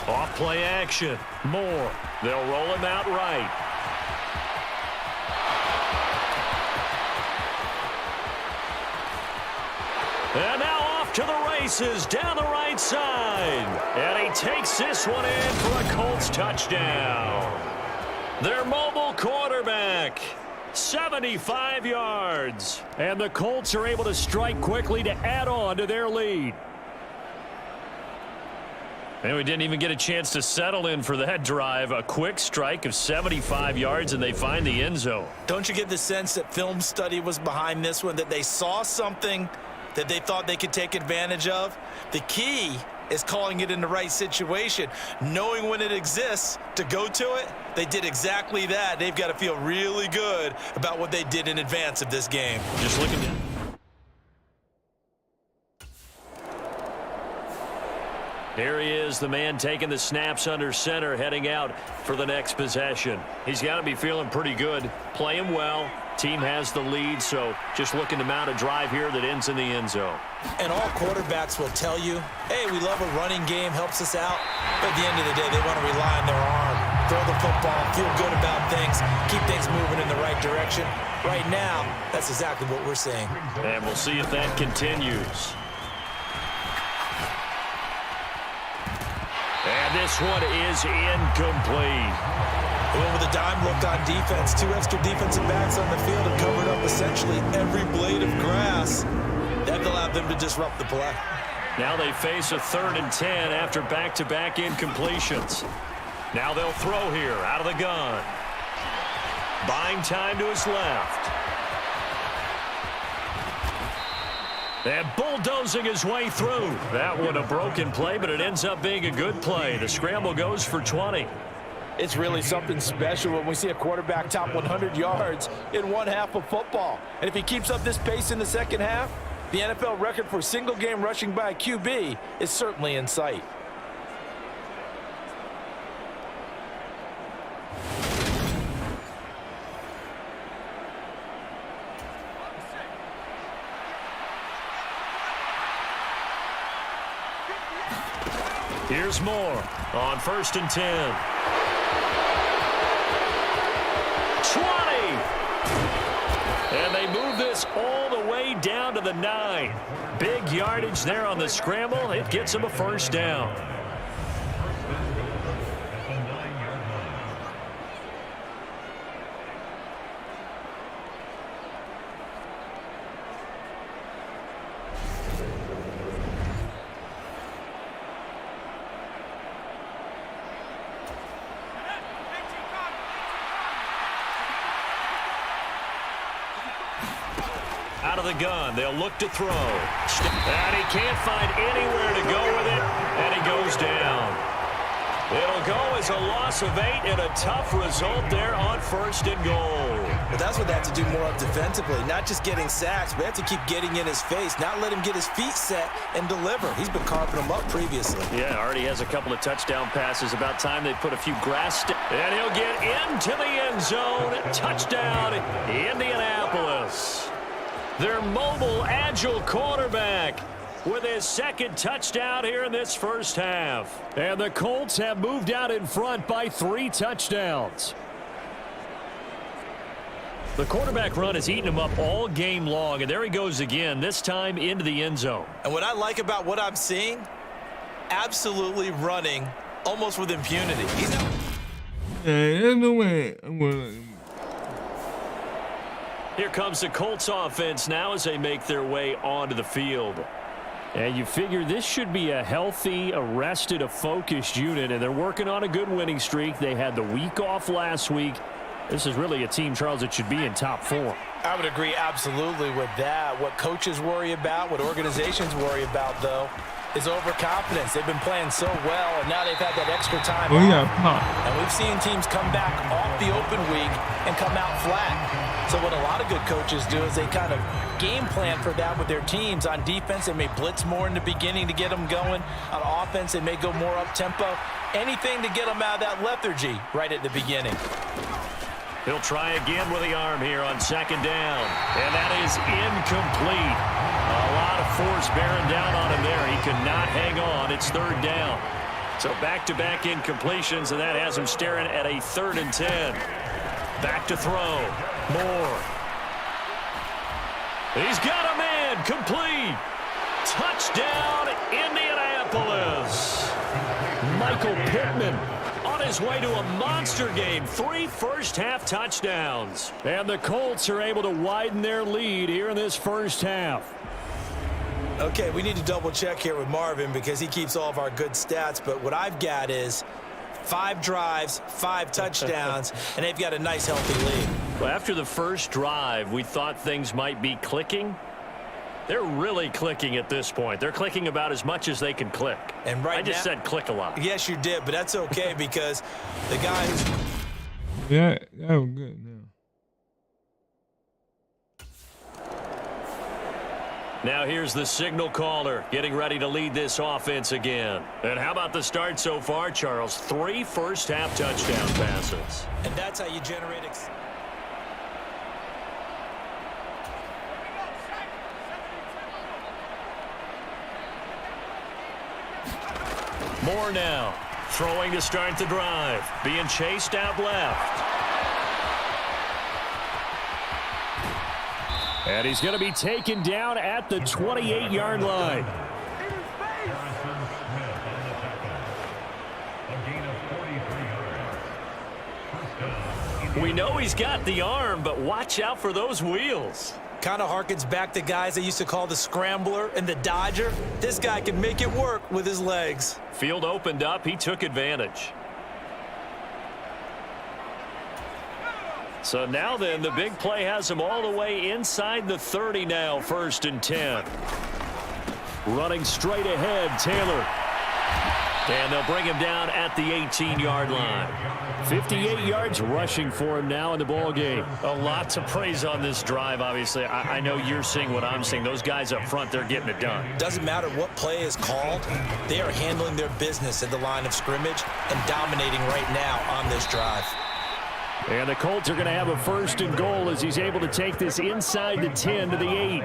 Off Play action. Moore. They'll roll him out right. And now off to the races down the right side. And he takes this one in for a Colts touchdown. Their mobile quarterback, 75 yards. And the Colts are able to strike quickly to add on to their lead. And we didn't even get a chance to settle in for that drive. A quick strike of 75 yards, and they find the end zone. Don't you get the sense that film study was behind this one, that they saw something that they thought they could take advantage of? The key is calling it in the right situation, knowing when it exists to go to it. They did exactly that. They've got to feel really good about what they did in advance of this game. Just looking at Here he is, the man taking the snaps under center, heading out for the next possession. He's got to be feeling pretty good, playing well. Team has the lead, so just looking to mount a drive here that ends in the end zone. And all quarterbacks will tell you, hey, we love a running game, helps us out. But at the end of the day, they want to rely on their arm, throw the football, feel good about things, keep things moving in the right direction. Right now, that's exactly what we're seeing. And we'll see if that continues. And this one is incomplete. Well, with a dime look on defense, 2 extra defensive backs on the field have covered up essentially every blade of grass. That allowed them to disrupt the play. Now they face a 3rd and 10 after back-to-back incompletions. Now they'll throw here out of the gun. Buying time to his left. And bulldozing his way through. That one a broken play, but it ends up being a good play. The scramble goes for 20. It's really something special when we see a quarterback top 100 yards in one half of football. And if he keeps up this pace in the second half, the NFL record for single-game rushing by a QB is certainly in sight. Here's Moore on 1st and 10. 20! And they move this all the way down to the 9. Big yardage there on the scramble. It gets them a first down. Out of the gun, they'll look to throw. And he can't find anywhere to go with it, and he goes down. It'll go as a loss of 8 and a tough result there on 1st and goal. But that's what they have to do more of defensively, not just getting sacks, but they have to keep getting in his face, not let him get his feet set and deliver. He's been carving them up previously. Yeah, already has a couple of touchdown passes. About time they put a few grass. And he'll get into the end zone. Touchdown, Indianapolis. Their mobile, agile quarterback with his 2nd touchdown here in this first half. And the Colts have moved out in front by 3 touchdowns. The quarterback run has eaten him up all game long, and there he goes again, this time into the end zone. And what I like about what I'm seeing, absolutely running almost with impunity. There's no way. Here comes the Colts offense now as they make their way onto the field. And you figure this should be a healthy, a rested, a focused unit, and they're working on a good winning streak. They had the week off last week. This is really a team, Charles, that should be in top 4. I would agree absolutely with that. What coaches worry about, what organizations worry about, though, is overconfidence. They've been playing so well, and now they've had that extra time off. Yeah, and we've seen teams come back off the open week and come out flat. So what a lot of good coaches do is they kind of game plan for that with their teams. On defense, they may blitz more in the beginning to get them going. On offense, they may go more up-tempo. Anything to get them out of that lethargy right at the beginning. He'll try again with the arm here on 2nd down. And that is incomplete. A lot of force bearing down on him there. He could not hang on. It's 3rd down. So back-to-back incompletions, and that has him staring at a 3rd and 10. Back to throw. Moore. He's got a man. Complete. Touchdown, Indianapolis. Michael Pittman on his way to a monster game. 3 first-half touchdowns. And the Colts are able to widen their lead here in this first half. Okay, we need to double-check here with Marvin because he keeps all of our good stats. But what I've got is 5 drives, 5 touchdowns, and they've got a nice, healthy lead. Well, after the first drive, we thought things might be clicking. They're really clicking at this point. They're clicking about as much as they can click. And right I just now, said click a lot. Yes, you did, but that's okay because the guy who's... Yeah, that was good now. Now here's the signal caller getting ready to lead this offense again. And how about the start so far, Charles? 3 first-half touchdown passes. And that's how you generate... Moore now, throwing to start the drive, being chased out left. And he's going to be taken down at the 28-yard line. We know he's got the arm, but watch out for those wheels. Kind of harkens back to guys they used to call the scrambler and the dodger. This guy can make it work with his legs. Field opened up. He took advantage. So now then, the big play has him all the way inside the 30 now, 1st and 10. Running straight ahead, Taylor. And they'll bring him down at the 18-yard line. 58 yards rushing for him now in the ball game. A lot to praise on this drive, obviously. I know you're seeing what I'm seeing. Those guys up front, they're getting it done. Doesn't matter what play is called. They are handling their business at the line of scrimmage and dominating right now on this drive. And the Colts are going to have a 1st and goal as he's able to take this inside the 10 to the 8.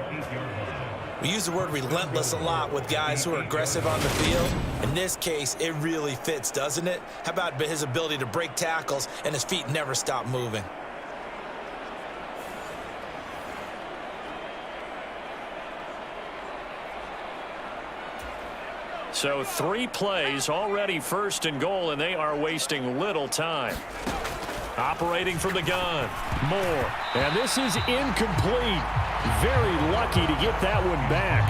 We use the word relentless a lot with guys who are aggressive on the field. In this case, it really fits, doesn't it? How about his ability to break tackles and his feet never stop moving? So 3 plays, already 1st and goal, and they are wasting little time. Operating from the gun, Moore. And this is incomplete. Very lucky to get that one back.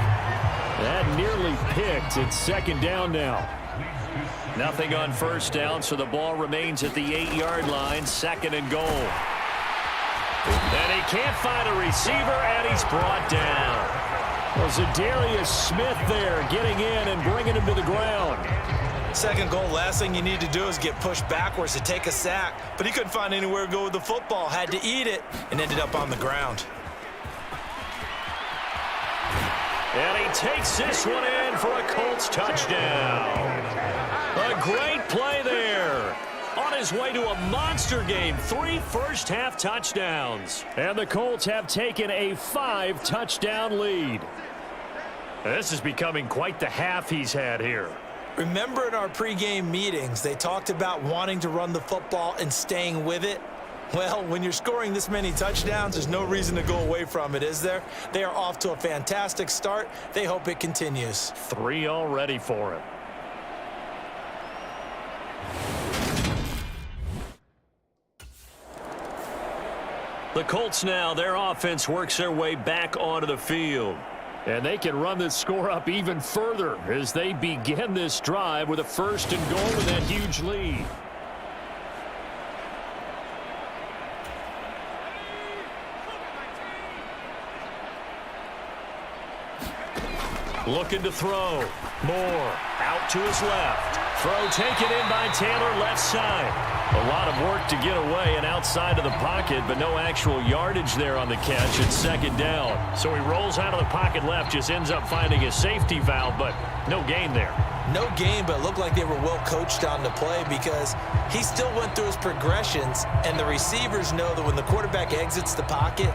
That nearly picked. It's 2nd down now. Nothing on 1st down, so the ball remains at the 8-yard line, 2nd and goal. And he can't find a receiver, and he's brought down. Well, Zadarius Smith there getting in and bringing him to the ground. 2nd goal, last thing you need to do is get pushed backwards to take a sack. But he couldn't find anywhere to go with the football, had to eat it, and ended up on the ground. And he takes this one in for a Colts touchdown. A great play there. On his way to a monster game, 3 first-half touchdowns. And the Colts have taken a 5-touchdown lead. This is becoming quite the half he's had here. Remember in our pregame meetings, they talked about wanting to run the football and staying with it? Well, when you're scoring this many touchdowns, there's no reason to go away from it, is there? They are off to a fantastic start. They hope it continues. 3 already for him. The Colts now, their offense works their way back onto the field. And they can run this score up even further as they begin this drive with a 1st and goal with that huge lead. Looking to throw. Moore out to his left. Throw taken in by Taylor, left side. A lot of work to get away and outside of the pocket, but no actual yardage there on the catch. It's 2nd down. So he rolls out of the pocket left, just ends up finding a safety valve, but no gain there. No gain, but it looked like they were well coached on the play because he still went through his progressions, and the receivers know that when the quarterback exits the pocket,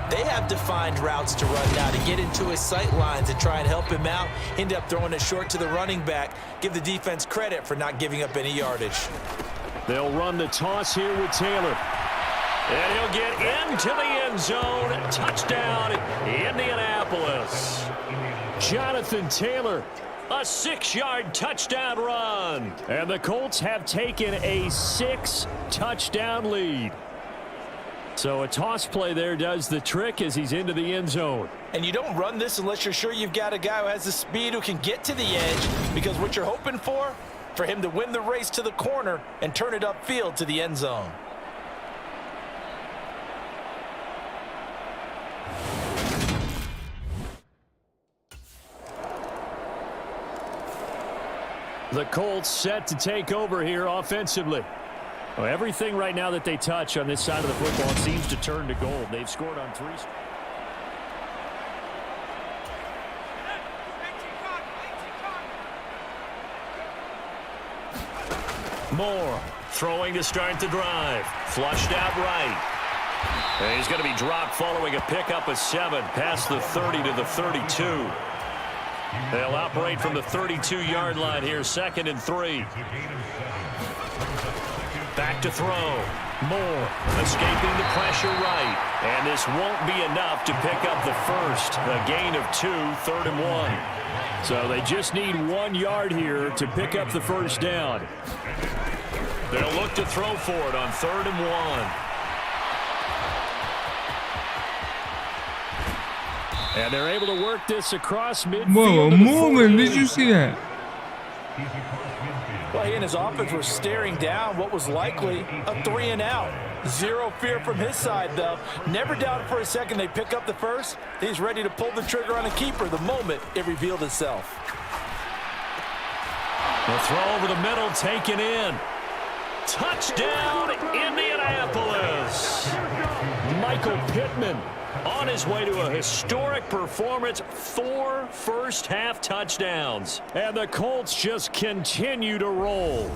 They have defined routes to run now to get into his sight lines and try and help him out. End up throwing it short to the running back. Give the defense credit for not giving up any yardage. They'll run the toss here with Taylor. And he'll get into the end zone. Touchdown, Indianapolis. Jonathan Taylor, a 6-yard touchdown run. And the Colts have taken a 6-touchdown lead. So a toss play there does the trick as he's into the end zone. And you don't run this unless you're sure you've got a guy who has the speed who can get to the edge, because what you're hoping for him to win the race to the corner and turn it upfield to the end zone. The Colts set to take over here offensively. Well, everything right now that they touch on this side of the football seems to turn to gold. They've scored on 3. Moore throwing to start the drive. Flushed out right. And he's going to be dropped following a pickup of 7 past the 30 to the 32. They'll operate from the 32-yard line here, 2nd and 3. Back to throw. Moore escaping the pressure right. And this won't be enough to pick up the first. A gain of 2, 3rd and 1. So they just need 1 yard here to pick up the first down. They'll look to throw for it on 3rd and 1. And they're able to work this across midfield. Whoa, moving. Did you see that? Well, he and his offense were staring down what was likely a 3 and out. Zero fear from his side, though. Never doubted for a second they pick up the first. He's ready to pull the trigger on a keeper the moment it revealed itself. The throw over the middle, taken in. Touchdown, Indianapolis. Michael Pittman on his way to a historic performance, 4 first-half touchdowns. And the Colts just continue to roll.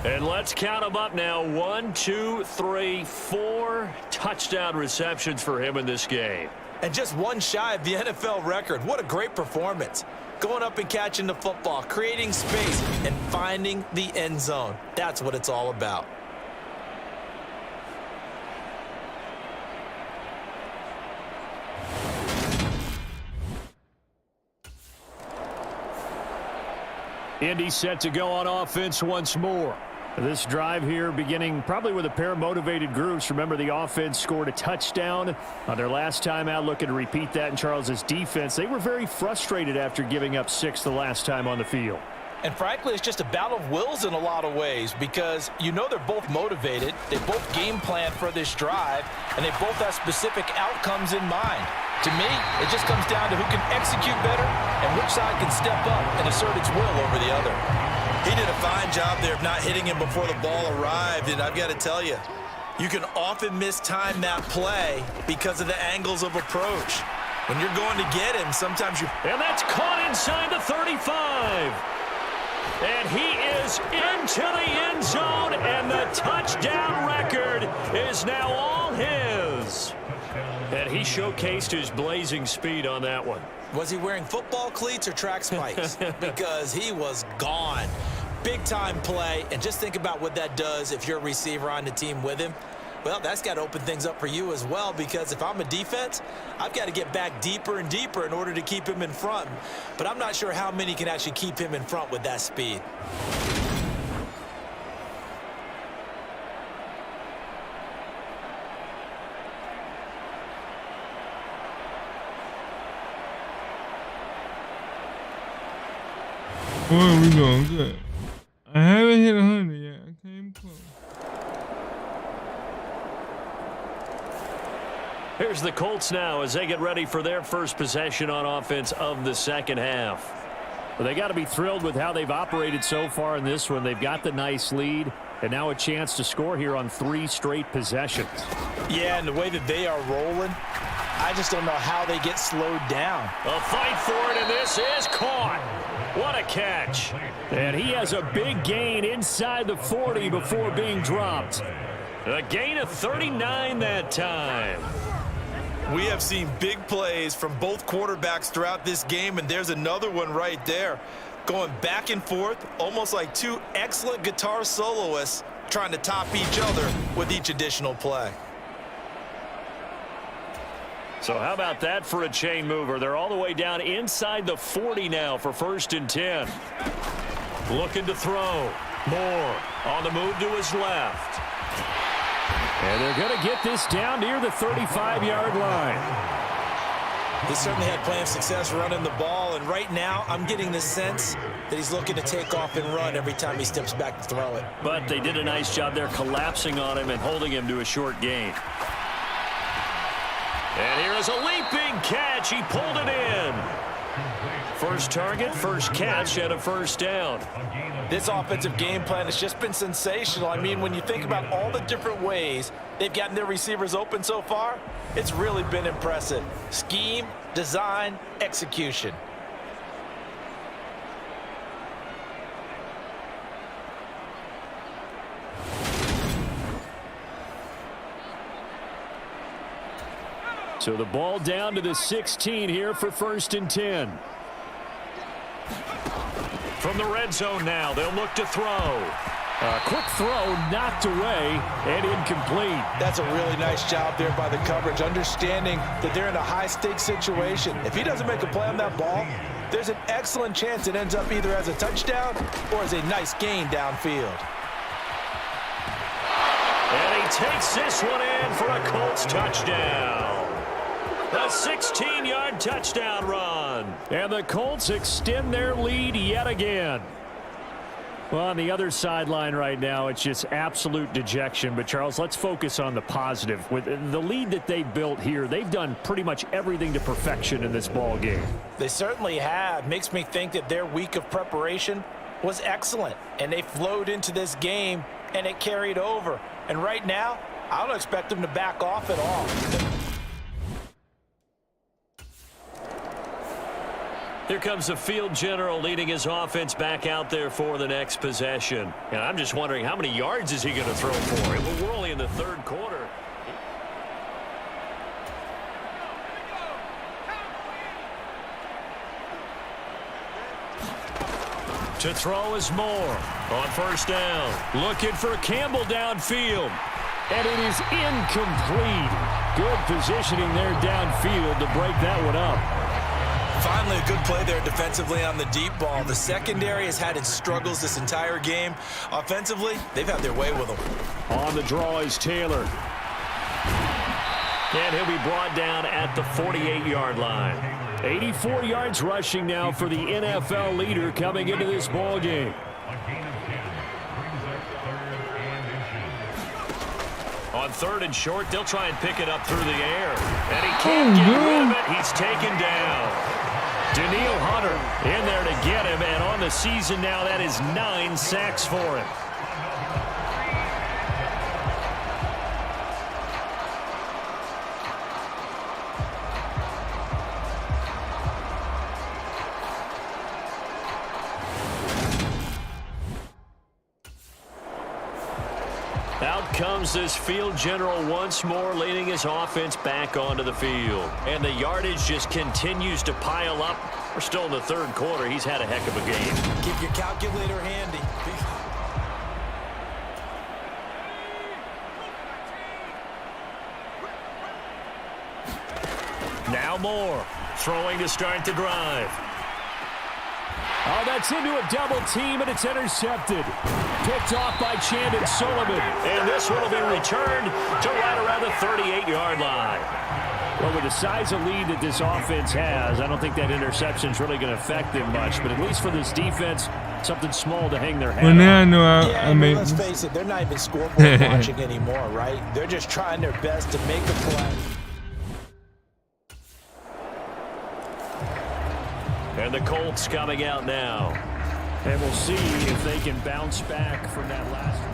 And let's count them up now. 1, 2, 3, 4 touchdown receptions for him in this game. And just 1 shy of the NFL record. What a great performance. Going up and catching the football, creating space, and finding the end zone. That's what it's all about. Indy set to go on offense once more. This drive here beginning probably with a pair of motivated groups. Remember, the offense scored a touchdown on their last time out, looking to repeat that in Charles's defense. They were very frustrated after giving up 6 the last time on the field. And frankly, it's just a battle of wills in a lot of ways, because you know they're both motivated, they both game plan for this drive, and they both have specific outcomes in mind. To me, it just comes down to who can execute better and which side can step up and assert its will over the other. He did a fine job there of not hitting him before the ball arrived, and I've got to tell you, you can often mistime that play because of the angles of approach. When you're going to get him, sometimes you... And that's caught inside the 35. And he is into the end zone, and the touchdown record is now all his. And he showcased his blazing speed on that one. Was he wearing football cleats or track spikes? Because he was gone. Big-time play, and just think about what that does if you're a receiver on the team with him. Well, that's got to open things up for you as well, because if I'm a defense, I've got to get back deeper and deeper in order to keep him in front. But I'm not sure how many can actually keep him in front with that speed. Boy, we doing good. I haven't hit 100 yet. I came close. Here's the Colts now as they get ready for their first possession on offense of the second half. Well, they got to be thrilled with how they've operated so far in this one. They've got the nice lead, and now a chance to score here on 3 straight possessions. Yeah, and the way that they are rolling, I just don't know how they get slowed down. A fight for it, and this is caught. What a catch. And he has a big gain inside the 40 before being dropped. A gain of 39 that time. We have seen big plays from both quarterbacks throughout this game, and there's another one right there. Going back and forth, almost like two excellent guitar soloists trying to top each other with each additional play. So how about that for a chain mover? They're all the way down inside the 40 now for 1st and 10. Looking to throw. Moore on the move to his left. And they're going to get this down near the 35-yard line. He certainly had plenty of success running the ball, and right now I'm getting the sense that he's looking to take off and run every time he steps back to throw it. But they did a nice job there collapsing on him and holding him to a short gain. And here is a leaping catch. He pulled it in. First target, first catch, and a first down. This offensive game plan has just been sensational. I mean, when you think about all the different ways they've gotten their receivers open so far, it's really been impressive. Scheme, design, execution. So the ball down to the 16 here for 1st and 10. From the red zone now, they'll look to throw. A quick throw knocked away and incomplete. That's a really nice job there by the coverage, understanding that they're in a high-stakes situation. If he doesn't make a play on that ball, there's an excellent chance it ends up either as a touchdown or as a nice gain downfield. And he takes this one in for a Colts touchdown. A 16-yard touchdown run. And the Colts extend their lead yet again. Well, on the other sideline right now, it's just absolute dejection. But, Charles, let's focus on the positive. With the lead that they built here, they've done pretty much everything to perfection in this ball game. They certainly have. Makes me think that their week of preparation was excellent. And they flowed into this game, and it carried over. And right now, I don't expect them to back off at all. Here comes the field general leading his offense back out there for the next possession. And I'm just wondering, how many yards is he going to throw for? We're only in the third quarter. To throw is Moore on first down. Looking for Campbell downfield. And it is incomplete. Good positioning there downfield to break that one up. Finally, a good play there defensively on the deep ball. The secondary has had its struggles this entire game. Offensively, they've had their way with them. On the draw is Taylor. And he'll be brought down at the 48-yard line. 84 yards rushing now for the NFL leader coming into this ball game. On 3rd and short, they'll try and pick it up through the air. And he can't get rid of it. He's taken down. Daniil Hunter in there to get him. And on the season now, that is 9 sacks for him. Out comes this field general once more, leading his offense back onto the field. And the yardage just continues to pile up. We're still in the third quarter. He's had a heck of a game. Keep your calculator handy. Now Moore throwing to start the drive. Oh, that's into a double team, and it's intercepted. Picked off by Chandon Sullivan. And this one will be returned to right around the 38-yard line. Well, with the size of lead that this offense has, I don't think that interception is really going to affect them much. But at least for this defense, something small to hang their hat Well, now I on. know I mean, let's face it, they're not even scoreboard watching anymore, right? They're just trying their best to make a play. And the Colts coming out now. And we'll see if they can bounce back from that last one.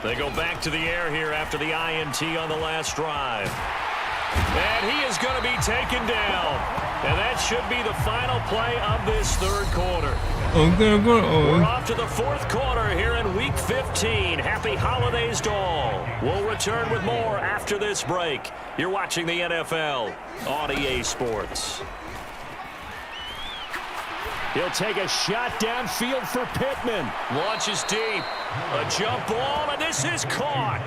They go back to the air here after the INT on the last drive. And he is going to be taken down. And that should be the final play of this third quarter. We're off to the fourth quarter here in Week 15. Happy holidays to all. We'll return with more after this break. You're watching the NFL on EA Sports. He'll take a shot downfield for Pittman. Launches deep. A jump ball, and this is caught.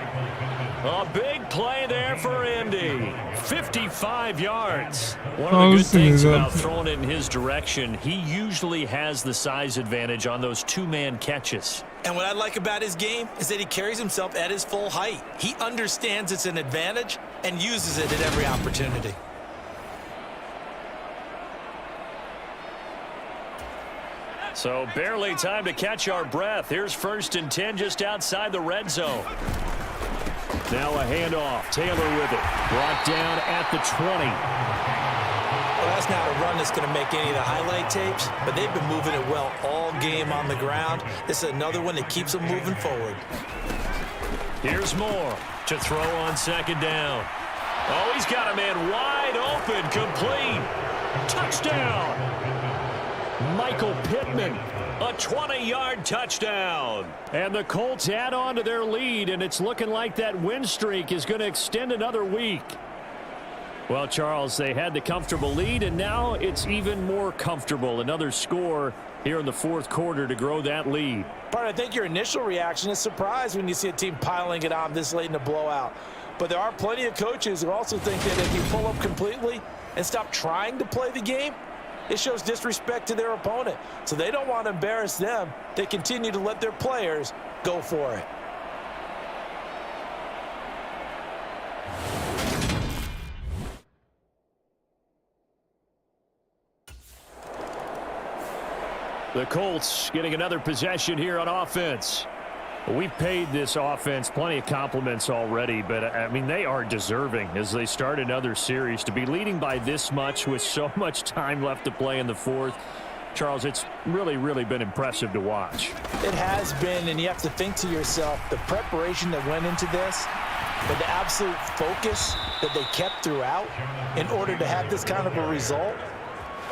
A big play there for Indy. 55 yards. One of the good things about throwing it in his direction, he usually has the size advantage on those two-man catches. And what I like about his game is that he carries himself at his full height. He understands it's an advantage and uses it at every opportunity. So barely time to catch our breath. Here's 1st and 10 just outside the red zone. Now a handoff. Taylor with it. Brought down at the 20. Well, that's not a run that's going to make any of the highlight tapes, but they've been moving it well all game on the ground. This is another one that keeps them moving forward. Here's Moore to throw on 2nd down. Oh, he's got a man wide open. Complete. Touchdown. Michael Pittman, a 20-yard touchdown. And the Colts add on to their lead, and it's looking like that win streak is going to extend another week. Well, Charles, they had the comfortable lead, and now it's even more comfortable. Another score here in the fourth quarter to grow that lead. But I think your initial reaction is surprise when you see a team piling it on this late in the blowout. But there are plenty of coaches who also think that if you pull up completely and stop trying to play the game, it shows disrespect to their opponent. So they don't want to embarrass them. They continue to let their players go for it. The Colts getting another possession here on offense. We've paid this offense plenty of compliments already, but, I mean, they are deserving as they start another series. To be leading by this much with so much time left to play in the fourth, Charles, it's really, really been impressive to watch. It has been, and you have to think to yourself, the preparation that went into this, but the absolute focus that they kept throughout in order to have this kind of a result.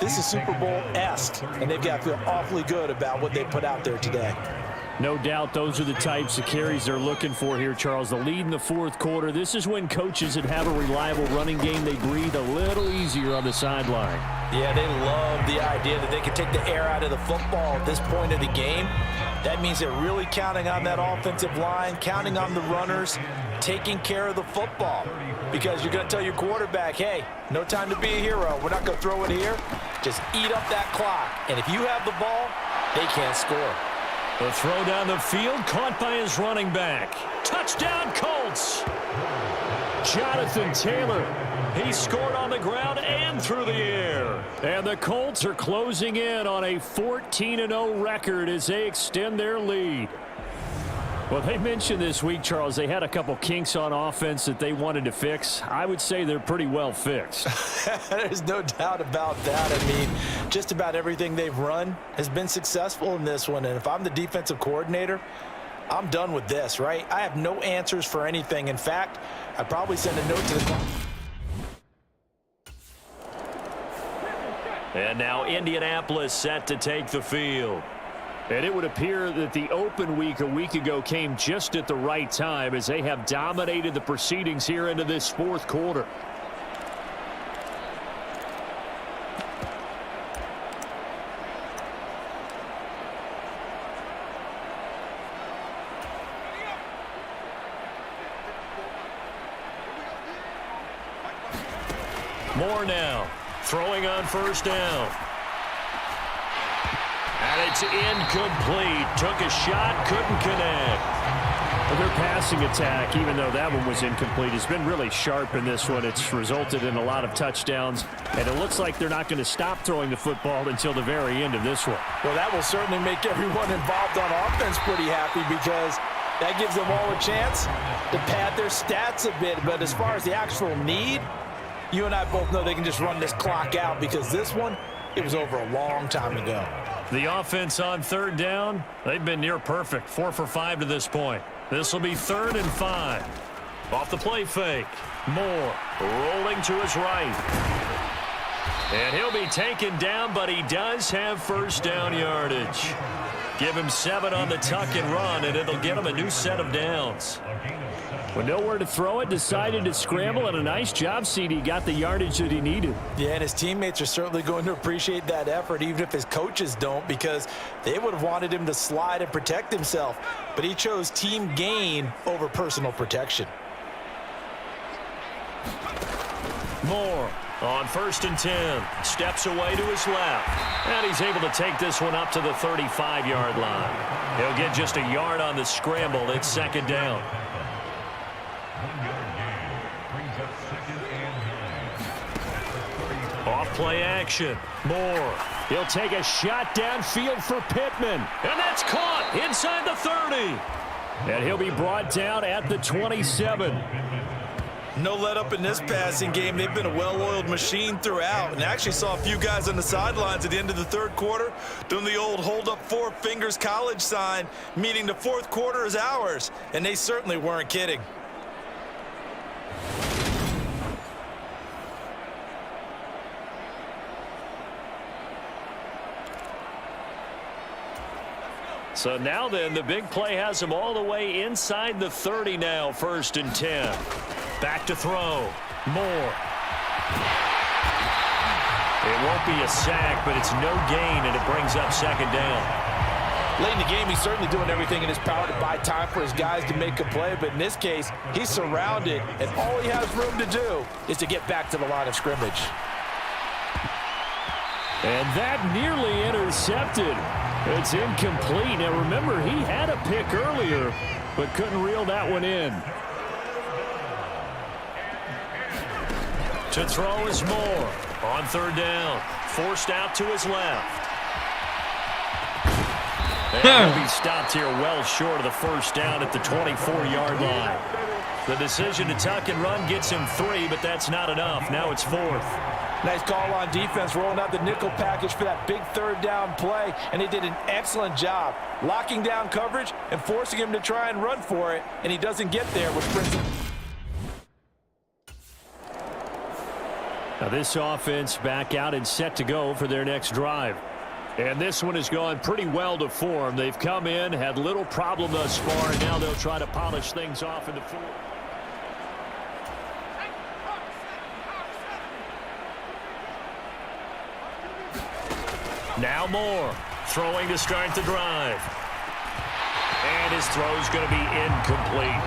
This is Super Bowl-esque, and they've got to feel awfully good about what they put out there today. No doubt those are the types of carries they're looking for here, Charles. The lead in the fourth quarter. This is when coaches that have a reliable running game, they breathe a little easier on the sideline. Yeah, they love the idea that they can take the air out of the football at this point of the game. That means they're really counting on that offensive line, counting on the runners, taking care of the football. Because you're going to tell your quarterback, hey, no time to be a hero. We're not going to throw it here. Just eat up that clock. And if you have the ball, they can't score. The throw down the field, caught by his running back. Touchdown, Colts! Jonathan Taylor, he scored on the ground and through the air. And the Colts are closing in on a 14-0 record as they extend their lead. Well, they mentioned this week, Charles, they had a couple kinks on offense that they wanted to fix. I would say they're pretty well fixed. There's no doubt about that. I mean, just about everything they've run has been successful in this one. And if I'm the defensive coordinator, I'm done with this, right? I have no answers for anything. In fact, I'd probably send a note to the clock. And now Indianapolis set to take the field. And it would appear that the open week a week ago came just at the right time as they have dominated the proceedings here into this fourth quarter. Moore now, throwing on 1st down. And it's incomplete. Took a shot, couldn't connect. Well, their passing attack, even though that one was incomplete, has been really sharp in this one. It's resulted in a lot of touchdowns, and it looks like they're not going to stop throwing the football until the very end of this one. Well, that will certainly make everyone involved on offense pretty happy because that gives them all a chance to pad their stats a bit. But as far as the actual need, you and I both know they can just run this clock out because this one, it was over a long time ago. The offense on 3rd down, they've been near perfect. 4 for 5 to this point. This will be 3rd and 5. Off the play fake. Moore rolling to his right. And he'll be taken down, but he does have first down yardage. Give him 7 on the tuck and run, and it'll get him a new set of downs. With nowhere to throw it, decided to scramble, and a nice job, CD. Got the yardage that he needed. Yeah, and his teammates are certainly going to appreciate that effort, even if his coaches don't, because they would have wanted him to slide and protect himself. But he chose team gain over personal protection. Moore on 1st and 10. Steps away to his left. And he's able to take this one up to the 35-yard line. He'll get just a yard on the scramble. It's 2nd down. Off play action. Moore. He'll take a shot downfield for Pittman. And that's caught inside the 30. And he'll be brought down at the 27. No let up in this passing game. They've been a well-oiled machine throughout. And actually saw a few guys on the sidelines at the end of the 3rd quarter doing the old hold up 4 fingers college sign, meaning the 4th quarter is ours. And they certainly weren't kidding. So now then, the big play has him all the way inside the 30 now, 1st and 10. Back to throw. Moore. It won't be a sack, but it's no gain, and it brings up 2nd down. Late in the game, he's certainly doing everything in his power to buy time for his guys to make a play, but in this case, he's surrounded, and all he has room to do is to get back to the line of scrimmage. And that nearly intercepted. It's incomplete. Now remember, he had a pick earlier, but couldn't reel that one in. To throw is Moore on 3rd down. Forced out to his left. And he'll be stopped here well short of the 1st down at the 24-yard line. The decision to tuck and run gets him 3, but that's not enough. Now it's 4th. Nice call on defense, rolling out the nickel package for that big 3rd down play, and they did an excellent job locking down coverage and forcing him to try and run for it, and he doesn't get there, which brings him. Now this offense back out and set to go for their next drive. And this one has gone pretty well to form. They've come in, had little problem thus far, and now they'll try to polish things off in the 4th. Now Moore throwing to start the drive. And his throw's going to be incomplete.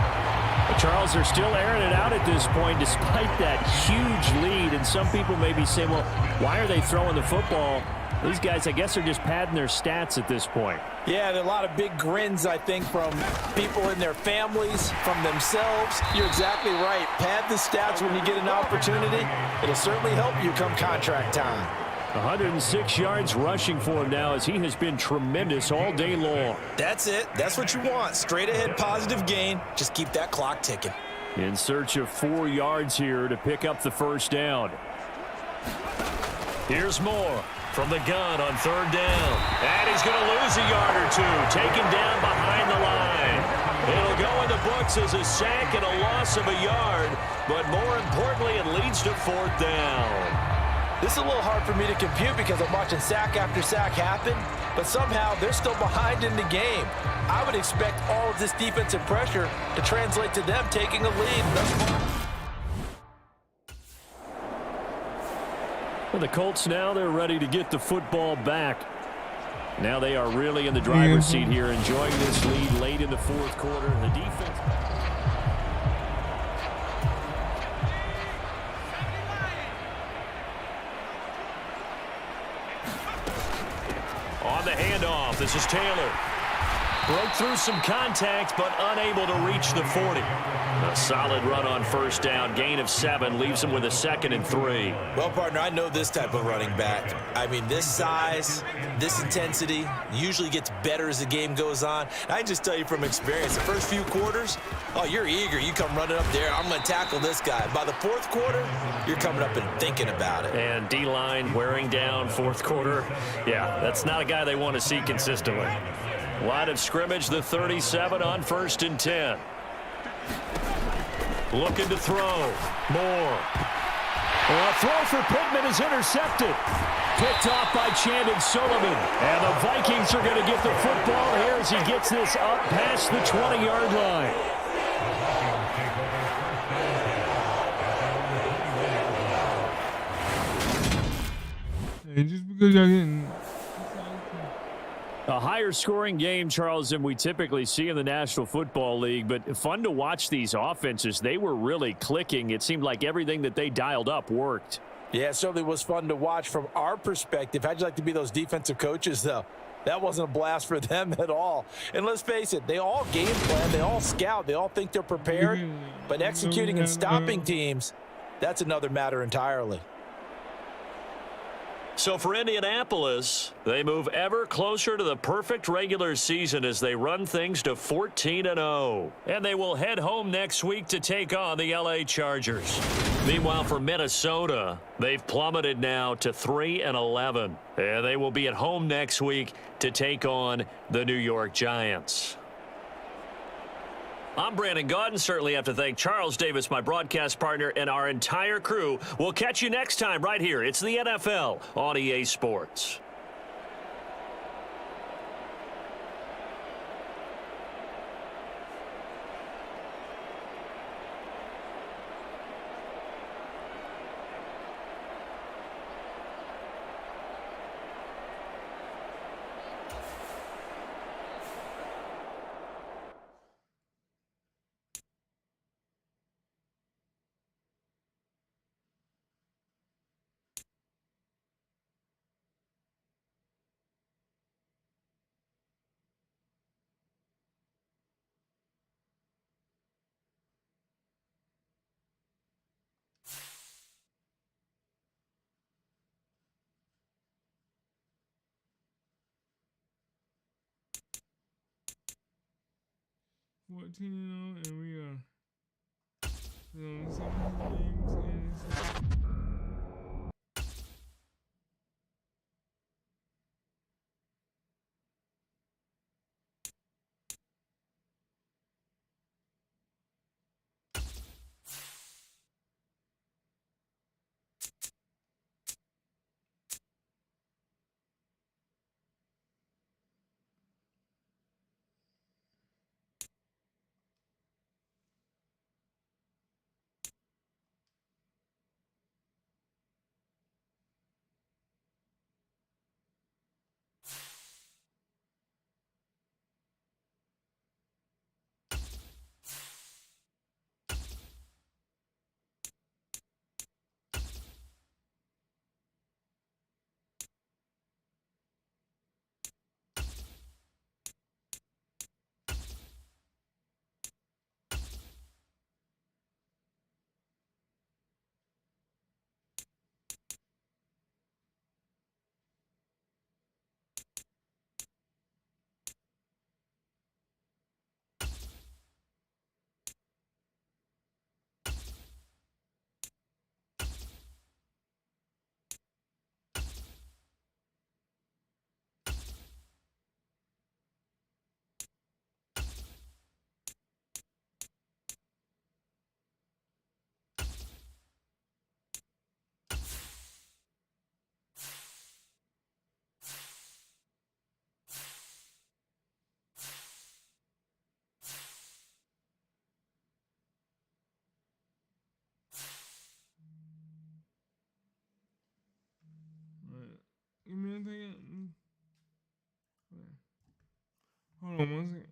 But Charles, they're still airing it out at this point despite that huge lead. And some people may be saying, well, why are they throwing the football? These guys, I guess, are just padding their stats at this point. Yeah, there are a lot of big grins, I think, from people in their families, from themselves. You're exactly right. Pad the stats when you get an opportunity. It'll certainly help you come contract time. 106 yards rushing for him now as he has been tremendous all day long. That's it. That's what you want. Straight ahead positive gain. Just keep that clock ticking. In search of 4 yards here to pick up the 1st down. Here's Moore from the gun on 3rd down. And he's going to lose a yard or 2. Taken down behind the line. It'll go in the books as a sack and a loss of a yard. But more importantly, it leads to 4th down. This is a little hard for me to compute because I'm watching sack after sack happen, but somehow they're still behind in the game. I would expect all of this defensive pressure to translate to them taking a lead. Well, the Colts now, they're ready to get the football back. Now they are really in the driver's seat here, enjoying this lead late in the 4th quarter. The defense... On the handoff, this is Taylor. Broke through some contact, but unable to reach the 40. A solid run on 1st down. Gain of 7 leaves him with a 2nd and 3. Well, partner, I know this type of running back. I mean, this size, this intensity usually gets better as the game goes on. I can just tell you from experience, the first few quarters, oh, you're eager. You come running up there. I'm going to tackle this guy. By the 4th quarter, you're coming up and thinking about it. And D-line wearing down 4th quarter. Yeah, that's not a guy they want to see consistently. Line of scrimmage, the 37 on 1st and 10. Looking to throw. Moore. A throw for Pittman is intercepted. Picked off by Chandon Sullivan. And the Vikings are going to get the football here as he gets this up past the 20-yard line. And just because y'all getting A higher scoring game, Charles, than we typically see in the National Football League, but fun to watch these offenses. They were really clicking. It seemed like everything that they dialed up worked. Yeah, it certainly was fun to watch from our perspective. How'd you like to be those defensive coaches, though? That wasn't a blast for them at all. And let's face it, they all game plan, they all scout, they all think they're prepared, but executing and stopping teams, that's another matter entirely. So for Indianapolis, they move ever closer to the perfect regular season as they run things to 14-0. And they will head home next week to take on the LA Chargers. Meanwhile, for Minnesota, they've plummeted now to 3-11. And they will be at home next week to take on the New York Giants. I'm Brandon Gaudin. Certainly have to thank Charles Davis, my broadcast partner, and our entire crew. We'll catch you next time right here. It's the NFL on EA Sports. $14-0, and we are 17 games in. Give me a second. Hold on 1 second.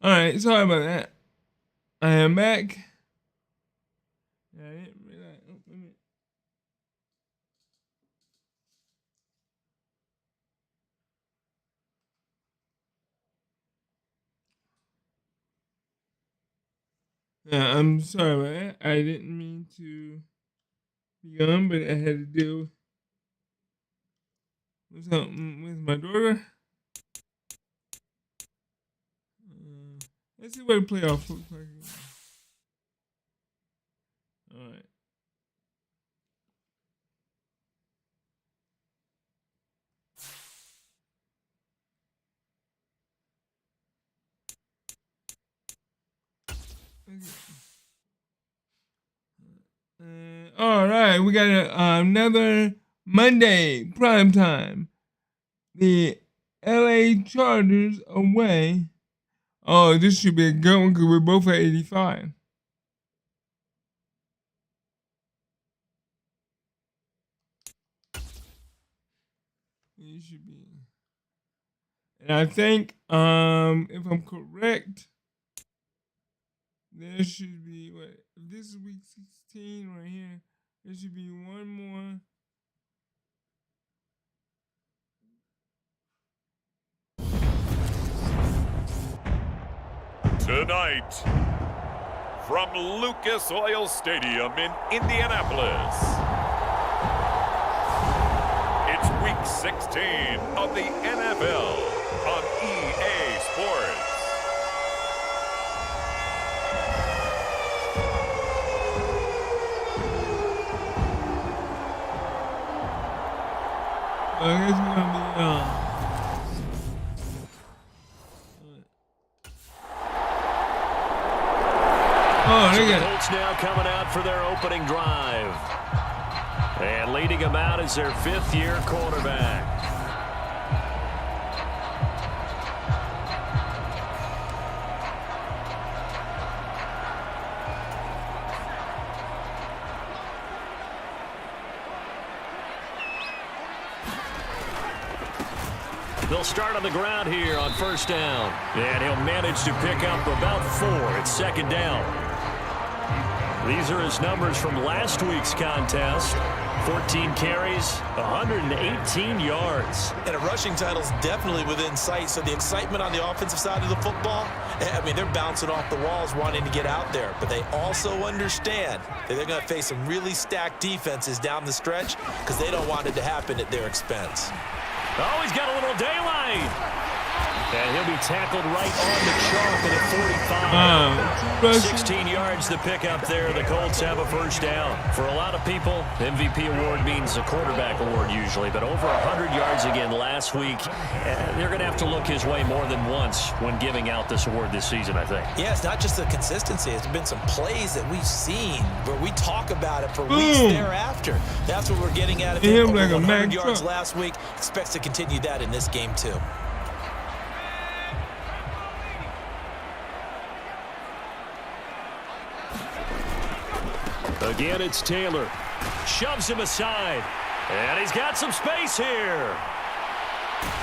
All right, sorry about that. I am back. Yeah, I didn't realize. Oh, wait a minute. Yeah, I'm sorry about that. I didn't mean to be on, but I had to deal with something with my daughter. Let's see what the playoffs looks like. All right. All right, we got another Monday prime time. The LA Chargers away. Oh, this should be a good one because we're both at 85. It should be. And I think, if I'm correct, there should be, what, if this is week 16 right here, there should be one more. Tonight, from Lucas Oil Stadium in Indianapolis, it's week 16 of the NFL on EA Sports. I guess we're gonna be, So the Colts now coming out for their opening drive. And leading them out is their fifth-year quarterback. They'll start on the ground here on first down. And he'll manage to pick up about 4 at second down. These are his numbers from last week's contest. 14 carries, 118 yards. And a rushing title's definitely within sight, so the excitement on the offensive side of the football, I mean, they're bouncing off the walls wanting to get out there, but they also understand that they're going to face some really stacked defenses down the stretch because they don't want it to happen at their expense. Oh, he's got a little daylight. And he'll be tackled right on the chalk at 45. 16 yards to pick up there. The Colts have a first down. For a lot of people, MVP award means a quarterback award usually, but over 100 yards again last week. They're going to have to look his way more than once when giving out this award this season, I think. Yeah, it's not just the consistency. It's been some plays that we've seen where we talk about it for weeks thereafter. That's what we're getting out of him. Over like 100 yards last week. Expects to continue that in this game, too. Again, it's Taylor. Shoves him aside. And he's got some space here.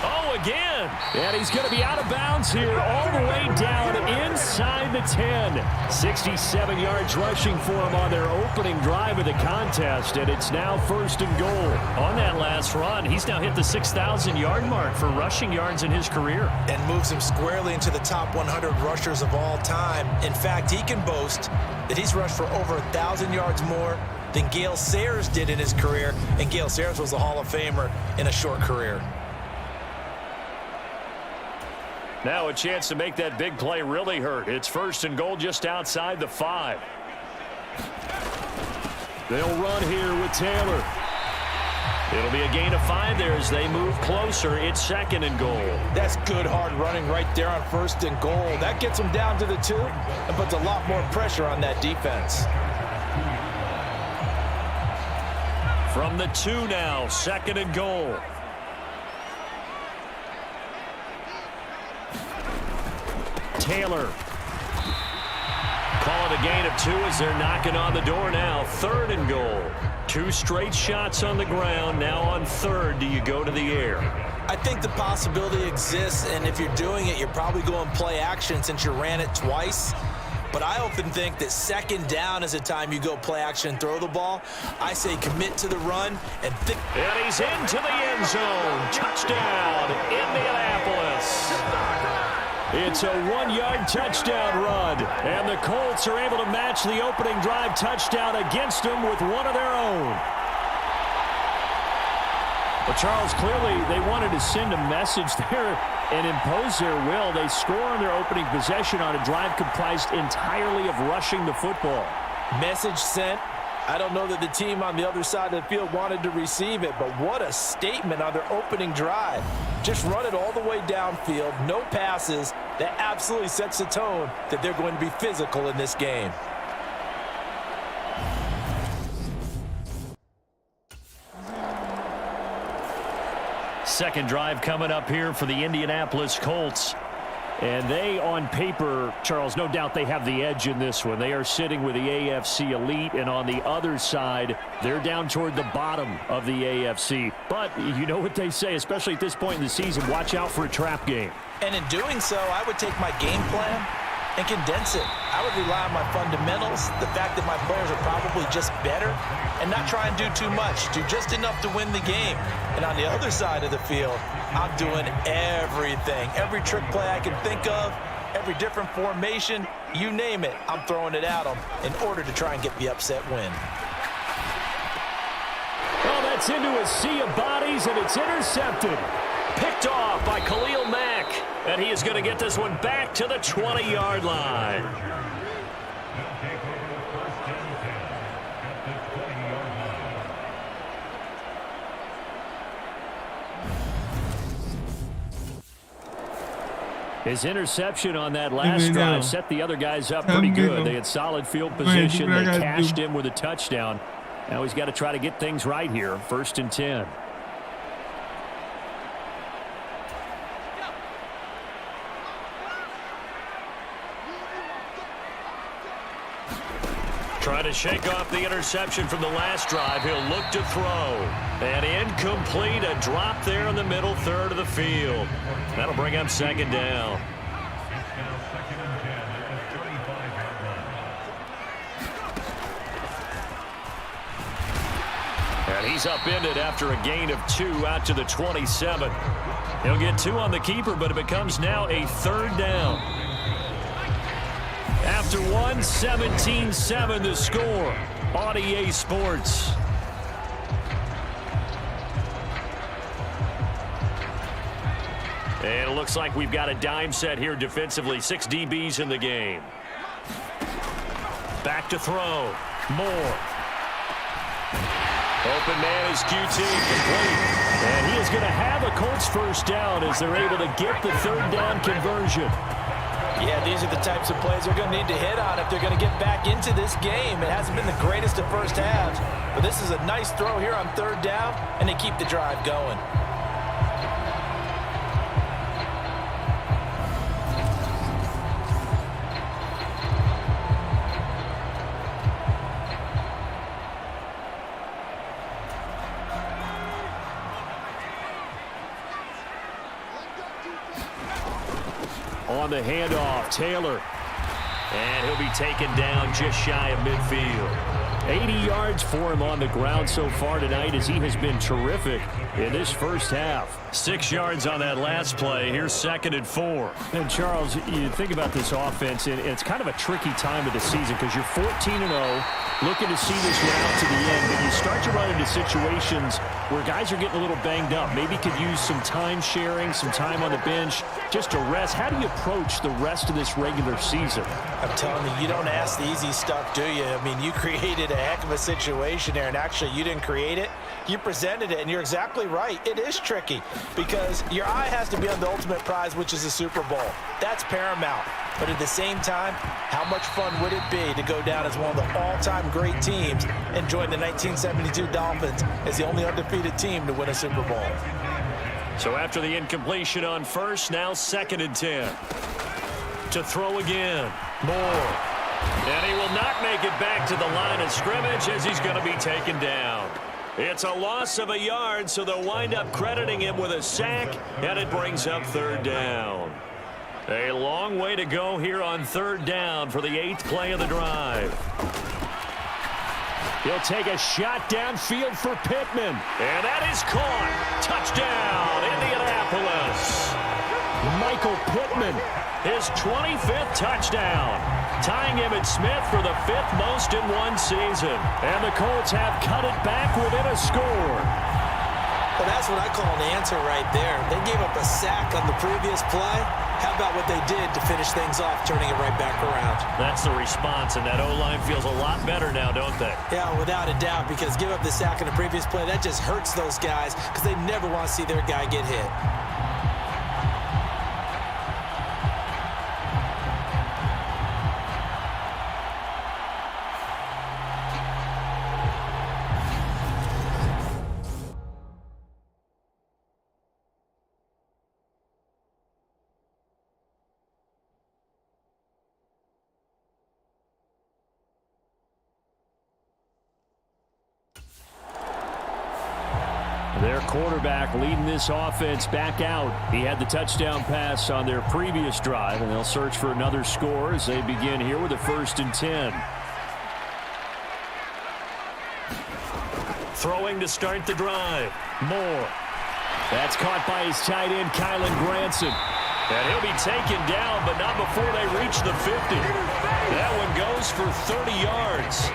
Oh, again. And he's going to be out of bounds here all the way down inside the 10. 67 yards rushing for him on their opening drive of the contest, and it's now first and goal. On that last run, he's now hit the 6,000-yard mark for rushing yards in his career. And moves him squarely into the top 100 rushers of all time. In fact, he can boast that he's rushed for over 1,000 yards more than Gale Sayers did in his career, and Gale Sayers was a Hall of Famer in a short career. Now a chance to make that big play really hurt. It's first and goal just outside the 5. They'll run here with Taylor. It'll be a gain of 5 there as they move closer. It's second and goal. That's good hard running right there on first and goal. That gets them down to the 2 and puts a lot more pressure on that defense. From the 2 now, second and goal. Taylor. Call it a gain of 2 as they're knocking on the door now. Third and goal. 2 straight shots on the ground. Now on third, do you go to the air? I think the possibility exists, and if you're doing it, you're probably going play action since you ran it twice. But I often think that second down is a time you go play action and throw the ball. I say commit to the run and think. And he's into the end zone. Touchdown, Indianapolis. It's a 1-yard touchdown run, and the Colts are able to match the opening drive touchdown against them with one of their own. But Charles, clearly they wanted to send a message there and impose their will. They score on their opening possession on a drive comprised entirely of rushing the football. Message sent. I don't know that the team on the other side of the field wanted to receive it, but what a statement on their opening drive. Just run it all the way downfield, no passes. That absolutely sets the tone that they're going to be physical in this game. Second drive coming up here for the Indianapolis Colts. And they, on paper, Charles, no doubt they have the edge in this one. They are sitting with the AFC elite, and on the other side, they're down toward the bottom of the AFC. But you know what they say, especially at this point in the season, watch out for a trap game. And in doing so, I would take my game plan and condense it. I would rely on my fundamentals, the fact that my players are probably just better, and not try and do too much. Do just enough to win the game. And on the other side of the field, I'm doing everything. Every trick play I can think of, every different formation, you name it, I'm throwing it at them in order to try and get the upset win. Well, that's into a sea of bodies, and it's intercepted. Picked off by Khalil Mack. And he is going to get this one back to the 20-yard line. His interception on that last drive set the other guys up pretty good. They had solid field position. They cashed in with a touchdown. Now he's got to try to get things right here. 1st and 10. Trying to shake off the interception from the last drive. He'll look to throw. And incomplete. A drop there in the middle third of the field. That'll bring up 2nd down. And he's upended after a gain of 2 out to the 27. He'll get 2 on the keeper, but it becomes now a 3rd down. After 1, 17-7 the score on EA Sports. And it looks like we've got a dime set here defensively. 6 DBs in the game. Back to throw. Moore. Open man is QT complete. And he is going to have a Colts 1st down as they're able to get the 3rd down conversion. Yeah, these are the types of plays they're going to need to hit on if they're going to get back into this game. It hasn't been the greatest of first halves, but this is a nice throw here on 3rd down, and they keep the drive going. On the handoff, Taylor. And he'll be taken down just shy of midfield. 80 yards for him on the ground so far tonight as he has been terrific in this first half. 6 yards on that last play. Here's 2nd and 4. And Charles, you think about this offense, and it's kind of a tricky time of the season because you're 14-0, looking to see this one out to the end, but you start to run into situations where guys are getting a little banged up. Maybe could use some time sharing, some time on the bench just to rest. How do you approach the rest of this regular season? I'm telling you, you don't ask the easy stuff, do you? I mean, you created a heck of a situation there, and actually you didn't create it. You presented it, and you're exactly right. It is tricky because your eye has to be on the ultimate prize, which is the Super Bowl. That's paramount. But at the same time, how much fun would it be to go down as one of the all-time great teams and join the 1972 Dolphins as the only undefeated team to win a Super Bowl? So after the incompletion on 1st, now 2nd and 10. To throw again. Moore. And he will not make it back to the line of scrimmage as he's going to be taken down. It's a loss of a yard, so they'll wind up crediting him with a sack, and it brings up third down. A long way to go here on third down for the 8th play of the drive. He'll take a shot downfield for Pittman, and that is caught. Touchdown, Indianapolis. Michael Pittman, his 25th touchdown, tying Emmitt Smith for the 5th most in one season. And the Colts have cut it back within a score. Well, that's what I call an answer right there. They gave up a sack on the previous play. How about what they did to finish things off, turning it right back around? That's the response, and that O-line feels a lot better now, don't they? Yeah, without a doubt, because give up the sack on the previous play, that just hurts those guys because they never want to see their guy get hit. Their quarterback leading this offense back out. He had the touchdown pass on their previous drive, and they'll search for another score as they begin here with a 1st and 10. Throwing to start the drive. Moore. That's caught by his tight end, Kylen Granson. And he'll be taken down, but not before they reach the 50. That one goes for 30 yards.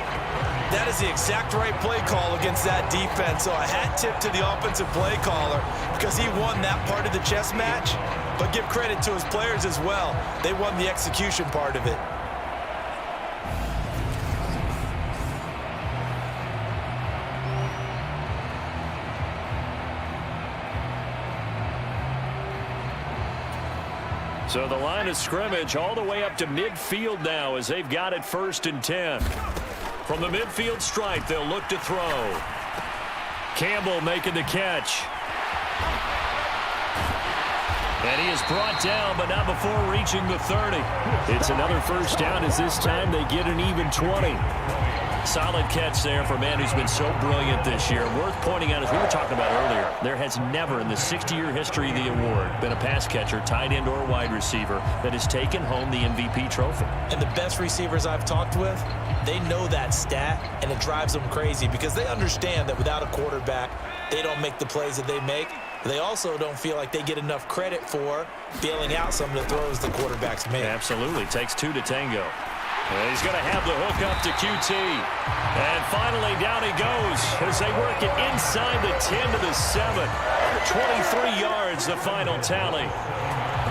That is the exact right play call against that defense. So a hat tip to the offensive play caller because he won that part of the chess match. But give credit to his players as well. They won the execution part of it. So the line of scrimmage all the way up to midfield now as they've got it 1st and 10. From the midfield stripe, they'll look to throw. Campbell making the catch. And he is brought down, but not before reaching the 30. It's another 1st down as this time they get an even 20. Solid catch there for a man who's been so brilliant this year. Worth pointing out, as we were talking about earlier, there has never in the 60-year history of the award been a pass catcher, tight end, or wide receiver that has taken home the MVP trophy. And the best receivers I've talked with, they know that stat, and it drives them crazy because they understand that without a quarterback, they don't make the plays that they make. They also don't feel like they get enough credit for bailing out some of the throws the quarterbacks make. Absolutely. Takes 2 to tango. And he's going to have the hook up to QT. And finally, down he goes as they work it inside the 10 to the 7. 23 yards, the final tally.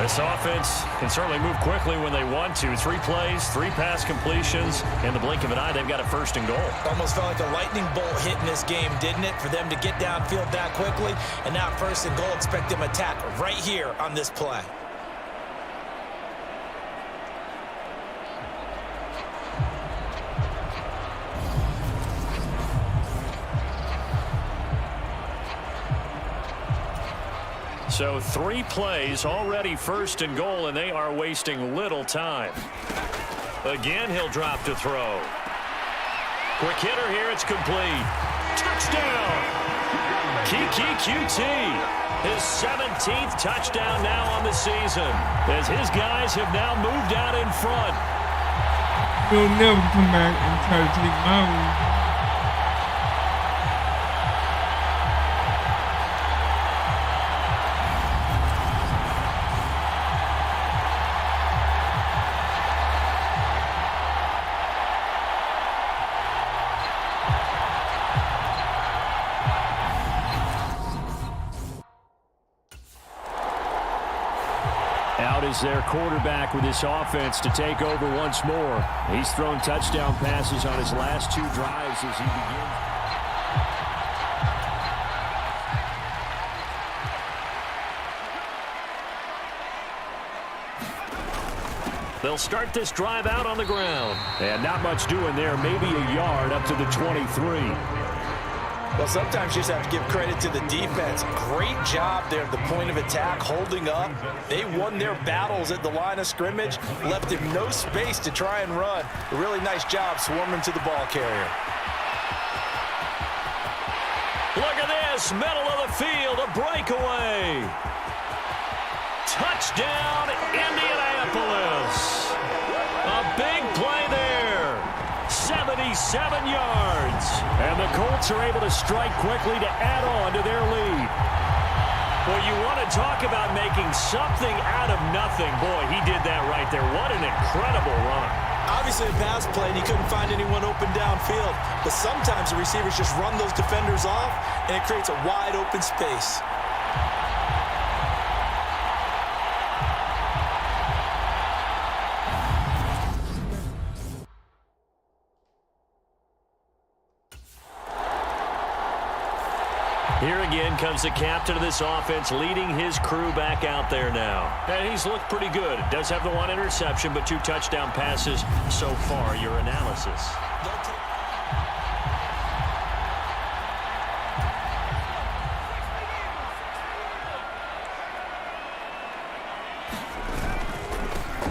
This offense can certainly move quickly when they want to. 3 plays, 3 pass completions. In the blink of an eye, they've got a 1st and goal. Almost felt like a lightning bolt hit in this game, didn't it? For them to get downfield that quickly. And now 1st and goal, expect them to attack right here on this play. So 3 plays, already 1st and goal, and they are wasting little time. Again, he'll drop to throw. Quick hitter here, it's complete. Touchdown! Kiki QT, his 17th touchdown now on the season, as his guys have now moved out in front. He'll never come back and try to take my lead. Out is their quarterback with this offense to take over once more. He's thrown touchdown passes on his last 2 drives as he begins. They'll start this drive out on the ground. And not much doing there, maybe a yard up to the 23. Well, sometimes you just have to give credit to the defense. Great job there at the point of attack, holding up. They won their battles at the line of scrimmage, left him no space to try and run. A really nice job swarming to the ball carrier. Look at this, middle of the field, a breakaway. Touchdown, Indianapolis. A big play there. 77 yards. And the Colts are able to strike quickly to add on to their lead. Well, you want to talk about making something out of nothing. Boy, he did that right there. What an incredible run. Obviously a pass play, and he couldn't find anyone open downfield. But sometimes the receivers just run those defenders off, and it creates a wide open space. Here again comes the captain of this offense, leading his crew back out there now. And he's looked pretty good. Does have the one interception, but 2 touchdown passes so far. Your analysis.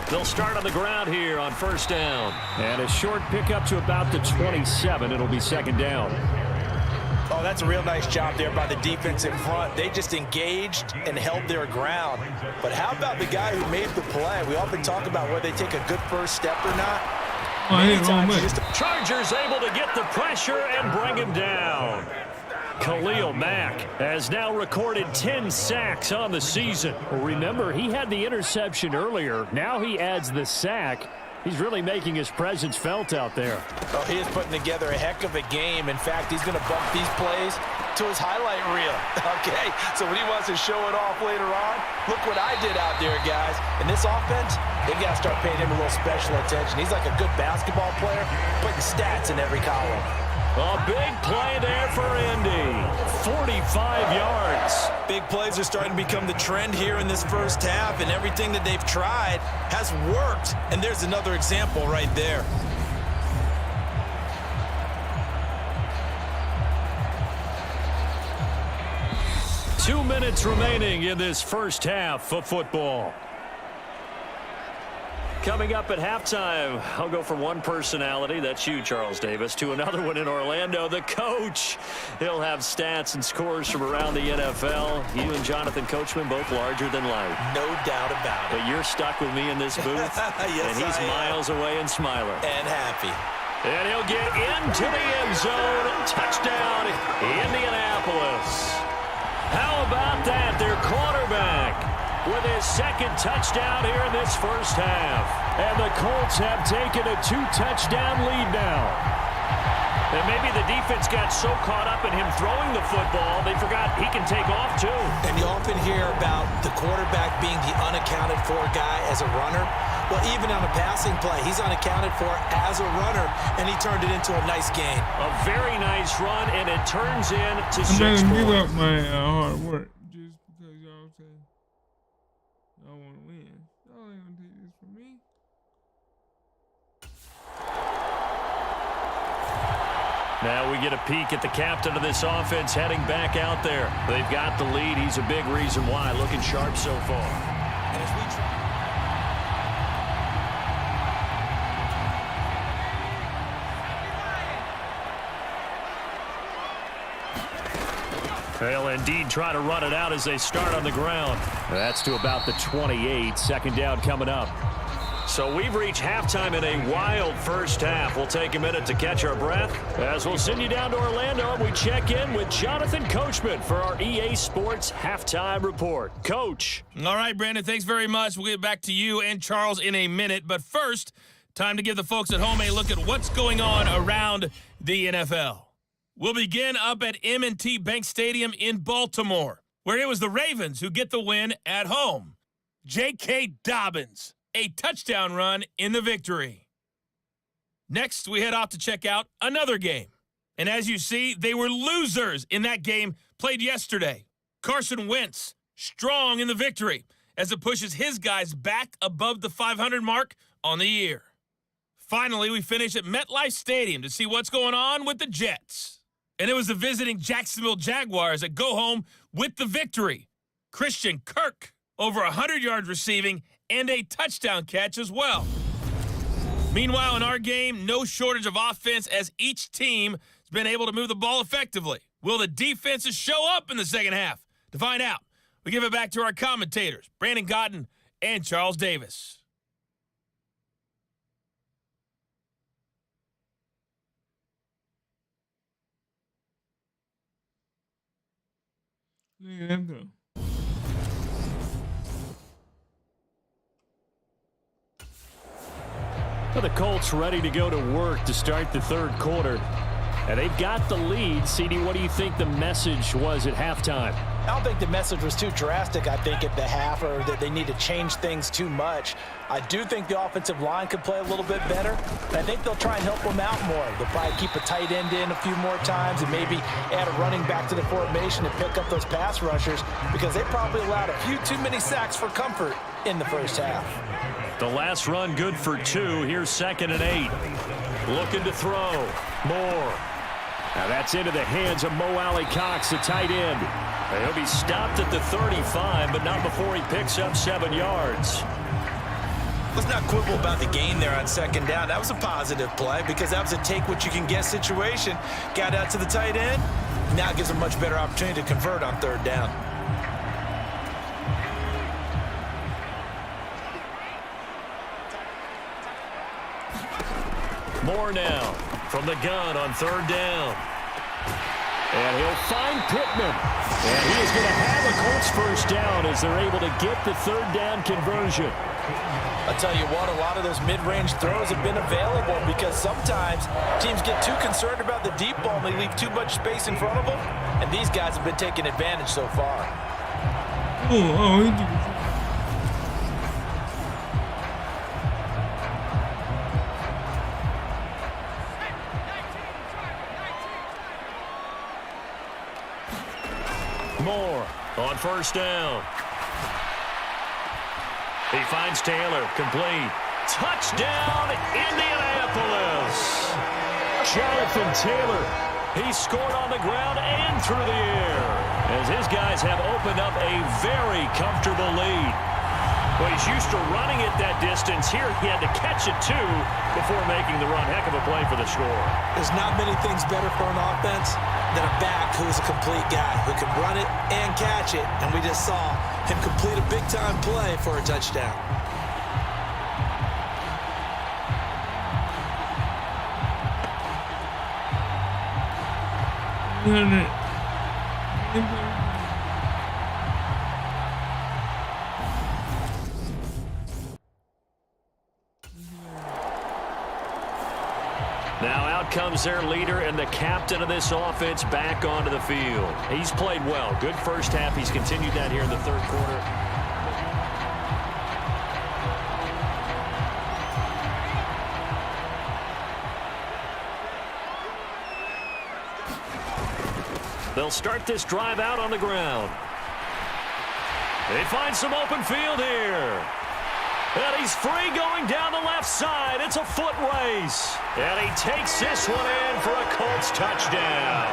They'll start on the ground here on first down. And a short pickup to about the 27. It'll be second down. Oh, that's a real nice job there by the defense in front. They just engaged and held their ground. But how about the guy who made the play? We often talk about whether they take a good first step or not. Chargers able to get the pressure and bring him down. Khalil Mack has now recorded 10 sacks on the season. Well, remember, he had the interception earlier. Now he adds the sack. He's really making his presence felt out there. Oh, he is putting together a heck of a game. In fact, he's going to bump these plays to his highlight reel. Okay, so when he wants to show it off later on, look what I did out there, guys. In this offense, they've got to start paying him a little special attention. He's like a good basketball player, putting stats in every column. A big play there for Indy. 45 yards. Big plays are starting to become the trend here in this first half, and everything that they've tried has worked. And there's another example right there. Two minutes remaining in this first half of football. Coming up at halftime, I'll go from one personality, that's you, Charles Davis, to another one in Orlando, the coach. He'll have stats and scores from around the NFL. You and Jonathan Coachman, both larger than life. No doubt about it. But you're stuck with me in this booth, yes, and he's miles away and smiling. And happy. And he'll get into the end zone. Touchdown, Indianapolis. How about that? Their quarterback with his second touchdown here in this first half. And the Colts have taken a 2-touchdown lead now. And maybe the defense got so caught up in him throwing the football, they forgot he can take off too. And you often hear about the quarterback being the unaccounted for guy as a runner. Well, even on a passing play, he's unaccounted for as a runner, and he turned it into a nice gain. A very nice run, and it turns into 6 I'm not points. gonna give up my hard work just because y'all say y'all want to win. Y'all ain't gonna take this from me. Now we get a peek at the captain of this offense heading back out there. They've got the lead. He's a big reason why. Looking sharp so far. And as we try They'll indeed try to run it out as they start on the ground. That's to about the 28. Second down coming up. So we've reached halftime in a wild first half. We'll take a minute to catch our breath as we'll send you down to Orlando and we check in with Jonathan Coachman for our EA Sports Halftime Report. Coach. All right, Brandon, thanks very much. We'll get back to you and Charles in a minute. But first, time to give the folks at home a look at what's going on around the NFL. We'll begin up at M&T Bank Stadium in Baltimore, where it was the Ravens who get the win at home. J.K. Dobbins, a touchdown run in the victory. Next, we head off to check out another game. And as you see, they were losers in that game played yesterday. Carson Wentz, strong in the victory as it pushes his guys back above the 500 mark on the year. Finally, we finish at MetLife Stadium to see what's going on with the Jets. And it was the visiting Jacksonville Jaguars that go home with the victory. Christian Kirk, over 100 yards receiving and a touchdown catch as well. Meanwhile, in our game, no shortage of offense as each team has been able to move the ball effectively. Will the defenses show up in the second half? To find out, we give it back to our commentators, Brandon Cotton and Charles Davis. Look at that throw. Well, the Colts ready to go to work to start the third quarter. And they've got the lead. CD, what do you think the message was at halftime? I don't think the message was too drastic, I think, at the half, or that they need to change things too much. I do think the offensive line could play a little bit better. And I think they'll try and help them out more. They'll probably keep a tight end in a few more times and maybe add a running back to the formation and pick up those pass rushers, because they probably allowed a few too many sacks for comfort in the first half. The last run good for 2. Here's 2nd and 8. Looking to throw. Moore. Now that's into the hands of Mo Alley-Cox, the tight end. He'll be stopped at the 35, but not before he picks up 7 yards. Let's not quibble about the gain there on 2nd down. That was a positive play because that was a take-what-you-can-get situation. Got out to the tight end. Now it gives a much better opportunity to convert on 3rd down. Moore now from the gun on 3rd down. And he'll find Pittman. And he is going to have a Colts first down as they're able to get the 3rd down conversion. I'll tell you what, a lot of those mid-range throws have been available because sometimes teams get too concerned about the deep ball and they leave too much space in front of them. And these guys have been taking advantage so far. Oh, he did it. Moore on 1st down. He finds Taylor, complete. Touchdown, Indianapolis! Jonathan Taylor, he scored on the ground and through the air as his guys have opened up a very comfortable lead. Well, he's used to running it that distance. Here, he had to catch it, too, before making the run. Heck of a play for the score. There's not many things better for an offense than a back who's a complete guy who can run it and catch it. And we just saw him complete a big-time play for a touchdown. Now out comes their leader and the captain of this offense back onto the field. He's played well. Good first half. He's continued that here in the 3rd quarter. They'll start this drive out on the ground. They find some open field here. And he's free going down the left side. It's a foot race. And he takes this one in for a Colts touchdown.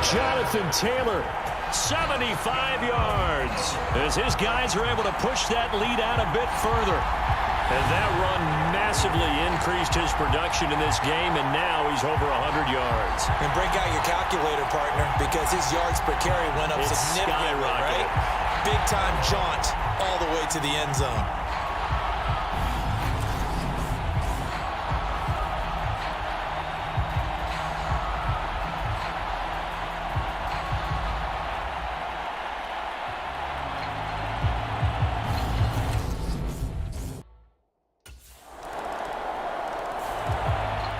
Jonathan Taylor, 75 yards. As his guys are able to push that lead out a bit further. And that run massively increased his production in this game, and now he's over 100 yards. And break out your calculator, partner, because his yards per carry went up significantly, right? Big-time jaunt all the way to the end zone.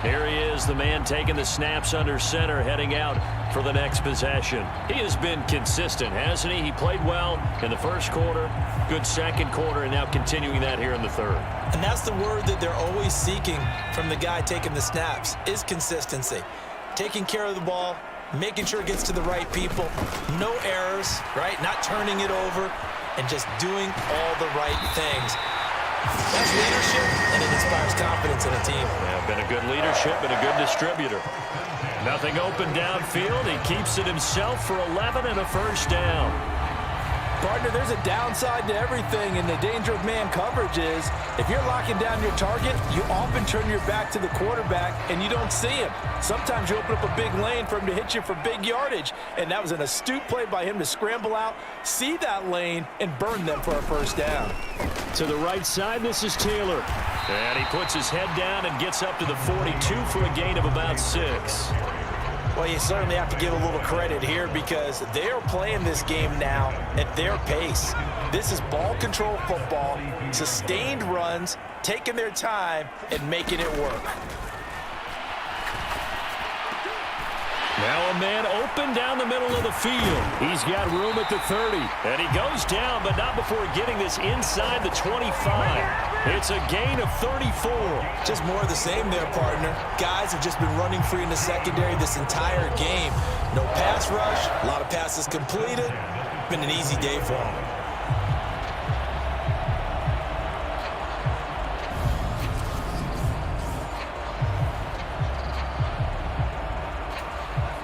Here he is, the man taking the snaps under center, heading out for the next possession. He has been consistent, hasn't he? He played well in the 1st quarter, good 2nd quarter, and now continuing that here in the 3rd. And that's the word that they're always seeking from the guy taking the snaps, is consistency. Taking care of the ball, making sure it gets to the right people, no errors, right? Not turning it over, and just doing all the right things. That's leadership, and it inspires confidence in a team. Yeah, been a good leadership and a good distributor. Nothing open downfield. He keeps it himself for 11 and a first down. Partner, there's a downside to everything, and the danger of man coverage is if you're locking down your target, you often turn your back to the quarterback and you don't see him. Sometimes you open up a big lane for him to hit you for big yardage, and that was an astute play by him to scramble out, see that lane, and burn them for a first down. To the right side, this is Taylor. And he puts his head down and gets up to the 42 for a gain of about 6. Well, you certainly have to give a little credit here because they're playing this game now at their pace. This is ball control football, sustained runs, taking their time, and making it work. Now a man open down the middle of the field. He's got room at the 30. And he goes down, but not before getting this inside the 25. It's a gain of 34. Just more of the same there, partner. Guys have just been running free in the secondary this entire game. No pass rush, a lot of passes completed. Been an easy day for them.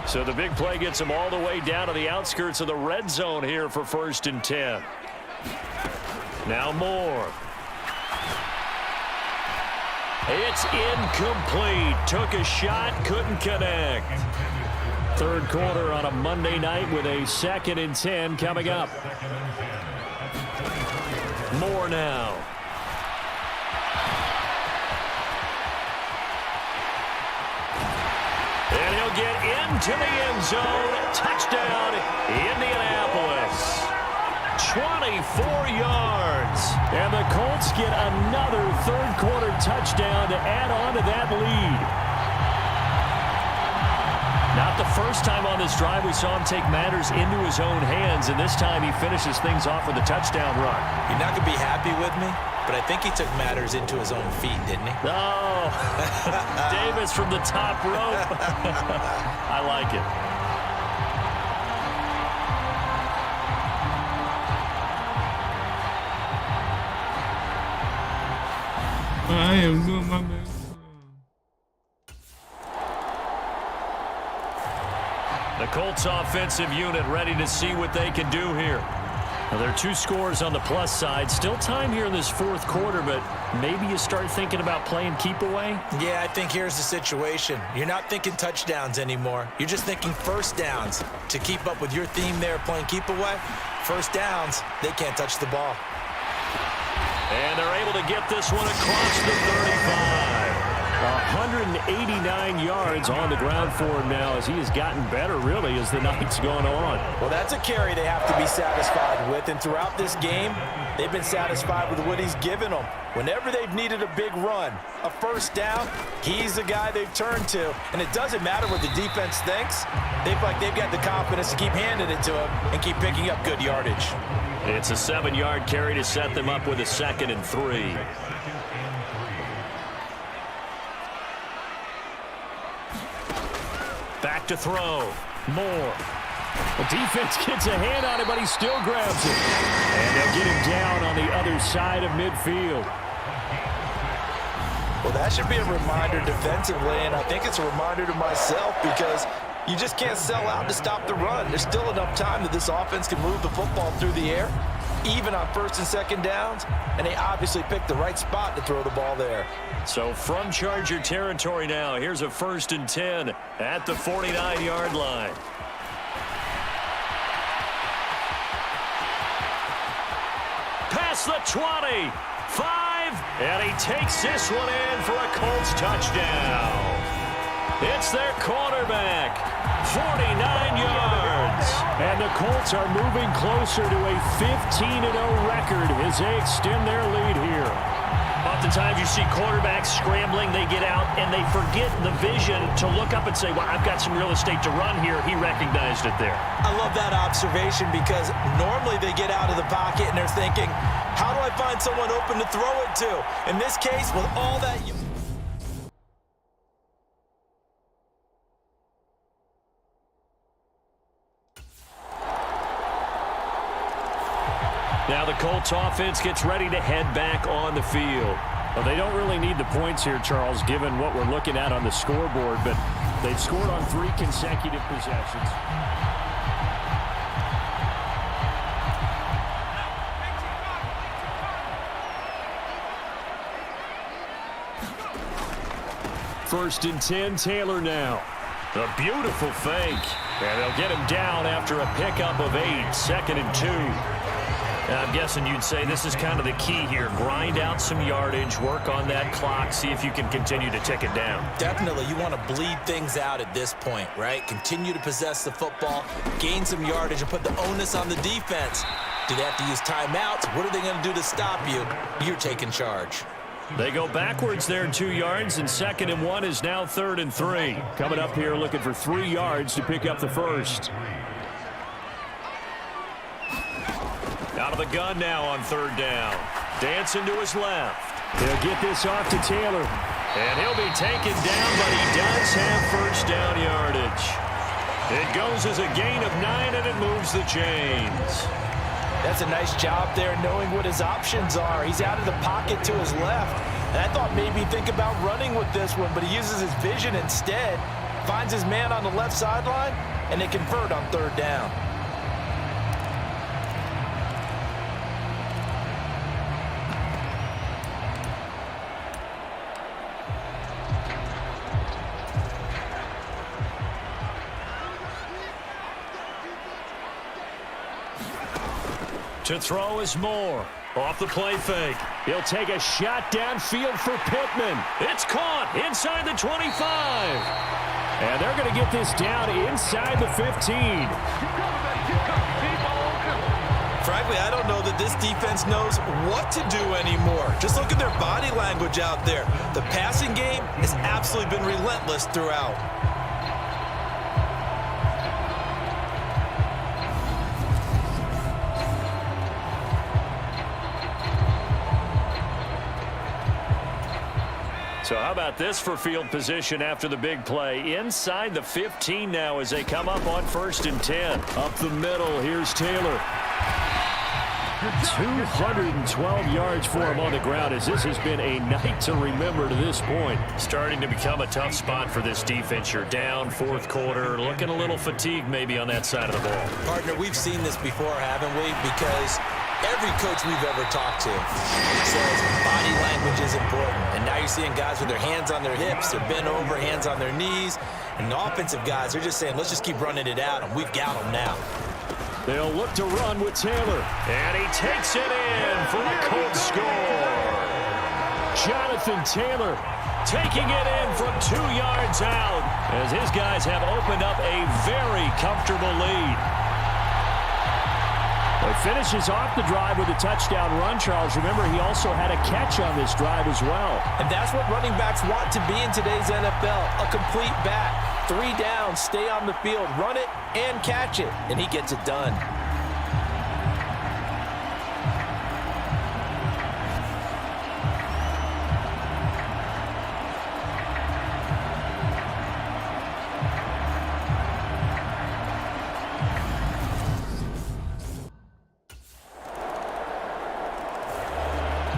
So the big play gets him all the way down to the outskirts of the red zone here for 1st and 10. Now Moore. It's incomplete. Took a shot, couldn't connect. 3rd quarter on a Monday night with a 2nd and 10 coming up. Moore now. And he'll get into the end zone. Touchdown, Indianapolis. 24 yards. And the Colts get another 3rd quarter touchdown to add on to that lead. Not the first time on this drive we saw him take matters into his own hands, and this time he finishes things off with a touchdown run. You're not going to be happy with me, but I think he took matters into his own feet, didn't he? Oh, Davis from the top rope. I like it. I am doing my best. The Colts offensive unit ready to see what they can do here. Now, there are 2 scores on the plus side. Still time here in this 4th quarter, but maybe you start thinking about playing keep away? Yeah, I think here's the situation. You're not thinking touchdowns anymore. You're just thinking first downs. To keep up with your theme there, playing keep away, first downs, they can't touch the ball. And they're able to get this one across the 35. 189 yards on the ground for him now as he has gotten better, really, as the night's gone on. Well, that's a carry they have to be satisfied with, and throughout this game, they've been satisfied with what he's given them. Whenever they've needed a big run, a first down, he's the guy they've turned to. And it doesn't matter what the defense thinks. They feel like they've got the confidence to keep handing it to him and keep picking up good yardage. It's a 7-yard carry to set them up with a 2nd and 3. Back to throw. Moore. The defense gets a hand on it, but he still grabs it. And they'll get him down on the other side of midfield. Well, that should be a reminder defensively, and I think it's a reminder to myself because you just can't sell out to stop the run. There's still enough time that this offense can move the football through the air, even on 1st and 2nd downs, and they obviously picked the right spot to throw the ball there. So from Charger territory now, here's a 1st and 10 at the 49-yard line. Past the 20, 5, and he takes this one in for a Colts touchdown. It's their quarterback, 49 yards. And the Colts are moving closer to a 15-0 record as they extend their lead here. Oftentimes you see quarterbacks scrambling, they get out, and they forget the vision to look up and say, well, I've got some real estate to run here. He recognized it there. I love that observation because normally they get out of the pocket and they're thinking, how do I find someone open to throw it to? In this case, with all that... Now the Colts offense gets ready to head back on the field. Well, they don't really need the points here, Charles, given what we're looking at on the scoreboard, but they've scored on 3 consecutive possessions. 1st and 10, Taylor now. A beautiful fake. And they'll get him down after a pickup of 8, 2nd and 2. I'm guessing you'd say this is kind of the key here. Grind out some yardage, work on that clock, see if you can continue to tick it down. Definitely, you want to bleed things out at this point, right? Continue to possess the football, gain some yardage, and put the onus on the defense. Do they have to use timeouts? What are they going to do to stop you? You're taking charge. They go backwards there 2 yards, and 2nd and 1 is now 3rd and 3. Coming up here looking for 3 yards to pick up the first. Out of the gun now on 3rd down. Dancing to his left. He'll get this off to Taylor. And he'll be taken down, but he does have 1st down yardage. It goes as a gain of 9, and it moves the chains. That's a nice job there knowing what his options are. He's out of the pocket to his left. And I thought maybe he'd think about running with this one, but he uses his vision instead. Finds his man on the left sideline, and they convert on 3rd down. To throw is Moore. Off the play fake. He'll take a shot downfield for Pittman. It's caught inside the 25. And they're going to get this down inside the 15. Frankly, I don't know that this defense knows what to do anymore. Just look at their body language out there. The passing game has absolutely been relentless throughout. So how about this for field position after the big play? Inside the 15 now as they come up on 1st and 10. Up the middle, here's Taylor. 212 yards for him on the ground as this has been a night to remember to this point. Starting to become a tough spot for this defense. You're down 4th quarter, looking a little fatigued maybe on that side of the ball. Partner, we've seen this before, haven't we? Because every coach we've ever talked to says body language is important. And now you're seeing guys with their hands on their hips, they're bent over, hands on their knees. And the offensive guys, they're just saying, let's just keep running it out, and we've got them now. They'll look to run with Taylor. And he takes it in for a Colts score. Jonathan Taylor taking it in from 2 yards out as his guys have opened up a very comfortable lead. He finishes off the drive with a touchdown run, Charles. Remember, he also had a catch on this drive as well. And that's what running backs want to be in today's NFL, a complete back. 3 downs, stay on the field, run it, and catch it. And he gets it done.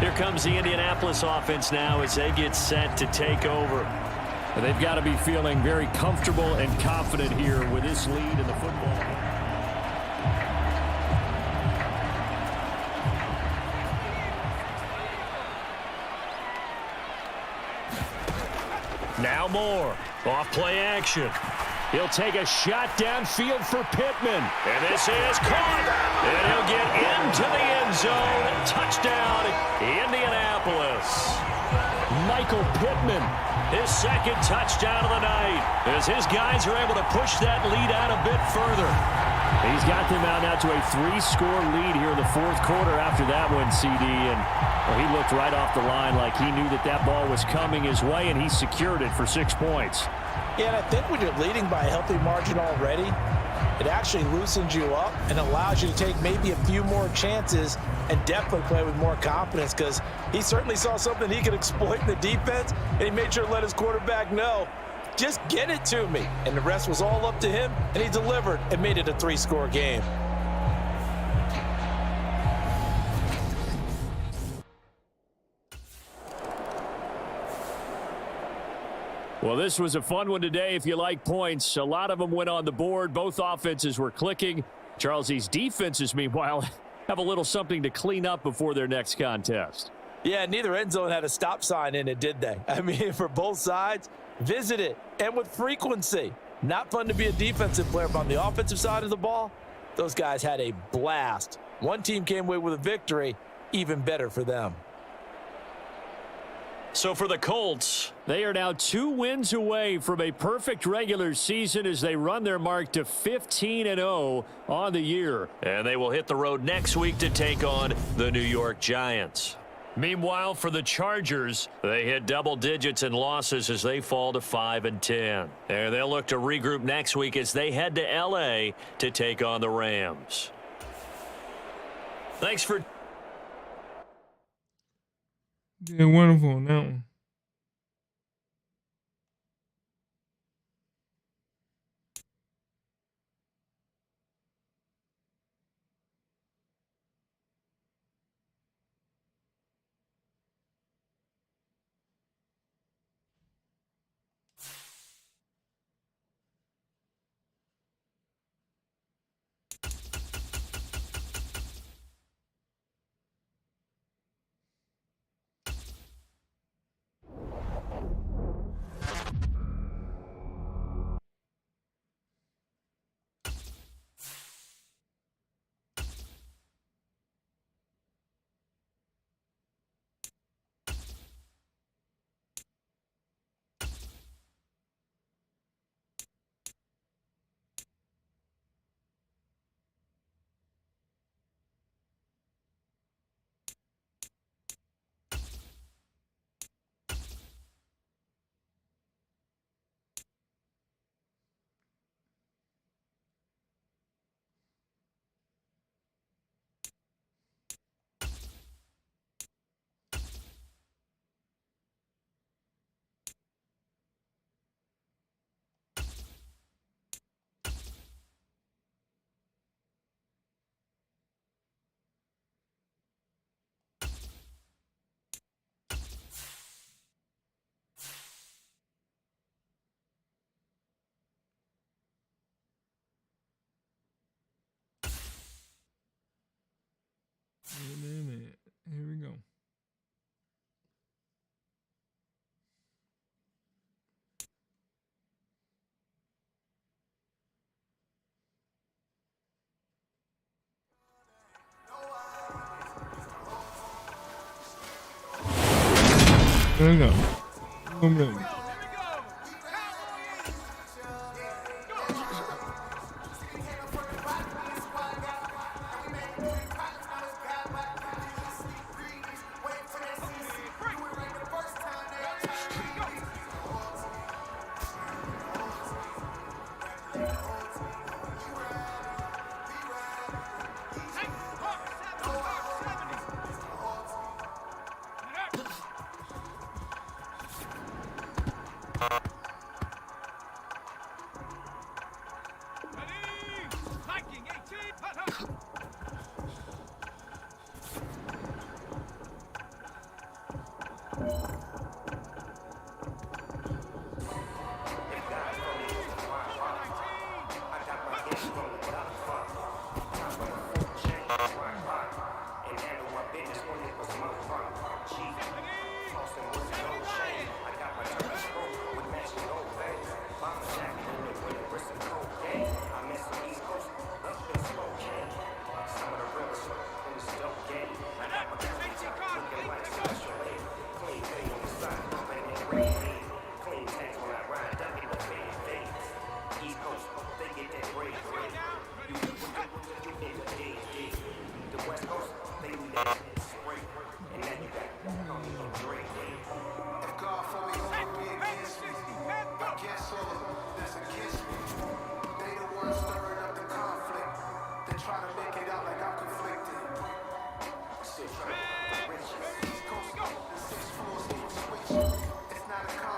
Here comes the Indianapolis offense now as they get set to take over. They've got to be feeling very comfortable and confident here with this lead in the football. Now Moore. Off play action. He'll take a shot downfield for Pittman. And this is caught. And he'll get into the end zone. Touchdown, Indianapolis. Michael Pittman, his 2nd touchdown of the night, as his guys are able to push that lead out a bit further. He's got them out now to a 3-score lead here in the 4th quarter after that one, CD. And well, he looked right off the line like he knew that that ball was coming his way, and he secured it for 6 points. Yeah, and I think when you're leading by a healthy margin already, it actually loosens you up and allows you to take maybe a few more chances and definitely play with more confidence, because he certainly saw something he could exploit in the defense, and he made sure to let his quarterback know, just get it to me. And the rest was all up to him, and he delivered and made it a 3-score game. Well, this was a fun one today if you like points. A lot of them went on the board. Both offenses were clicking. Charles, these defenses, meanwhile, have a little something to clean up before their next contest. Yeah, neither end zone had a stop sign in it, did they? I mean, for both sides, visit it, and with frequency. Not fun to be a defensive player, but on the offensive side of the ball, those guys had a blast. One team came away with a victory, even better for them. So for the Colts, they are now 2 wins away from a perfect regular season as they run their mark to 15-0 on the year. And they will hit the road next week to take on the New York Giants. Meanwhile, for the Chargers, they hit double digits in losses as they fall to 5-10. And they'll look to regroup next week as they head to L.A. to take on the Rams. Thanks for... Did wonderful on that one. Wait a minute. Here we go. There we go. One minute. It's not a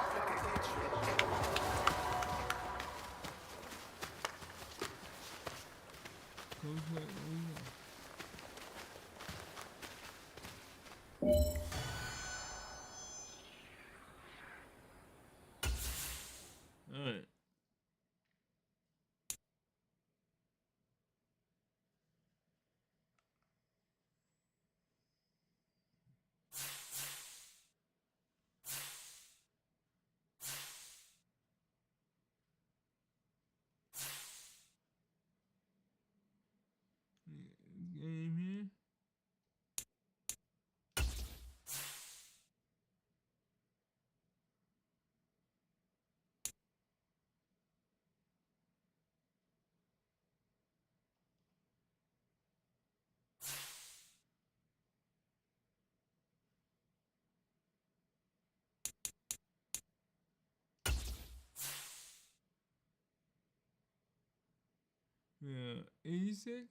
Yeah, 86.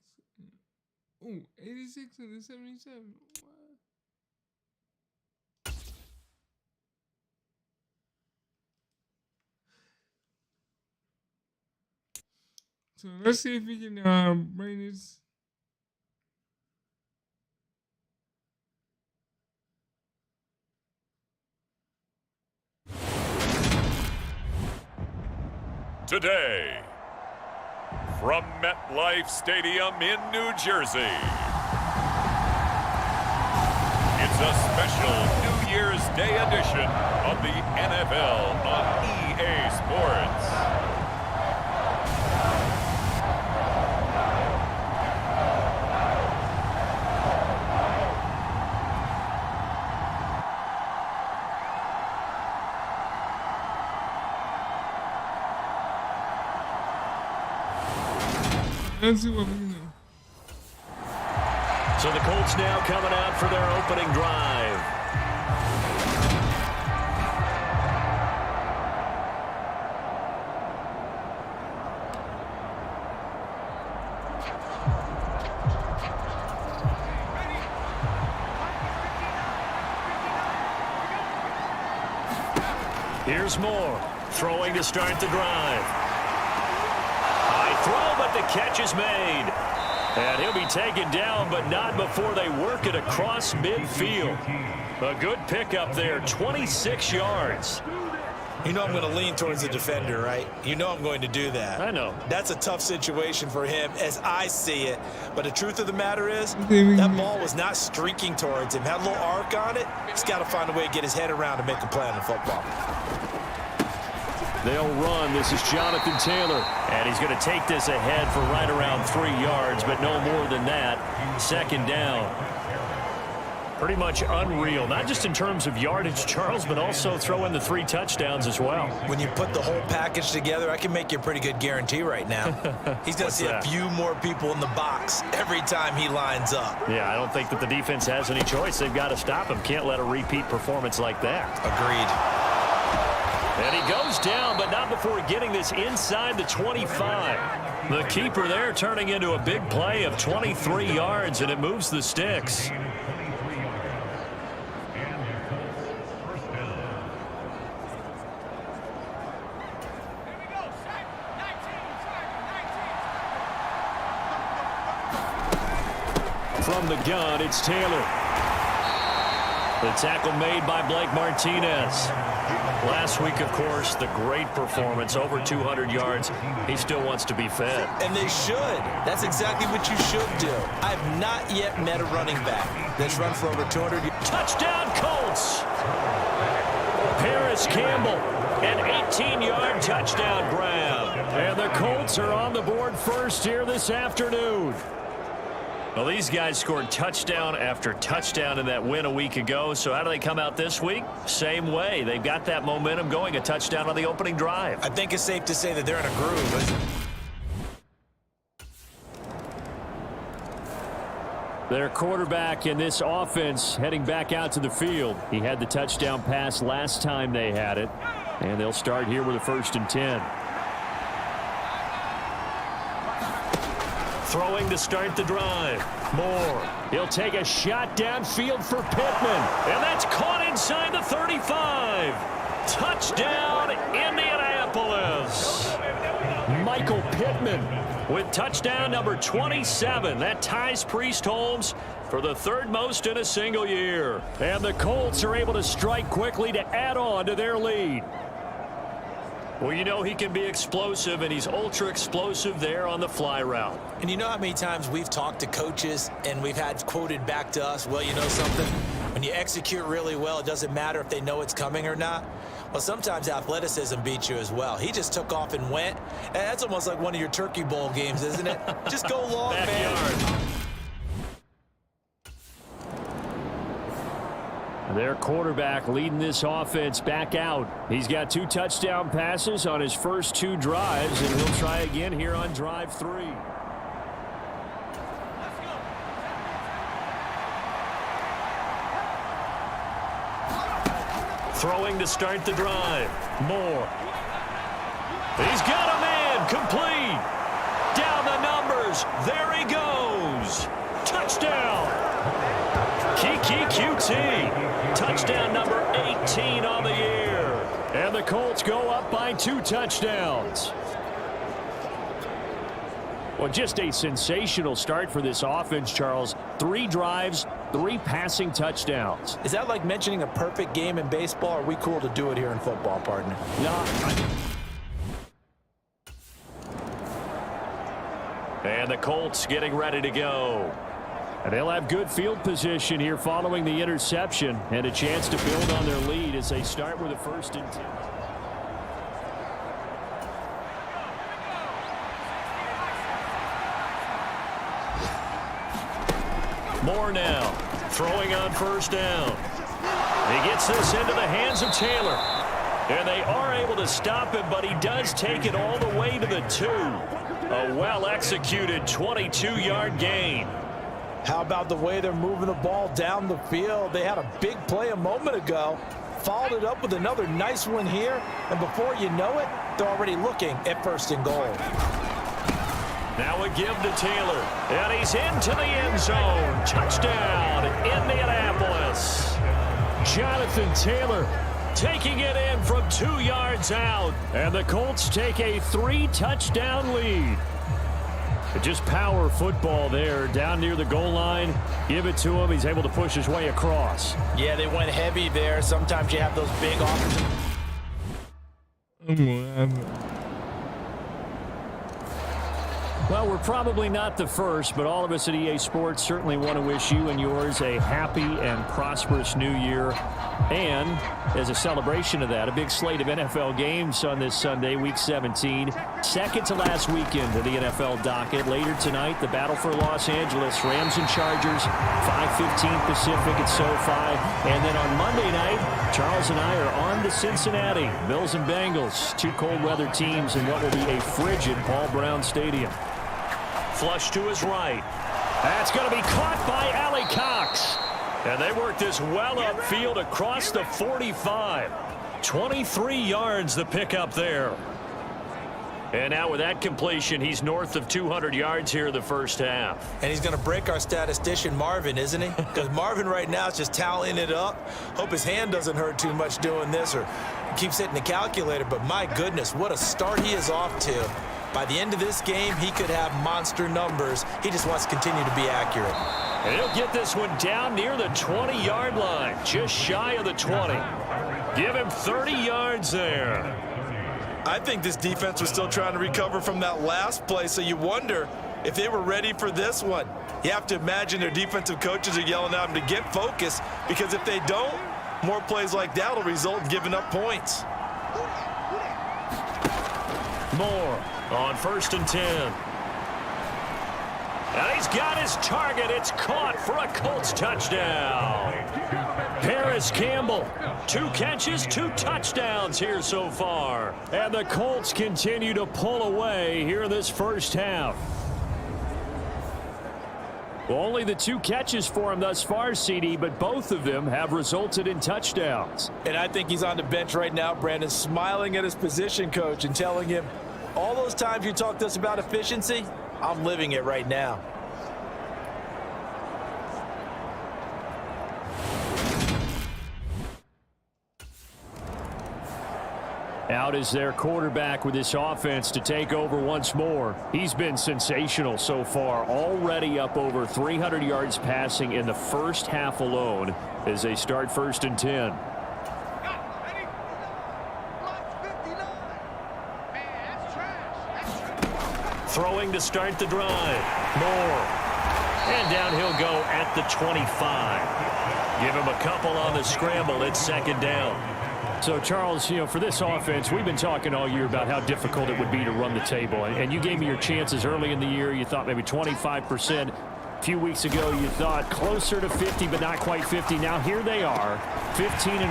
Oh, 86 and the 77. What? So let's see if we can bring this. Today, from MetLife Stadium in New Jersey, it's a special New Year's Day edition of the NFL on EA Sports. Let's see what we can do. So the Colts now coming out for their opening drive. Here's Moore, throwing to start the drive. Throw, but the catch is made. And he'll be taken down, but not before they work it across midfield. A good pickup there, 26 yards. You know I'm going to lean towards the defender, right? You know I'm going to do that. I know. That's a tough situation for him as I see it. But the truth of the matter is, that ball was not streaking towards him. Had a little arc on it. He's got to find a way to get his head around to make a play on the football. They'll run. This is Jonathan Taylor. And he's going to take this ahead for right around 3 yards, but no more than that. Second down. Pretty much unreal, not just in terms of yardage, Charles, but also throw in the 3 touchdowns as well. When you put the whole package together, I can make you a pretty good guarantee right now. He's going to see a few more people in the box every time he lines up. Yeah, I don't think that the defense has any choice. They've got to stop him. Can't let a repeat performance like that. Agreed. And he goes down, but not before getting this inside the 25. The keeper there turning into a big play of 23 yards, and it moves the sticks. From the gun, it's Taylor. The tackle made by Blake Martinez. Last week, of course, the great performance, over 200 yards. He still wants to be fed. And they should. That's exactly what you should do. I have not yet met a running back that's run for over 200 yards. Touchdown, Colts! Paris Campbell, an 18-yard touchdown grab. And the Colts are on the board first here this afternoon. Well, these guys scored touchdown after touchdown in that win a week ago. So how do they come out this week? Same way. They've got that momentum going, a touchdown on the opening drive. I think it's safe to say that they're in a groove. Their quarterback in this offense heading back out to the field. He had the touchdown pass last time they had it. And they'll start here with a 1st and 10. Throwing to start the drive. Moore. He'll take a shot downfield for Pittman. And that's caught inside the 35. Touchdown, Indianapolis. Michael Pittman with touchdown number 27. That ties Priest Holmes for the 3rd most in a single year. And the Colts are able to strike quickly to add on to their lead. Well, you know he can be explosive, and he's ultra-explosive there on the fly route. And you know how many times we've talked to coaches and we've had quoted back to us, well, you know something? When you execute really well, it doesn't matter if they know it's coming or not. Well, sometimes athleticism beats you as well. He just took off and went. And that's almost like one of your Turkey Bowl games, isn't it? Just go long, man. Their quarterback leading this offense back out. He's got 2 touchdown passes on his first 2 drives, and he'll try again here on drive 3. Throwing to start the drive. Moore. He's got a man complete. Down the number. throws. There he goes. Touchdown. Kiki QT. Touchdown number 18 on the year. And the Colts go up by 2 touchdowns. Well, just a sensational start for this offense, Charles. 3 drives, 3 passing touchdowns. Is that like mentioning a perfect game in baseball? Or are we cool to do it here in football, partner? No. And the Colts getting ready to go. And they'll have good field position here following the interception and a chance to build on their lead as they start with a 1st and 10. Moore now throwing on 1st down. He gets this into the hands of Taylor. And they are able to stop him, but he does take it all the way to the 2. A well-executed 22-yard gain. How about the way they're moving the ball down the field? They had a big play a moment ago, followed it up with another nice one here, and before you know it, they're already looking at 1st and goal. Now a give to Taylor, and he's into the end zone. Touchdown, Indianapolis. Jonathan Taylor taking it in from 2 yards out, and the Colts take a 3-touchdown lead. Just power football there down near the goal line. Give it to him. He's able to push his way across. Yeah, they went heavy there. Sometimes you have those big offensive. Well, we're probably not the first, but all of us at EA Sports certainly want to wish you and yours a happy and prosperous new year. And as a celebration of that, a big slate of NFL games on this Sunday, Week 17. Second to last weekend of the NFL docket. Later tonight, the battle for Los Angeles, Rams and Chargers, 5:15 Pacific at SoFi. And then on Monday night, Charles and I are on to Cincinnati. Bills and Bengals, 2 cold weather teams in what will be a frigid Paul Brown Stadium. Flush to his right. That's going to be caught by Allie Cox. And they work this well upfield across the 45. 23 yards the pickup there. And now with that completion, he's north of 200 yards here in the first half. And he's going to break our statistician Marvin, isn't he? Because Marvin right now is just tallying it up. Hope his hand doesn't hurt too much doing this or keeps hitting the calculator. But my goodness, what a start he is off to. By the end of this game, he could have monster numbers. He just wants to continue to be accurate. And he'll get this one down near the 20-yard line, just shy of the 20. Give him 30 yards there. I think this defense was still trying to recover from that last play, so you wonder if they were ready for this one. You have to imagine their defensive coaches are yelling at them to get focused, because if they don't, more plays like that will result in giving up points. Moore on 1st and 10. And he's got his target. It's caught for a Colts touchdown. Paris Campbell, 2 catches, 2 touchdowns here so far. And the Colts continue to pull away here in this first half. Well, only the 2 catches for him thus far, CD, but both of them have resulted in touchdowns. And I think he's on the bench right now, Brandon, smiling at his position coach and telling him, all those times you talked to us about efficiency, I'm living it right now. Out is their quarterback with this offense to take over once more. He's been sensational so far, already up over 300 yards passing in the first half alone as they start 1st and 10. Throwing to start the drive. Moore. And down he'll go at the 25. Give him a couple on the scramble. It's 2nd down. So, Charles, you know, for this offense, we've been talking all year about how difficult it would be to run the table. And you gave me your chances early in the year. You thought maybe 25%. A few weeks ago, you thought closer to 50, but not quite 50. Now here they are, 15-0.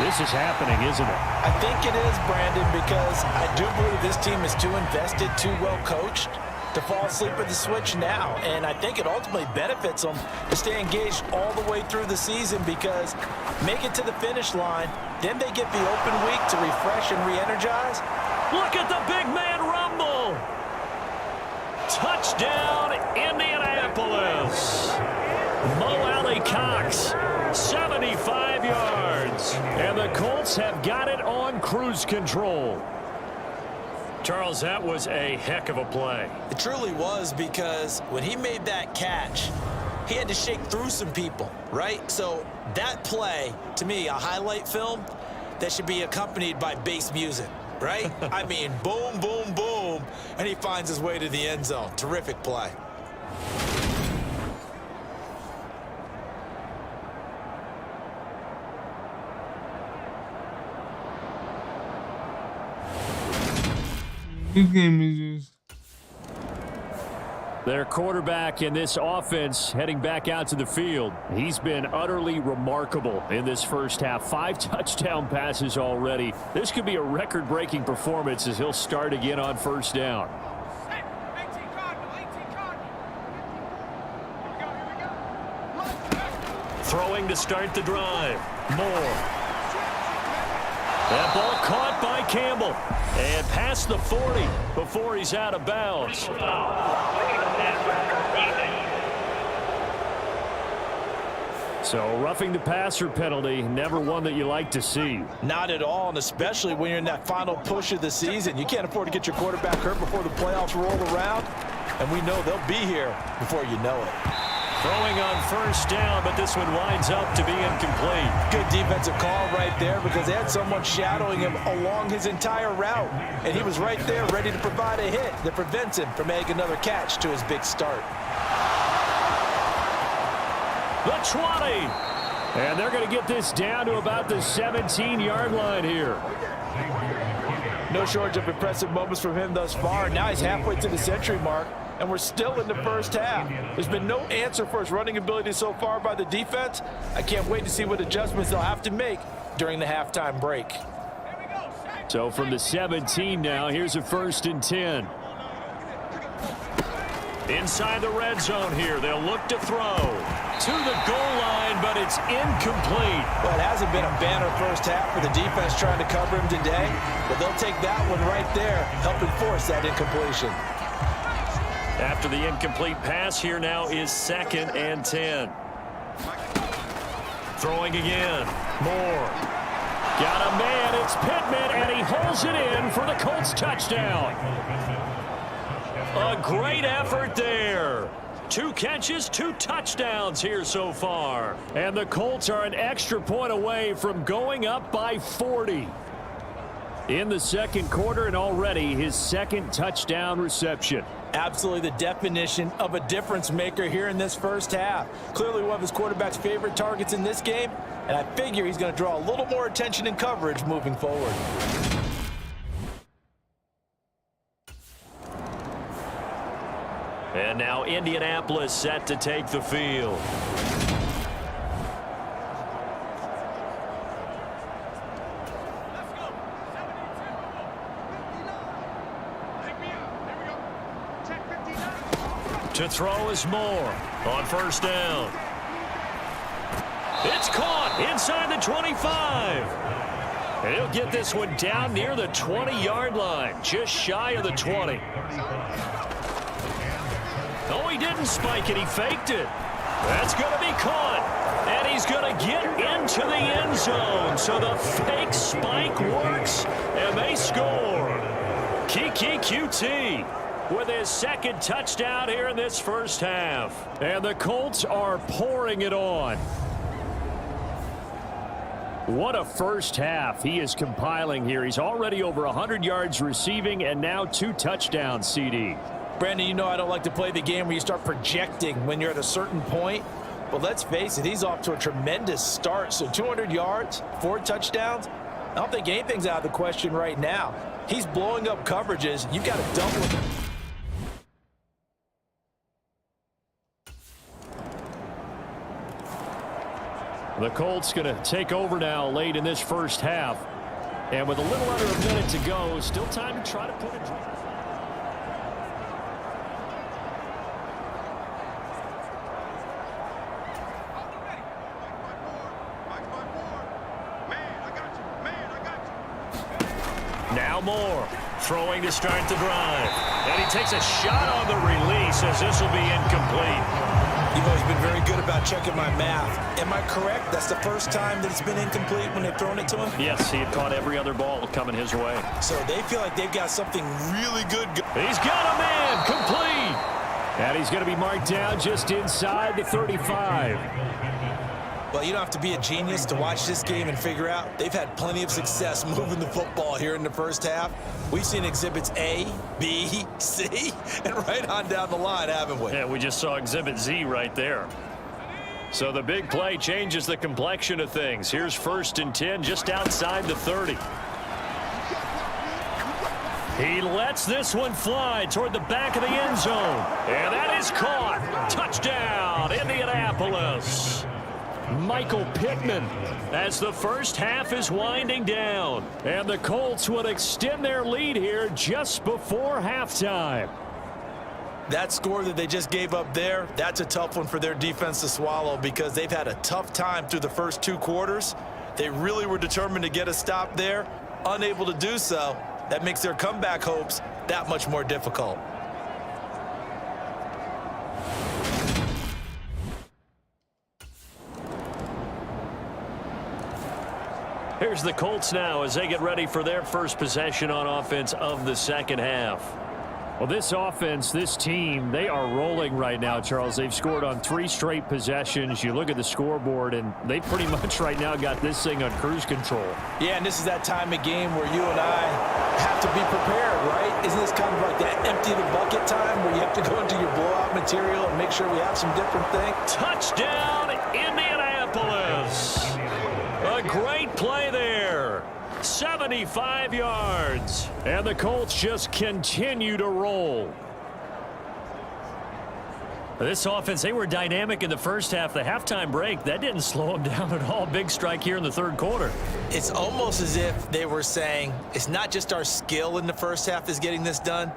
This is happening, isn't it? I think it is, Brandon, because I do believe this team is too invested, too well coached to fall asleep at the switch now. And I think it ultimately benefits them to stay engaged all the way through the season, because make it to the finish line, then they get the open week to refresh and re-energize. Look at the big man rumble. Touchdown, Indianapolis. Mo Alley-Cox, 75 yards. And the Colts have got it on cruise control. Charles, that was a heck of a play. It truly was, because when he made that catch, he had to shake through some people, right? So that play, to me, a highlight film that should be accompanied by bass music, right? I mean, boom, boom, boom, and he finds his way to the end zone. Terrific play. This game is just... Their quarterback in this offense heading back out to the field. He's been utterly remarkable in this first half. 5 touchdown passes already. This could be a record-breaking performance as he'll start again on first down. Throwing to start the drive. Moore. That ball caught by Campbell. And past the 40 before he's out of bounds. So roughing the passer penalty, never one that you like to see. Not at all, and especially when you're in that final push of the season. You can't afford to get your quarterback hurt before the playoffs roll around. And we know they'll be here before you know it. Throwing on first down, but this one winds up to be incomplete. Good defensive call right there, because they had someone shadowing him along his entire route. And he was right there ready to provide a hit that prevents him from making another catch to his big start. The 20. And they're going to get this down to about the 17-yard line here. No shortage of impressive moments from him thus far. Now he's halfway to the century mark, and we're still in the first half. There's been no answer for his running ability so far by the defense. I can't wait to see what adjustments they'll have to make during the halftime break. So from the 17 now, here's a 1st and 10. Inside the red zone here, they'll look to throw to the goal line, but it's incomplete. Well, it hasn't been a banner first half for the defense trying to cover him today, but they'll take that one right there, helping force that incompletion. After the incomplete pass, here now is 2nd and 10. Throwing again. Moore. Got a man. It's Pittman, and he holds it in for the Colts touchdown. A great effort there. 2 catches, 2 touchdowns here so far. And the Colts are an extra point away from going up by 40. In the second quarter, and already his 2nd touchdown reception. Absolutely the definition of a difference maker here in this first half. Clearly one of his quarterback's favorite targets in this game, and I figure he's going to draw a little more attention and coverage moving forward. And now Indianapolis set to take the field. To throw is Moore on first down. It's caught inside the 25. And he'll get this one down near the 20-yard line, just shy of the 20. No, he didn't spike it. He faked it. That's going to be caught. And he's going to get into the end zone. So the fake spike works, and they score. Kiki QT with his 2nd touchdown here in this first half. And the Colts are pouring it on. What a first half he is compiling here. He's already over 100 yards receiving and now 2 touchdowns, CD. Brandon, you know I don't like to play the game where you start projecting when you're at a certain point. But let's face it, he's off to a tremendous start. So 200 yards, 4 touchdowns. I don't think anything's out of the question right now. He's blowing up coverages. You've got to double him. The Colts going to take over now late in this first half. And with a little under a minute to go, still time to try to put it. Now Moore Throwing to start the drive. And he takes a shot on the release as this will be incomplete. You've always been very good about checking my math. Am I correct? That's the first time that it's been incomplete when they've thrown it to him? Yes, he had caught every other ball coming his way. So they feel like they've got something really good. He's got a man, complete. And he's going to be marked down just inside the 35. Well, you don't have to be a genius to watch this game and figure out they've had plenty of success moving the football here in the first half. We've seen exhibits A, B, C, and right on down the line, haven't we? Yeah, we just saw exhibit Z right there. So the big play changes the complexion of things. Here's 1st and 10 just outside the 30. He lets this one fly toward the back of the end zone. And that is caught. Touchdown, Indianapolis. Michael Pittman as the first half is winding down. And the Colts would extend their lead here just before halftime. That score that they just gave up there, that's a tough one for their defense to swallow because they've had a tough time through the first 2 quarters. They really were determined to get a stop there, unable to do so. That makes their comeback hopes that much more difficult. Here's the Colts now as they get ready for their first possession on offense of the second half. Well, this offense, this team, they are rolling right now, Charles. They've scored on 3 straight possessions. You look at the scoreboard, and they pretty much right now got this thing on cruise control. Yeah, and this is that time of game where you and I have to be prepared, right? Isn't this kind of like that empty the bucket time where you have to go into your blowout material and make sure we have some different things? Touchdown, Indianapolis. A great play there. 75 yards. And the Colts just continue to roll. This offense, they were dynamic in the first half. The halftime break, that didn't slow them down at all. Big strike here in the third quarter. It's almost as if they were saying, it's not just our skill in the first half that's getting this done,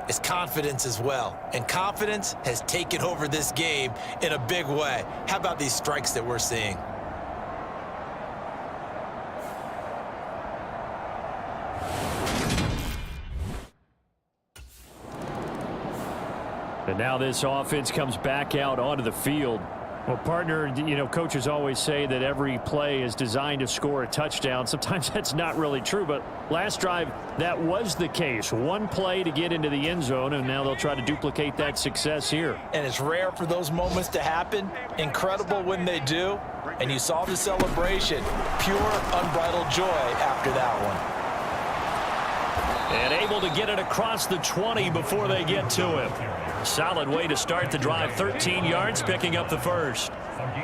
it's confidence as well. And confidence has taken over this game in a big way. How about these strikes that we're seeing? And now this offense comes back out onto the field. Well, partner, you know, coaches always say that every play is designed to score a touchdown. Sometimes that's not really true, but last drive, that was the case. One play to get into the end zone, and now they'll try to duplicate that success here. And it's rare for those moments to happen. Incredible when they do. And you saw the celebration. Pure, unbridled joy after that one. And able to get it across the 20 before they get to him. Solid way to start the drive. 13 yards, picking up the first.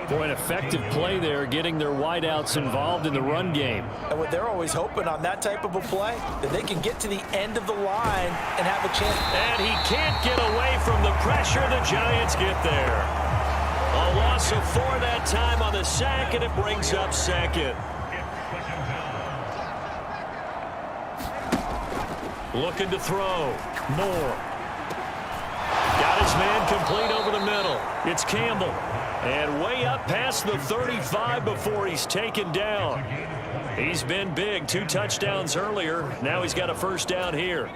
Boy, an effective play there, getting their wideouts involved in the run game. And what they're always hoping on that type of a play, that they can get to the end of the line and have a chance. And he can't get away from the pressure. The Giants get there. A loss of 4 that time on the sack, and it brings up second. Looking to throw. Moore. Got his man complete over the middle. It's Campbell. And way up past the 35 before he's taken down. He's been big. 2 touchdowns earlier. Now he's got a first down here.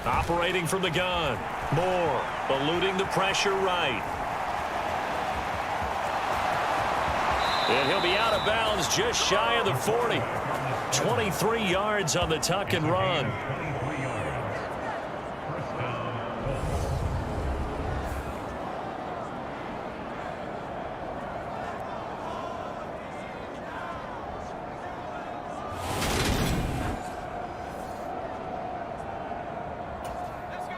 Operating from the gun. Moore eluding the pressure right. And he'll be out of bounds just shy of the 40. 23 yards on the tuck and run.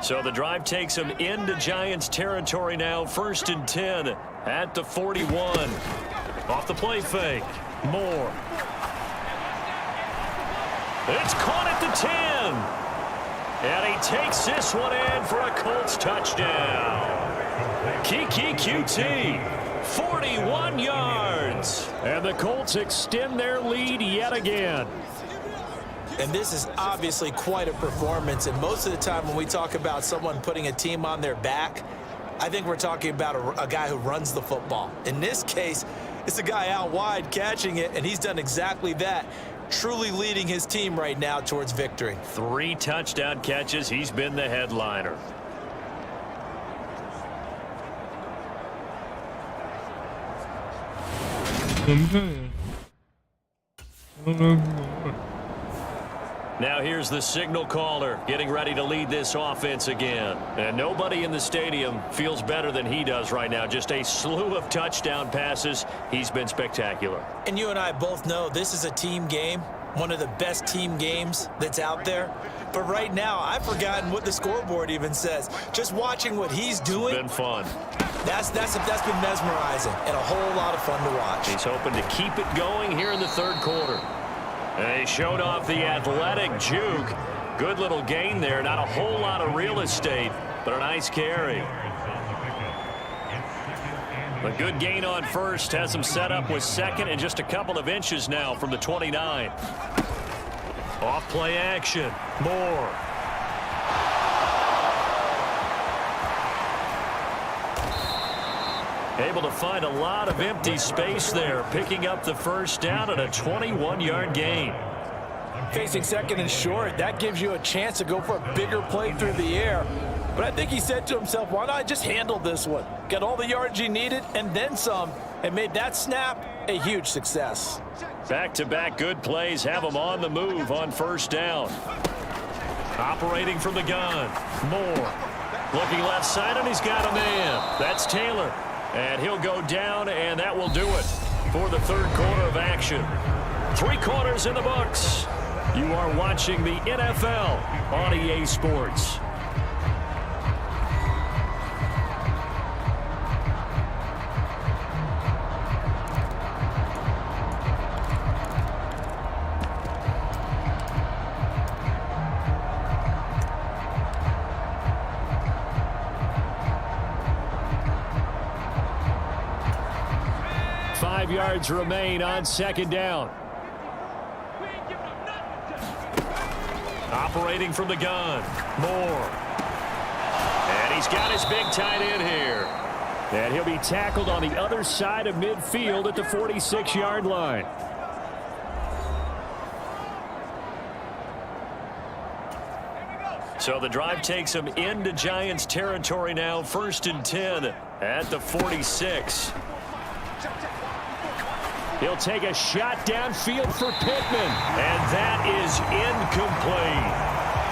So the drive takes him into Giants territory now. 1st and 10 at the 41. Off the play fake. Moore. It's caught at the 10. And he takes this one in for a Colts touchdown. Kiki QT. 41 yards. And the Colts extend their lead yet again. And this is obviously quite a performance. And most of the time when we talk about someone putting a team on their back, I think we're talking about a guy who runs the football. In this case, It's a guy out wide catching it, and he's done exactly that, truly leading his team right now towards victory. 3 touchdown catches. He's been the headliner. I'm telling you. I don't know if it's gonna work. Now here's the signal caller getting ready to lead this offense again. And nobody in the stadium feels better than he does right now. Just a slew of touchdown passes. He's been spectacular. And you and I both know this is a team game, one of the best team games that's out there. But right now, I've forgotten what the scoreboard even says. Just watching what he's doing. It's been fun. That's been mesmerizing and a whole lot of fun to watch. He's hoping to keep it going here in the third quarter. And he showed off the athletic juke. Good little gain there. Not a whole lot of real estate, but a nice carry. A good gain on first. Has him set up with second and just a couple of inches now from the 29. Off play action. Moore. Able to find a lot of empty space there, picking up the first down at a 21-yard gain. Facing second and short, that gives you a chance to go for a bigger play through the air. But I think he said to himself, why not just handle this one? Got all the yards he needed and then some, and made that snap a huge success. Back-to-back good plays have him on the move on first down. Operating from the gun. Moore. Looking left side, and he's got a man. That's Taylor. And he'll go down, and that will do it for the third quarter of action. 3 quarters in the books. You are watching the NFL on EA Sports. Yards remain on second down. Operating from the gun. Moore. And he's got his big tight end here. And he'll be tackled on the other side of midfield at the 46-yard line. So the drive takes him into Giants territory now. 1st and 10 at the 46. He'll take a shot downfield for Pittman, and that is incomplete.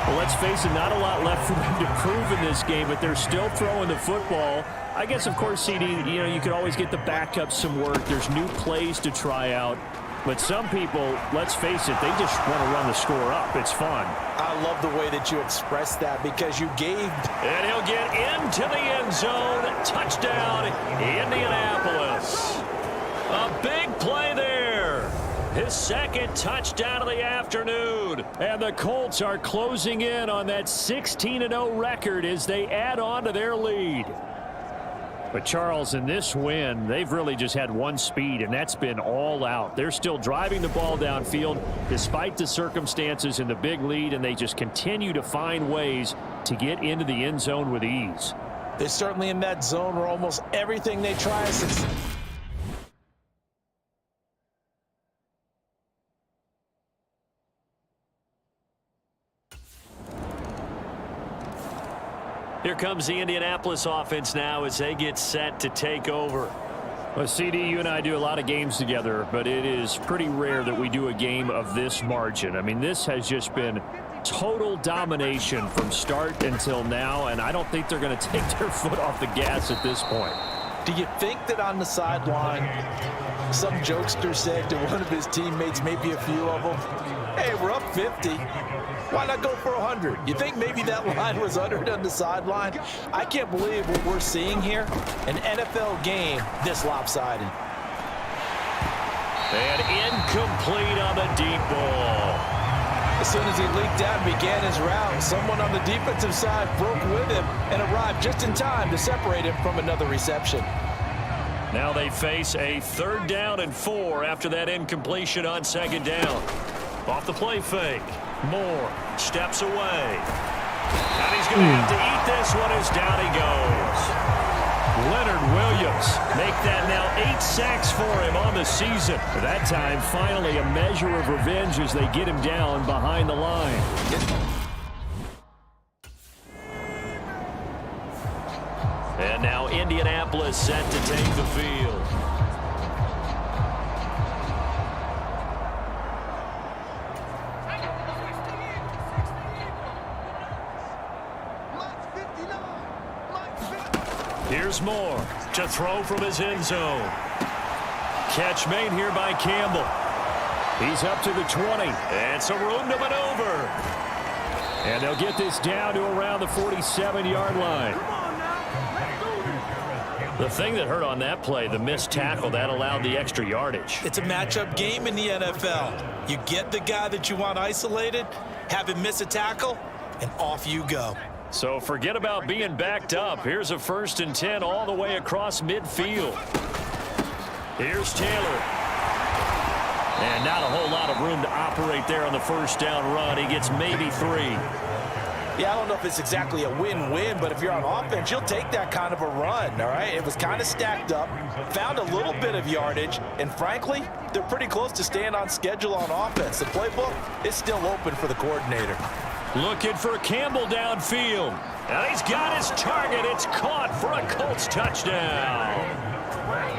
Well, let's face it, not a lot left for them to prove in this game, but they're still throwing the football. I guess, of course, CD, you could always get the backup some work. There's new plays to try out. But some people, let's face it, they just want to run the score up. It's fun. I love the way that you expressed that because you gave. And he'll get into the end zone. Touchdown, Indianapolis. A big play there. His second touchdown of the afternoon. And the Colts are closing in on that 16-0 record as they add on to their lead. But Charles, in this win, they've really just had one speed, and that's been all out. They're still driving the ball downfield despite the circumstances in the big lead, and they just continue to find ways to get into the end zone with ease. They're certainly in that zone where almost everything they try is successful. Here comes the Indianapolis offense now as they get set to take over. Well, CD, you and I do a lot of games together, but it is pretty rare that we do a game of this margin. I mean, this has just been total domination from start until now, and I don't think they're going to take their foot off the gas at this point. Do you think that on the sideline, some jokester said to one of his teammates, maybe a few of them, hey, we're up 50. Why not go for 100? You think maybe that line was uttered on the sideline? I can't believe what we're seeing here. An NFL game this lopsided. And incomplete on the deep ball. As soon as he leaked out and began his route, someone on the defensive side broke with him and arrived just in time to separate him from another reception. Now they face a 3rd down and 4 after that incompletion on 2nd down. Off the play fake. Moore steps away. And he's going to have to eat this one as down he goes. Leonard Williams. Make that now 8 sacks for him on the season. That time, finally, a measure of revenge as they get him down behind the line. And now Indianapolis set to take the field. Here's Moore to throw from his end zone. Catch made here by Campbell. He's up to the 20, and some room to maneuver. And they'll get this down to around the 47-yard line. The thing that hurt on that play, the missed tackle, that allowed the extra yardage. It's a matchup game in the NFL. You get the guy that you want isolated, have him miss a tackle, and off you go. So forget about being backed up. Here's a 1st and 10 all the way across midfield. Here's Taylor. And not a whole lot of room to operate there on the first down run. He gets maybe 3. Yeah, I don't know if it's exactly a win-win, but if you're on offense, you'll take that kind of a run, all right? It was kind of stacked up, found a little bit of yardage, and frankly, they're pretty close to staying on schedule on offense. The playbook is still open for the coordinator. Looking for Campbell downfield. And he's got his target. It's caught for a Colts touchdown.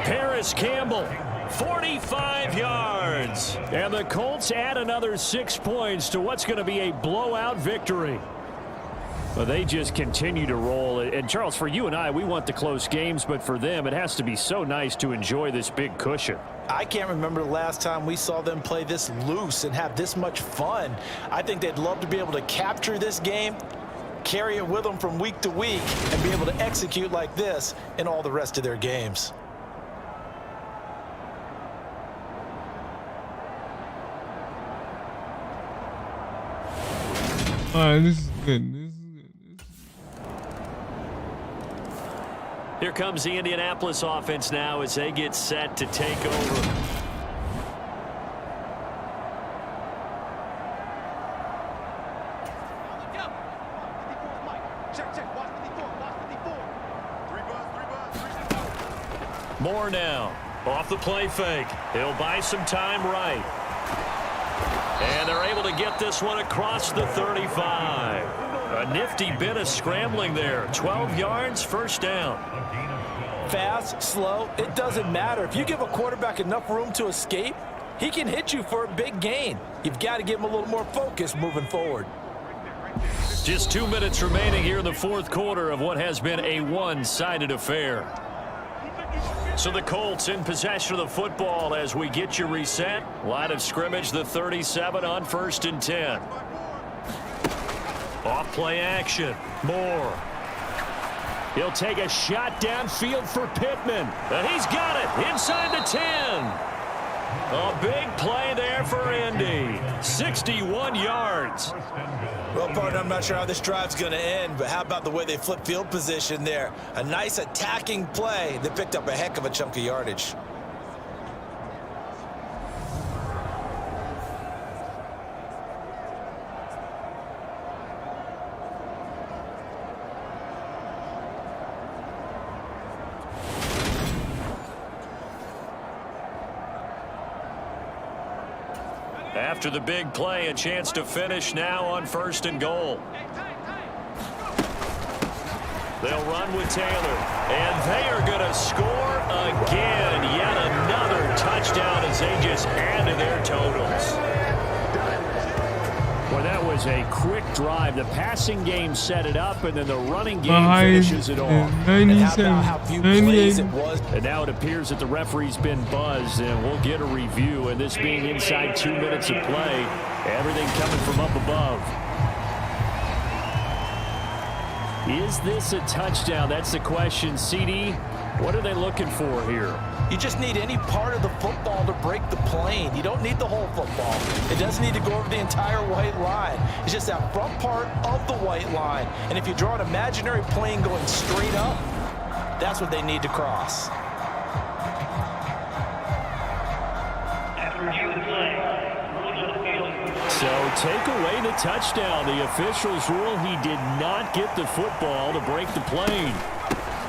Paris Campbell, 45 yards. And the Colts add another 6 points to what's going to be a blowout victory. Well, they just continue to roll. And, Charles, for you and I, we want the close games, but for them, it has to be so nice to enjoy this big cushion. I can't remember the last time we saw them play this loose and have this much fun. I think they'd love to be able to capture this game, carry it with them from week to week, and be able to execute like this in all the rest of their games. All right, this is good. Here comes the Indianapolis offense now as they get set to take over. Moore now off the play fake. He'll buy some time right. And they're able to get this one across the 35. A nifty bit of scrambling there. 12 yards, first down. Fast, slow, it doesn't matter. If you give a quarterback enough room to escape, he can hit you for a big gain. You've got to give him a little more focus moving forward. Just 2 minutes remaining here in the fourth quarter of what has been a one-sided affair. So the Colts in possession of the football as we get you reset. Line of scrimmage, the 37 on 1st and 10. Off play action. Moore. He'll take a shot downfield for Pittman. And he's got it inside the 10. A big play there for Indy. 61 yards. Well, partner, I'm not sure how this drive's going to end, but how about the way they flip field position there? A nice attacking play that picked up a heck of a chunk of yardage. After the big play, a chance to finish now on 1st and goal. They'll run with Taylor, and they are going to score again. Yet another touchdown as they just add to their totals. Well, that was a quick drive. The passing game set it up, and then the running game finishes it off. 97, how few plays it 98. was. And now it appears that the referee's been buzzed, and we'll get a review. And this being inside 2 minutes of play, everything coming from up above. Is this a touchdown? That's the question. CD, what are they looking for here? You just need any part of the football to break the plane. You don't need the whole football. It doesn't need to go over the entire white line. It's just that front part of the white line. And if you draw an imaginary plane going straight up, that's what they need to cross. So take away the touchdown. The officials rule he did not get the football to break the plane.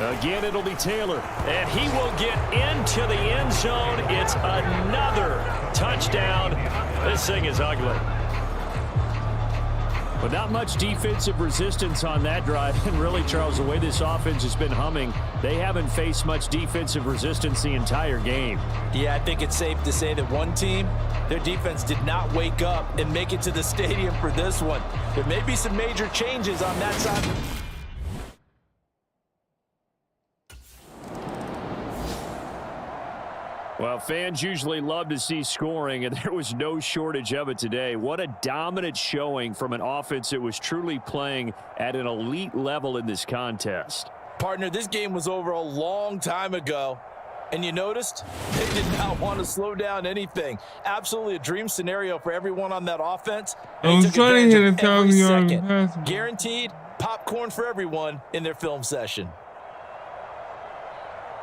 Again, it'll be Taylor. And he will get into the end zone. It's another touchdown. This thing is ugly. But not much defensive resistance on that drive. And really, Charles, the way this offense has been humming, they haven't faced much defensive resistance the entire game. Yeah, I think it's safe to say that one team, their defense did not wake up and make it to the stadium for this one. There may be some major changes on that side. Well, fans usually love to see scoring, and there was no shortage of it today. What a dominant showing from an offense that was truly playing at an elite level in this contest. Partner, this game was over a long time ago, and you noticed they did not want to slow down anything. Absolutely a dream scenario for everyone on that offense. I was trying to hit a 1,000-yard pass. Guaranteed popcorn for everyone in their film session.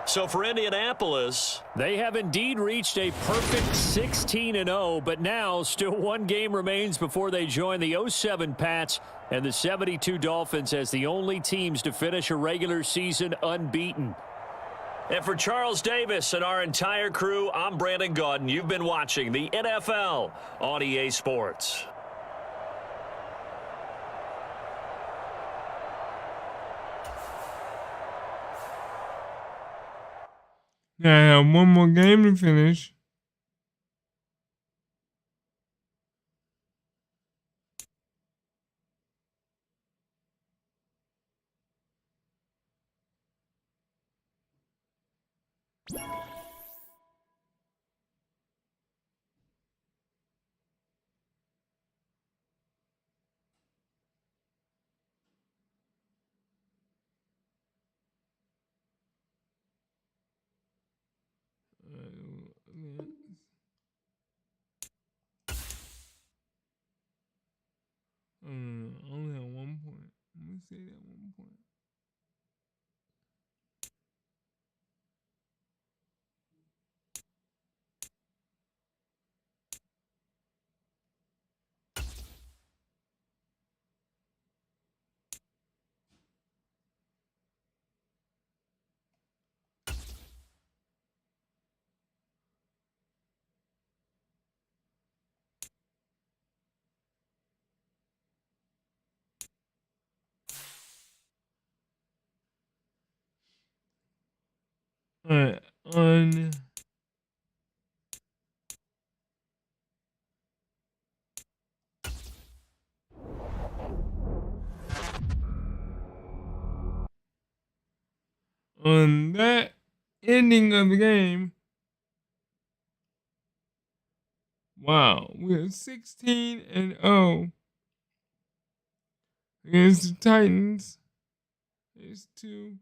So for Indianapolis, they have indeed reached a perfect 16-0, but now still one game remains before they join the 07 Pats and the 72 Dolphins as the only teams to finish a regular season unbeaten. And for Charles Davis and our entire crew, I'm Brandon Gaudin. You've been watching the NFL on EA Sports. Now I have one more game to finish. Only at 1 point. Let me say that 1 point. Alright, on that ending of the game, wow, we're 16-0 against the Titans. It's 2-14.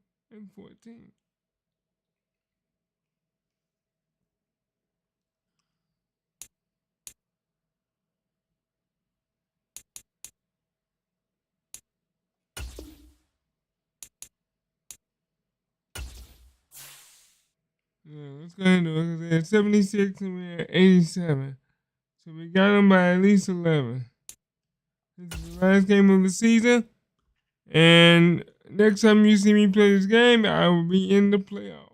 Yeah, let's go ahead and do it because they had 76 and we had 87. So we got them by at least 11. This is the last game of the season. And next time you see me play this game, I will be in the playoffs.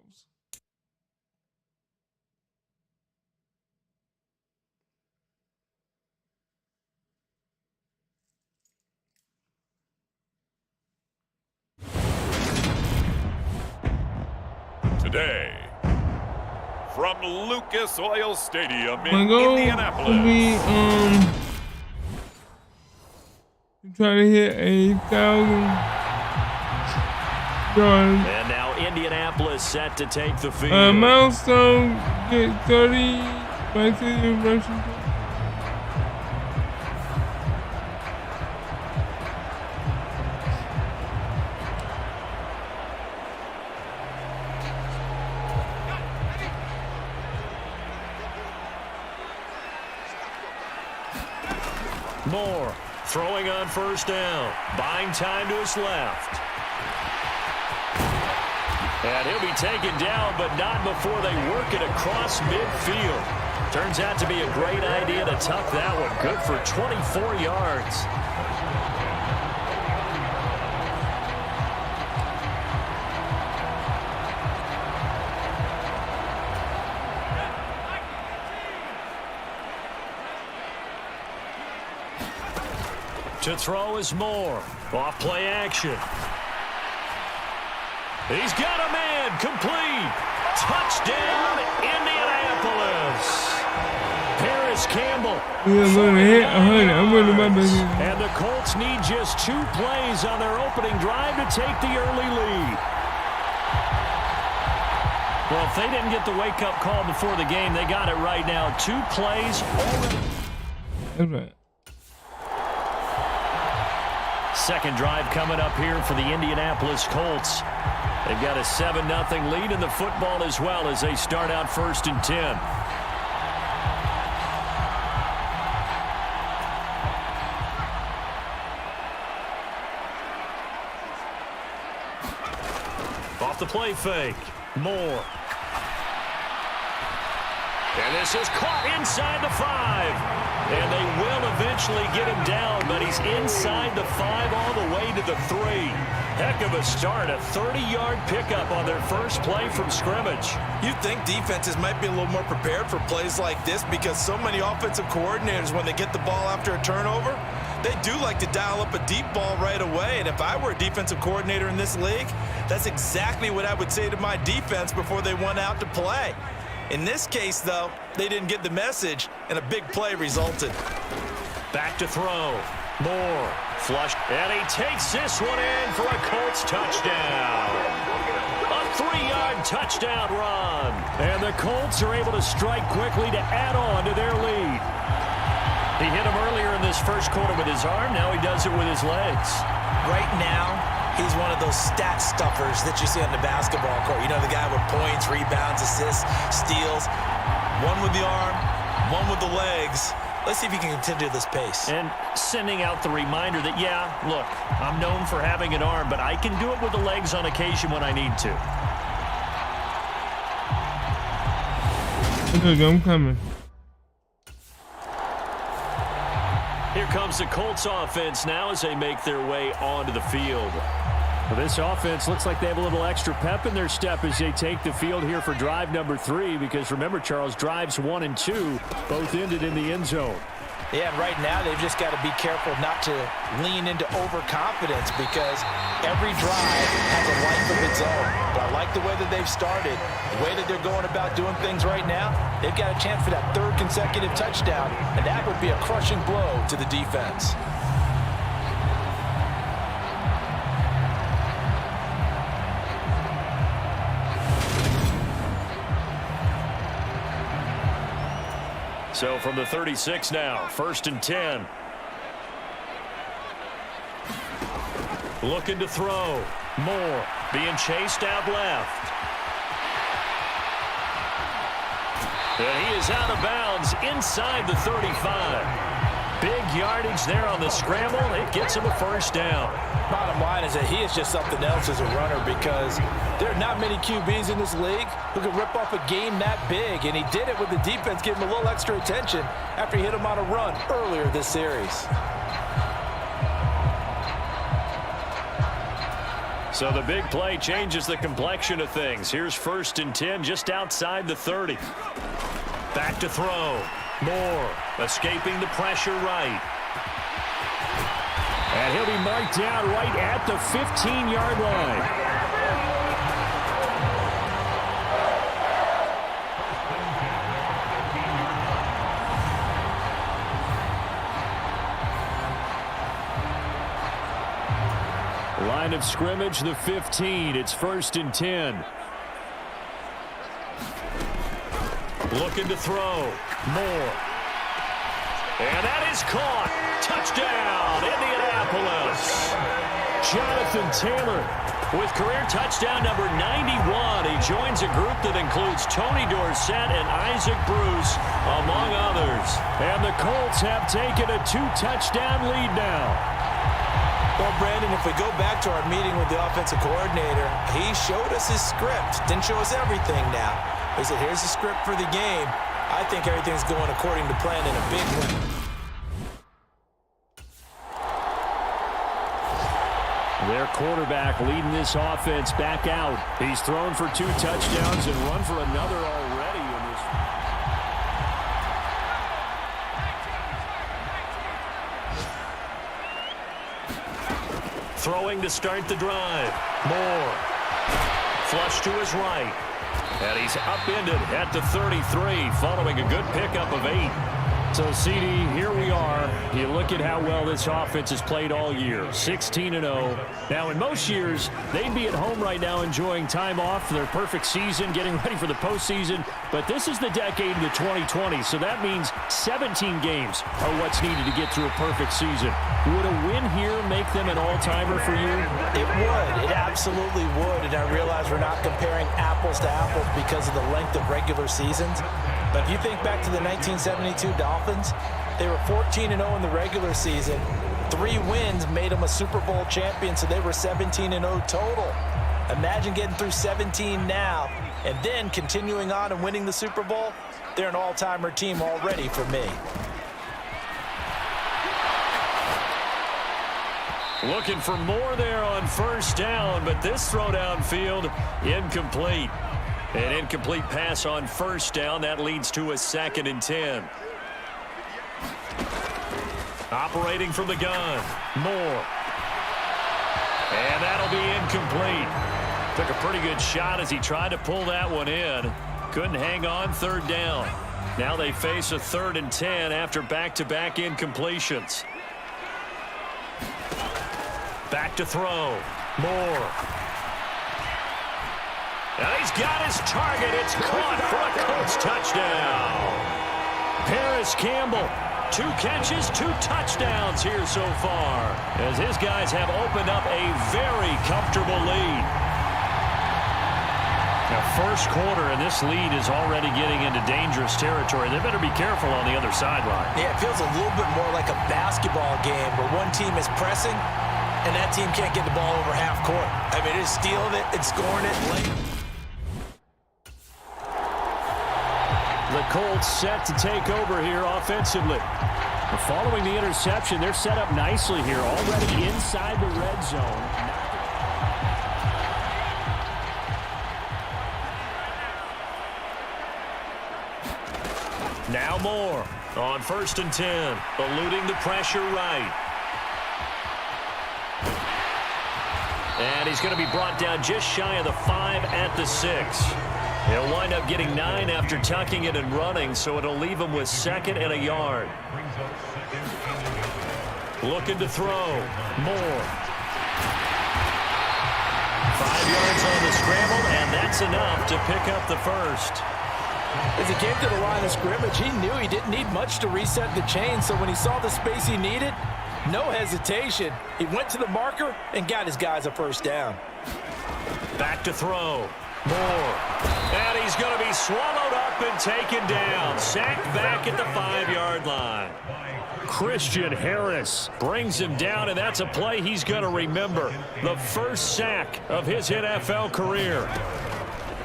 Today, from Lucas Oil Stadium in My goal Indianapolis. will be try to hit 1,000 yards. And now Indianapolis set to take the field. Milestone get 30 by 30 rushing. Moore throwing on first down, buying time to his left. And he'll be taken down, but not before they work it across midfield. Turns out to be a great idea to tuck that one. Good for 24 yards. To throw is Moore. Off play action. He's got a man. Complete. Touchdown, Indianapolis. Paris Campbell. We're going to hit 100. I'm going to And the Colts need just 2 plays on their opening drive to take the early lead. Well, if they didn't get the wake-up call before the game, they got it right now. 2 plays already. That's right. Second drive coming up here for the Indianapolis Colts. They've got a 7-0 lead in the football as well as they start out 1st and 10. Off the play fake. Moore. And this is caught inside the 5. And they will eventually get him down, but he's inside the 5 all the way to the 3. Heck of a start, a 30-yard pickup on their first play from scrimmage. You'd think defenses might be a little more prepared for plays like this because so many offensive coordinators, when they get the ball after a turnover, they do like to dial up a deep ball right away. And if I were a defensive coordinator in this league, that's exactly what I would say to my defense before they went out to play. In this case, though, they didn't get the message, and a big play resulted. Back to throw. Moore. Flush. And he takes this one in for a Colts touchdown. A 3-yard touchdown run. And the Colts are able to strike quickly to add on to their lead. He hit him earlier in this first quarter with his arm. Now he does it with his legs. Right now, he's one of those stat stuffers that you see on the basketball court. You know, the guy with points, rebounds, assists, steals. One with the arm, one with the legs. Let's see if he can continue this pace. And sending out the reminder that, yeah, look, I'm known for having an arm, but I can do it with the legs on occasion when I need to. I'm coming. Here comes the Colts offense now as they make their way onto the field. Well, this offense looks like they have a little extra pep in their step as they take the field here for drive number 3 because remember, Charles, drives 1 and 2 both ended in the end zone. Yeah, and right now they've just got to be careful not to lean into overconfidence because every drive has a life of its own. But I like the way that they've started, the way that they're going about doing things right now. They've got a chance for that 3rd consecutive touchdown, and that would be a crushing blow to the defense. So from the 36 now, 1st and 10. Looking to throw. Moore being chased out left. And he is out of bounds inside the 35. Big yardage there on the scramble. It gets him a 1st down. Bottom line is that he is just something else as a runner because there are not many QBs in this league who can rip off a game that big, and he did it with the defense giving him a little extra attention after he hit him on a run earlier this series. So the big play changes the complexion of things. Here's 1st and 10 just outside the 30. Back to throw. Moore escaping the pressure right. And he'll be marked down right at the 15-yard line. Line of scrimmage, the 15. It's 1st and 10. Looking to throw. Moore. And that is caught. Touchdown, Indianapolis. Jonathan Taylor with career touchdown number 91. He joins a group that includes Tony Dorsett and Isaac Bruce, among others. And the Colts have taken a 2-touchdown lead now. Well, Brandon, if we go back to our meeting with the offensive coordinator, he showed us his script. Didn't show us everything now. He said, here's the script for the game. I think everything's going according to plan in a big way. Their quarterback leading this offense back out. He's thrown for 2 touchdowns and run for another already in this. Throwing to start the drive. Moore. Flush to his right. And he's upended at the 33 following a good pickup of 8. So, CD, here we are. You look at how well this offense has played all year, 16-0. Now, in most years, they'd be at home right now enjoying time off for their perfect season, getting ready for the postseason. But this is the decade of the 2020s, so that means 17 games are what's needed to get through a perfect season. Would a win here make them an all-timer for you? It would. It absolutely would. And I realize we're not comparing apples to apples because of the length of regular seasons. But if you think back to the 1972 Dolphins, they were 14-0 in the regular season. 3 wins made them a Super Bowl champion, so they were 17-0 total. Imagine getting through 17 now and then continuing on and winning the Super Bowl. They're an all-timer team already for me. Looking for more there on first down, but this throw downfield incomplete. An incomplete pass on first down. That leads to a 2nd and 10. Operating from the gun. Moore. And that'll be incomplete. Took a pretty good shot as he tried to pull that one in. Couldn't hang on, 3rd down. Now they face a 3rd and 10 after back-to-back incompletions. Back to throw. Moore. Now he's got his target. It's caught for a Colts touchdown. Paris Campbell, 2 catches, 2 touchdowns here so far, as his guys have opened up a very comfortable lead. Now, first quarter, and this lead is already getting into dangerous territory. They better be careful on the other sideline. Yeah, it feels a little bit more like a basketball game where one team is pressing and that team can't get the ball over half court. I mean, it's stealing it and scoring it late. The Colts set to take over here offensively. Following the interception, they're set up nicely here, already inside the red zone. Now Moore on 1st and 10, eluding the pressure right. And he's going to be brought down just shy of the 5 at the 6. He'll wind up getting 9 after tucking it and running, so it'll leave him with 2nd and a yard. Looking to throw. Moore. 5 yards on the scramble, and that's enough to pick up the first. As he came to the line of scrimmage, he knew he didn't need much to reset the chain, so when he saw the space he needed, no hesitation. He went to the marker and got his guys a first down. Back to throw. Moore. And he's going to be swallowed up and taken down. Sacked back at the 5-yard line. Christian Harris brings him down, and that's a play he's going to remember. The first sack of his NFL career.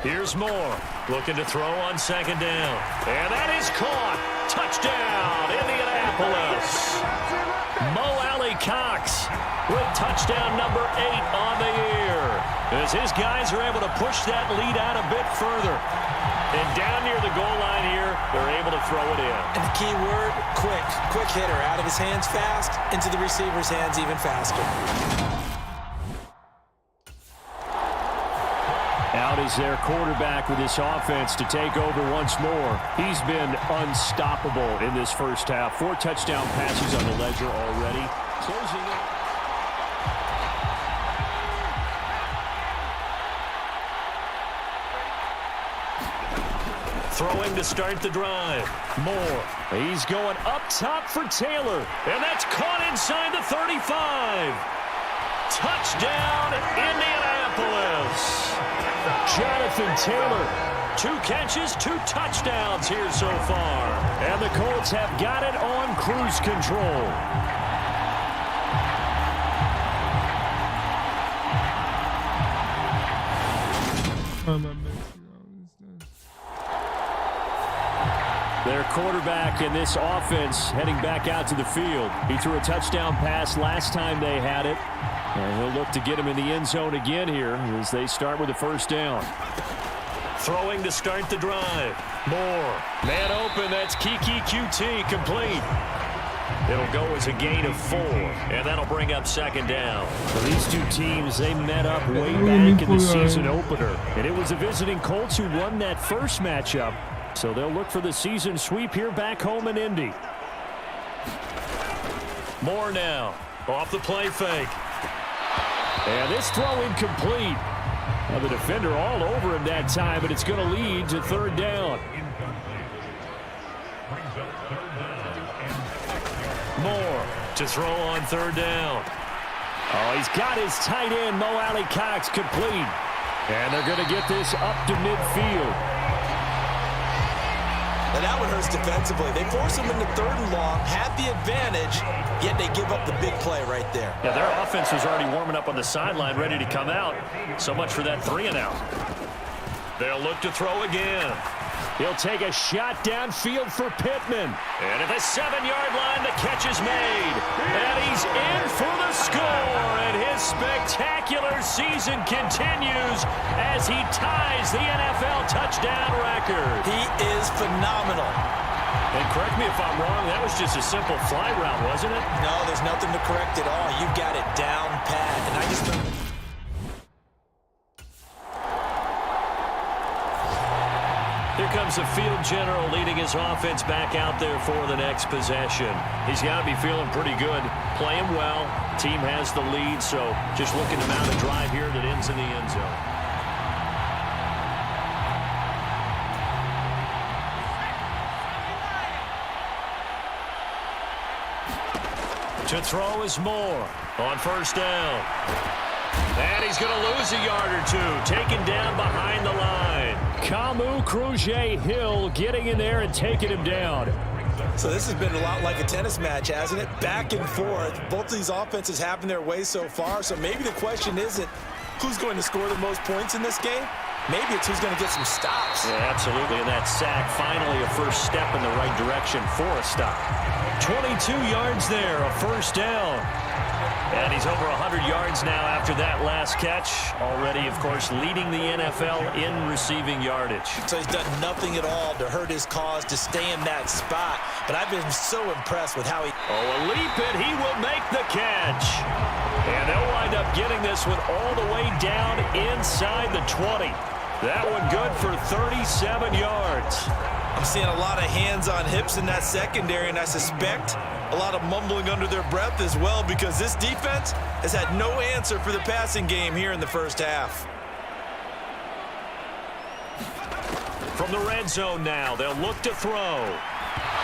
Here's Moore. Looking to throw on 2nd down. And that is caught. Touchdown, Indianapolis. Mo Alley-Cox with touchdown number 8 on the year, as his guys are able to push that lead out a bit further. And down near the goal line here, they're able to throw it in. And the key word, quick. Quick hitter. Out of his hands fast, into the receiver's hands even faster. Out is their quarterback with this offense to take over once more. He's been unstoppable in this first half. 4 touchdown passes on the ledger already. Closing it. Throwing to start the drive. Moore. He's going up top for Taylor. And that's caught inside the 35. Touchdown, Indianapolis. Jonathan Taylor, 2 catches, 2 touchdowns here so far. And the Colts have got it on cruise control. Their quarterback in this offense heading back out to the field. He threw a touchdown pass last time they had it. And he'll look to get him in the end zone again here as they start with a first down. Throwing to start the drive. Moore. Man open, that's Kiki QT, complete. 2 yards on the scramble, and that's enough to pick up the first. And down near the goal line here, they're able to throw it in. And the Colts have got it on cruise control. It'll go as a gain of 4, and that'll bring up second down. Well, these two teams, they met up way back in the season opener, and it was the visiting Colts who won that first matchup. So they'll look for the season sweep here back home in Indy. Moore now, off the play fake. And this throw incomplete. Now the defender all over him that time, but it's going to lead to third down. Moore to throw on third down. Oh, he's got his tight end, Mo Alley-Cox, complete. And they're going to get this up to midfield. And that one hurts defensively. They force him into 3rd and long, had the advantage, yet they give up the big play right there. Yeah, their offense was already warming up on the sideline, ready to come out. So much for that 3-and-out. They'll look to throw again. He'll take a shot downfield for Pittman. And at the 7-yard line, the catch is made. And he's in for the score. And his spectacular season continues as he ties the NFL touchdown record. He is phenomenal. And correct me if I'm wrong, that was just a simple fly route, wasn't it? No, there's nothing to correct at all. You've got it down pat. And I just don't... Here comes the field general leading his offense back out there for the next possession. He's got to be feeling pretty good, playing well. Team has the lead, so just looking to mount a drive here that ends in the end zone. To throw is Moore on first down. And he's going to lose a yard or two, taken down behind the line. Kamu Cruz-Hill getting in there and taking him down. So this has been a lot like a tennis match, hasn't it? Back and forth. Both of these offenses having their way so far. So maybe the question isn't who's going to score the most points in this game. Maybe it's who's going to get some stops. Yeah, absolutely. And that sack, finally a first step in the right direction for a stop. 22 yards there, a first down. And he's over 100 yards now after that last catch. Already, of course, leading the NFL in receiving yardage. So he's done nothing at all to hurt his cause, to stay in that spot. But I've been so impressed with how he... Oh, a leap, and he will make the catch. And they'll wind up getting this one all the way down inside the 20. That one good for 37 yards. I'm seeing a lot of hands on hips in that secondary, and I suspect a lot of mumbling under their breath as well, because this defense has had no answer for the passing game here in the first half. From the red zone now, they'll look to throw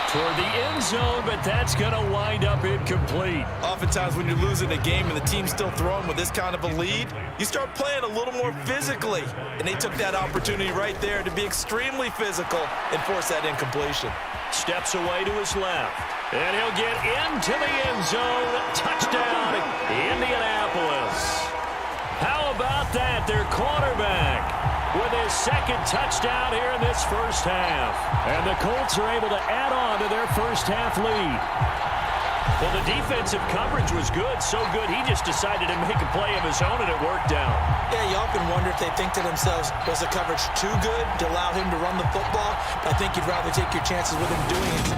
toward the end zone, but that's going to wind up incomplete. Oftentimes when you're losing a game and the team's still throwing with this kind of a lead, you start playing a little more physically. And they took that opportunity right there to be extremely physical and force that incompletion. Steps away to his left, and he'll get into the end zone. Touchdown, Indianapolis. How about that? Their quarterback with his second touchdown here in this first half. And the Colts are able to add on to their first half lead. Well, the defensive coverage was good, so good he just decided to make a play of his own, and it worked out. Yeah, you often wonder if they think to themselves, was the coverage too good to allow him to run the football? I think you'd rather take your chances with him doing it.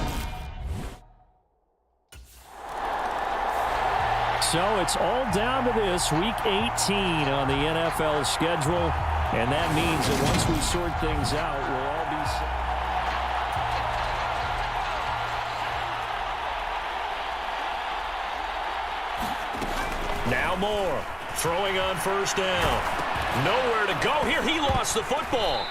So it's all down to this, Week 18 on the NFL schedule. And that means that once we sort things out, we'll all be set. Now Moore, throwing on first down. Nowhere to go here. He lost the football.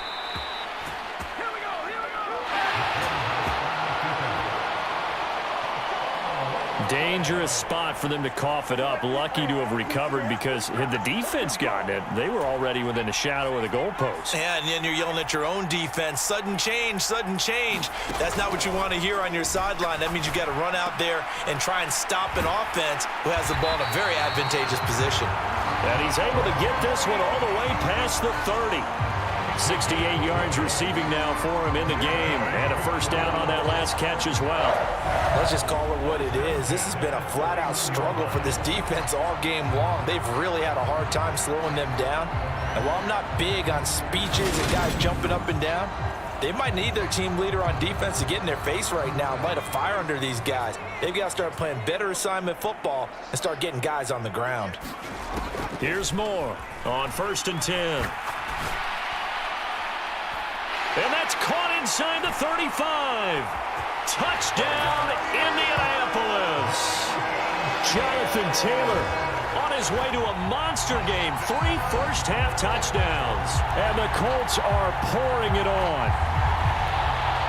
Dangerous spot for them to cough it up. Lucky to have recovered, because had the defense gotten it, they were already within a shadow of the goalpost. Yeah, and then you're yelling at your own defense. Sudden change, sudden change. That's not what you want to hear on your sideline. That means you've got to run out there and try and stop an offense who has the ball in a very advantageous position. And he's able to get this one all the way past the 30. 68 yards receiving now for him in the game, and a first down on that last catch as well. Let's just call it what it is. This has been a flat-out struggle for this defense all game long. They've really had a hard time slowing them down. And while I'm not big on speeches and guys jumping up and down, They might need their team leader on defense to get in their face right now and light a fire under these guys. They've got to start playing better assignment football and start getting guys on the ground. Here's Moore on 1st and 10. And that's caught inside the 35. Touchdown, Indianapolis. Jonathan Taylor on his way to a monster game. 3 first-half touchdowns. And the Colts are pouring it on.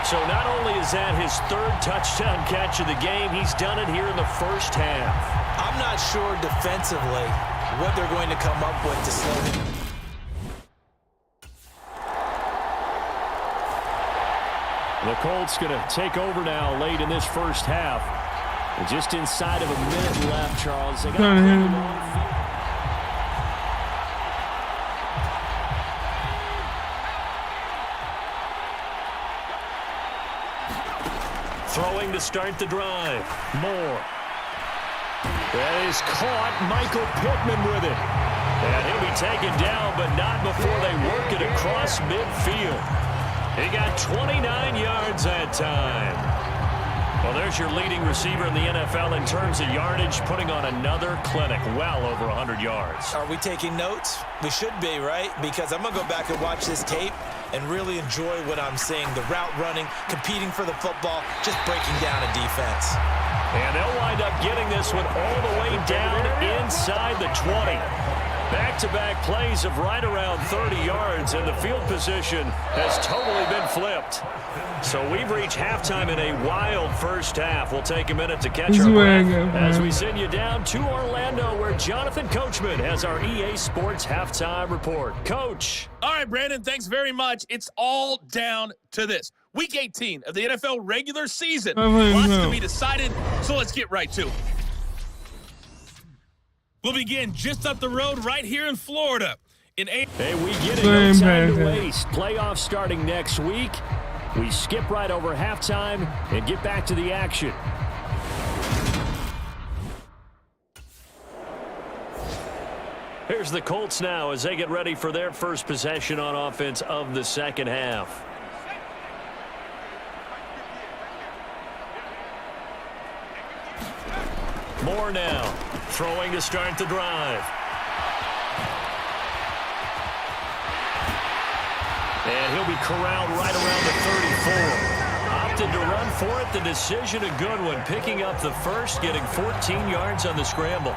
So not only is that his 3rd touchdown catch of the game, he's done it here in the first half. I'm not sure defensively what they're going to come up with to slow him. The Colts going to take over now late in this first half. And just inside of a minute left, Charles. They got to hit him on the field. Throwing to start the drive. Moore. That is caught. Michael Pittman with it. And he'll be taken down, but not before they work it across midfield. He got 29 yards that time. Well, there's your leading receiver in the NFL in terms of yardage, putting on another clinic, well over 100 yards. Are we taking notes? We should be, right? Because I'm going to go back and watch this tape and really enjoy what I'm seeing. The route running, competing for the football, just breaking down a defense. And they'll wind up getting this one all the way down inside the 20. Back-to-back plays of right around 30 yards, and the field position has totally been flipped. So we've reached halftime in a wild first half. We'll take a minute to catch our breath as we send you down to Orlando, where Jonathan Coachman has our EA Sports halftime report. Coach. All right, Brandon, thanks very much. It's all down to this. Week 18 of the NFL regular season. Lots to be decided, so let's get right to it. We'll begin just up the road right here in Florida. Hey, we get it. No time to waste. Playoffs starting next week. We skip right over halftime and get back to the action. Here's the Colts now as they get ready for their first possession on offense of the second half. Moore now, throwing to start the drive. And he'll be corralled right around the 34. Opted to run for it. The decision a good one. Picking up the first, getting 14 yards on the scramble.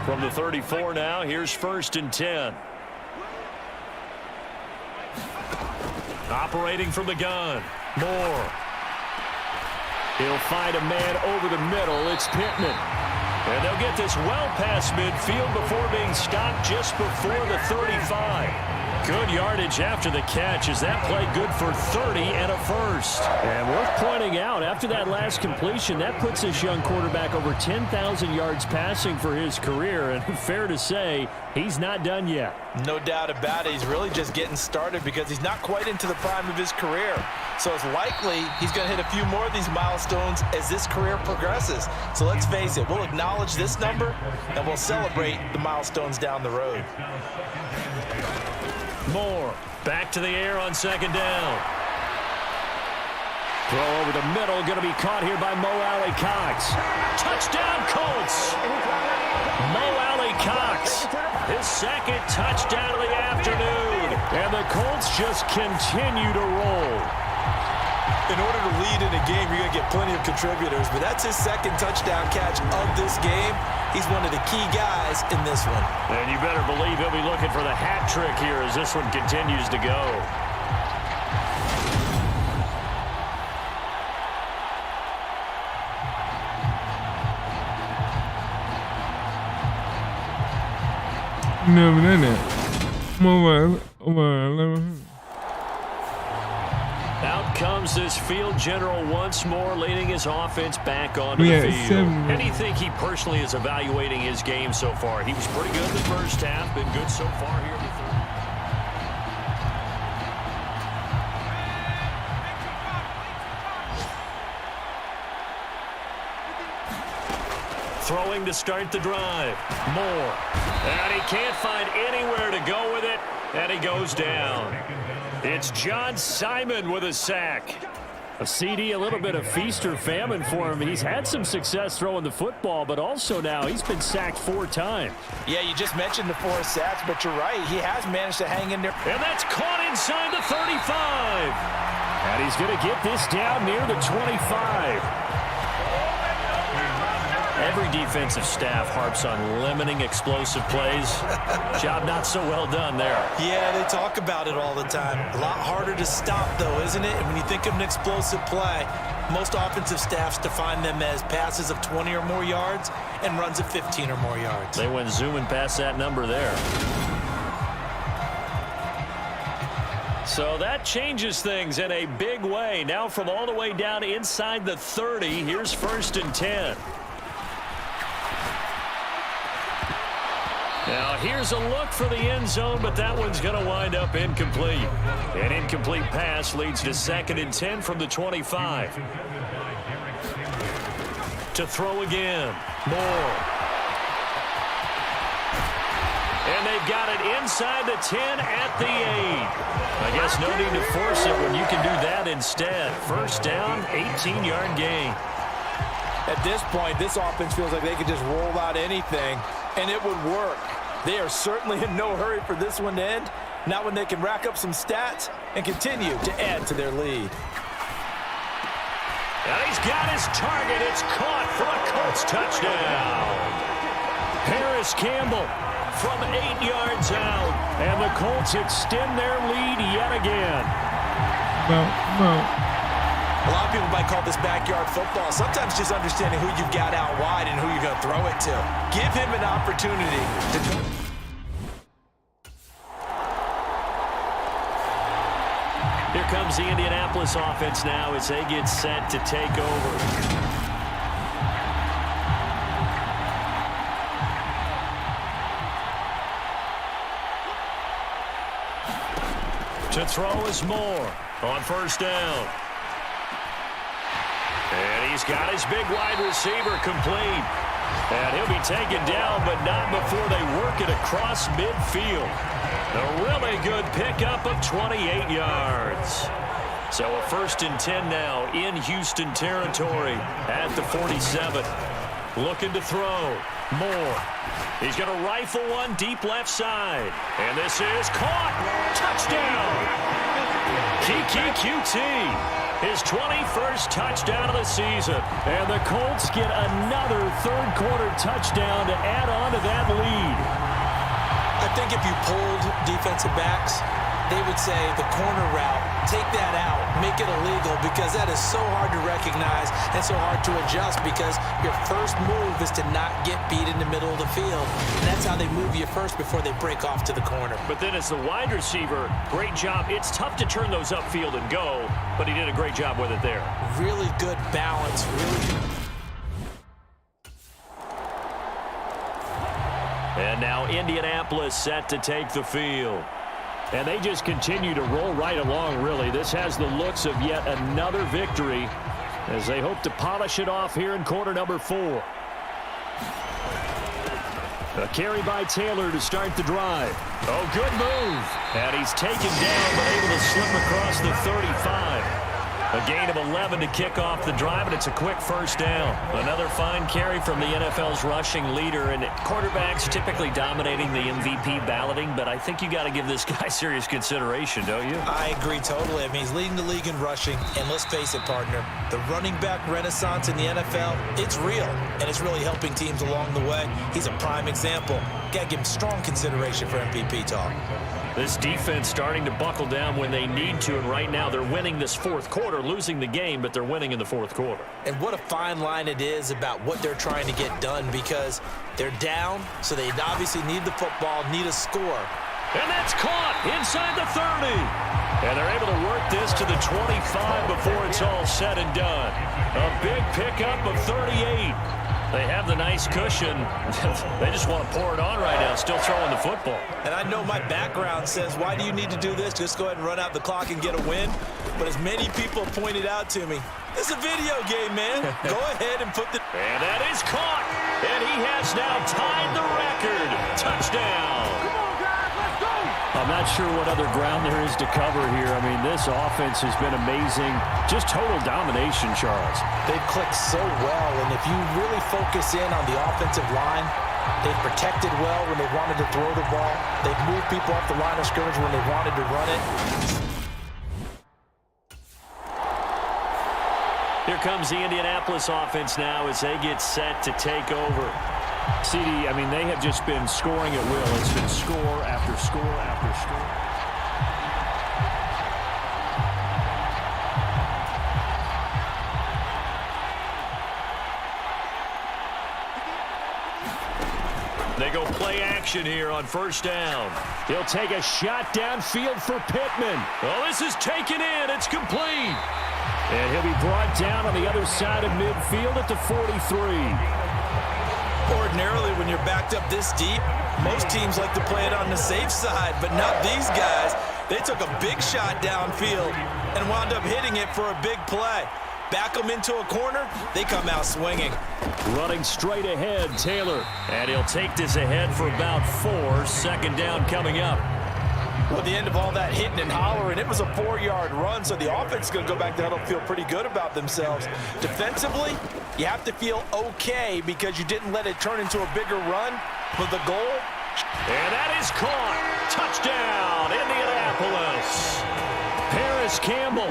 From the 34 now, here's 1st and 10. Operating from the gun, Moore. He'll find a man over the middle. It's Pittman. And they'll get this well past midfield before being stopped just before the 35. Good yardage after the catch. Is that play good for 30 and a first? And worth pointing out, after that last completion, that puts this young quarterback over 10,000 yards passing for his career. And fair to say, he's not done yet. No doubt about it. He's really just getting started because he's not quite into the prime of his career. So it's likely he's going to hit a few more of these milestones as this career progresses. So let's face it, we'll acknowledge this number and we'll celebrate the milestones down the road. Moore back to the air on second down. Throw over the middle, going to be caught here by Mo Alley-Cox. Touchdown, Colts! Mo Alley-Cox, his second touchdown of the afternoon. And the Colts just continue to roll. In order to lead in a game, you're going to get plenty of contributors, but that's his second touchdown catch of this game. He's one of the key guys in this one. And you better believe he'll be looking for the hat trick here as this one continues to go. Never done that. Over. Out comes this field general once more, leading his offense back onto the field. How do you think he personally is evaluating his game so far? He was pretty good in the first half, been good so far here in the third. Throwing to start the drive. Moore. And he can't find anywhere to go with it. And he goes down. It's John Simon with a sack. A CD, a little bit of feast or famine for him. He's had some success throwing the football, but also now he's been sacked 4 times. Yeah, you just mentioned the 4 sacks, but you're right. He has managed to hang in there. And that's caught inside the 35. And he's going to get this down near the 25. Every defensive staff harps on limiting explosive plays. Job not so well done there. Yeah, they talk about it all the time. A lot harder to stop, though, isn't it? And when you think of an explosive play, most offensive staffs define them as passes of 20 or more yards and runs of 15 or more yards. They went zooming past that number there. So that changes things in a big way. Now from all the way down inside the 30, here's 1st and 10. Now here's a look for the end zone, but that one's going to wind up incomplete. An incomplete pass leads to 2nd and 10 from the 25. To throw again. Moore. And they've got it inside the 10 at the 8. I guess no need to force it when you can do that instead. 1st down, 18-yard gain. At this point, this offense feels like they could just roll out anything, and it would work. They are certainly in no hurry for this one to end. Not when they can rack up some stats and continue to add to their lead. And he's got his target. It's caught for a Colts touchdown. Harris Campbell from 8 yards out. And the Colts extend their lead yet again. A lot of people might call this backyard football. Sometimes just understanding who you've got out wide and who you're going to throw it to. Give him an opportunity to... Here comes the Indianapolis offense now as they get set to take over. To throw is Moore on 1st down. And he's got his big wide receiver complete. And he'll be taken down, but not before they work it across midfield. A really good pickup of 28 yards. So a 1st and 10 now in Houston territory at the 47. Looking to throw. Moore. He's going to rifle one deep left side. And this is caught. Touchdown. Kiki QT. His 21st touchdown of the season. And the Colts get another 3rd quarter touchdown to add on to that lead. I think if you pulled defensive backs, they would say the corner route, take that out, make it illegal, because that is so hard to recognize and so hard to adjust, because your first move is to not get beat in the middle of the field. And that's how they move you first before they break off to the corner. But then as the wide receiver, great job. It's tough to turn those upfield and go, but he did a great job with it there. Really good balance, really good. And now Indianapolis set to take the field. And they just continue to roll right along, really. This has the looks of yet another victory as they hope to polish it off here in quarter number 4. A carry by Taylor to start the drive. Oh, good move. And he's taken down, but able to slip across the 35. A gain of 11 to kick off the drive, and it's a quick 1st down. Another fine carry from the NFL's rushing leader, and quarterbacks typically dominating the MVP balloting, but I think you got to give this guy serious consideration, don't you? I agree totally. I mean, he's leading the league in rushing, and let's face it, partner, the running back renaissance in the NFL, it's real, and it's really helping teams along the way. He's a prime example. Got to give him strong consideration for MVP talk. This defense starting to buckle down when they need to, and right now they're winning this 4th quarter, losing the game, but they're winning in the 4th quarter. And what a fine line it is about what they're trying to get done, because they're down, so they obviously need the football, need a score. And that's caught inside the 30. And they're able to work this to the 25 before it's all said and done. A big pickup of 38. They have the nice cushion. They just want to pour it on right now, still throwing the football. And I know my background says, why do you need to do this? Just go ahead and run out the clock and get a win. But as many people pointed out to me, It's a video game, man. Go ahead and put the... And that is caught. And he has now tied the record. Touchdown. Come on, guys, let's go! I'm not sure what other ground there is to cover here. I mean, this offense has been amazing. Just total domination, Charles. They've clicked so well, and if you really focus in on the offensive line, they've protected well when they wanted to throw the ball. They've moved people off the line of scrimmage when they wanted to run it. Here comes the Indianapolis offense now as they get set to take over. CD, I mean, they have just been scoring at will. It's been score after score after score. They go play action here on first down. He'll take a shot downfield for Pittman. Oh, this is taken in. It's complete. And he'll be brought down on the other side of midfield at the 43. Ordinarily, when you're backed up this deep, most teams like to play it on the safe side, but not these guys. They took a big shot downfield and wound up hitting it for a big play. Back them into a corner, they come out swinging. Running straight ahead, Taylor. And he'll take this ahead for about 4. Second down coming up. Well, at the end of all that hitting and hollering, it was a 4-yard run, so the offense is going to go back to huddle, feel pretty good about themselves. Defensively, you have to feel okay because you didn't let it turn into a bigger run for the goal. And that is caught. Touchdown, Indianapolis. Paris Campbell,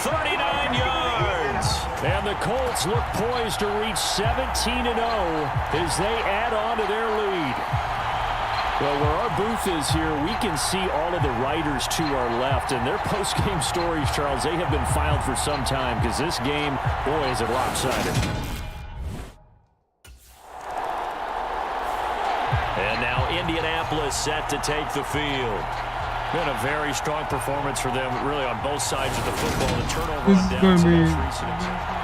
39 yards. And the Colts look poised to reach 17-0 as they add on to their lead. Well, where our booth is here, we can see all of the writers to our left, and their post-game stories, Charles, they have been filed for some time because this game, boy, is it lopsided. And now Indianapolis set to take the field. Been a very strong performance for them, really, on both sides of the football. The turnover on downs and most recent.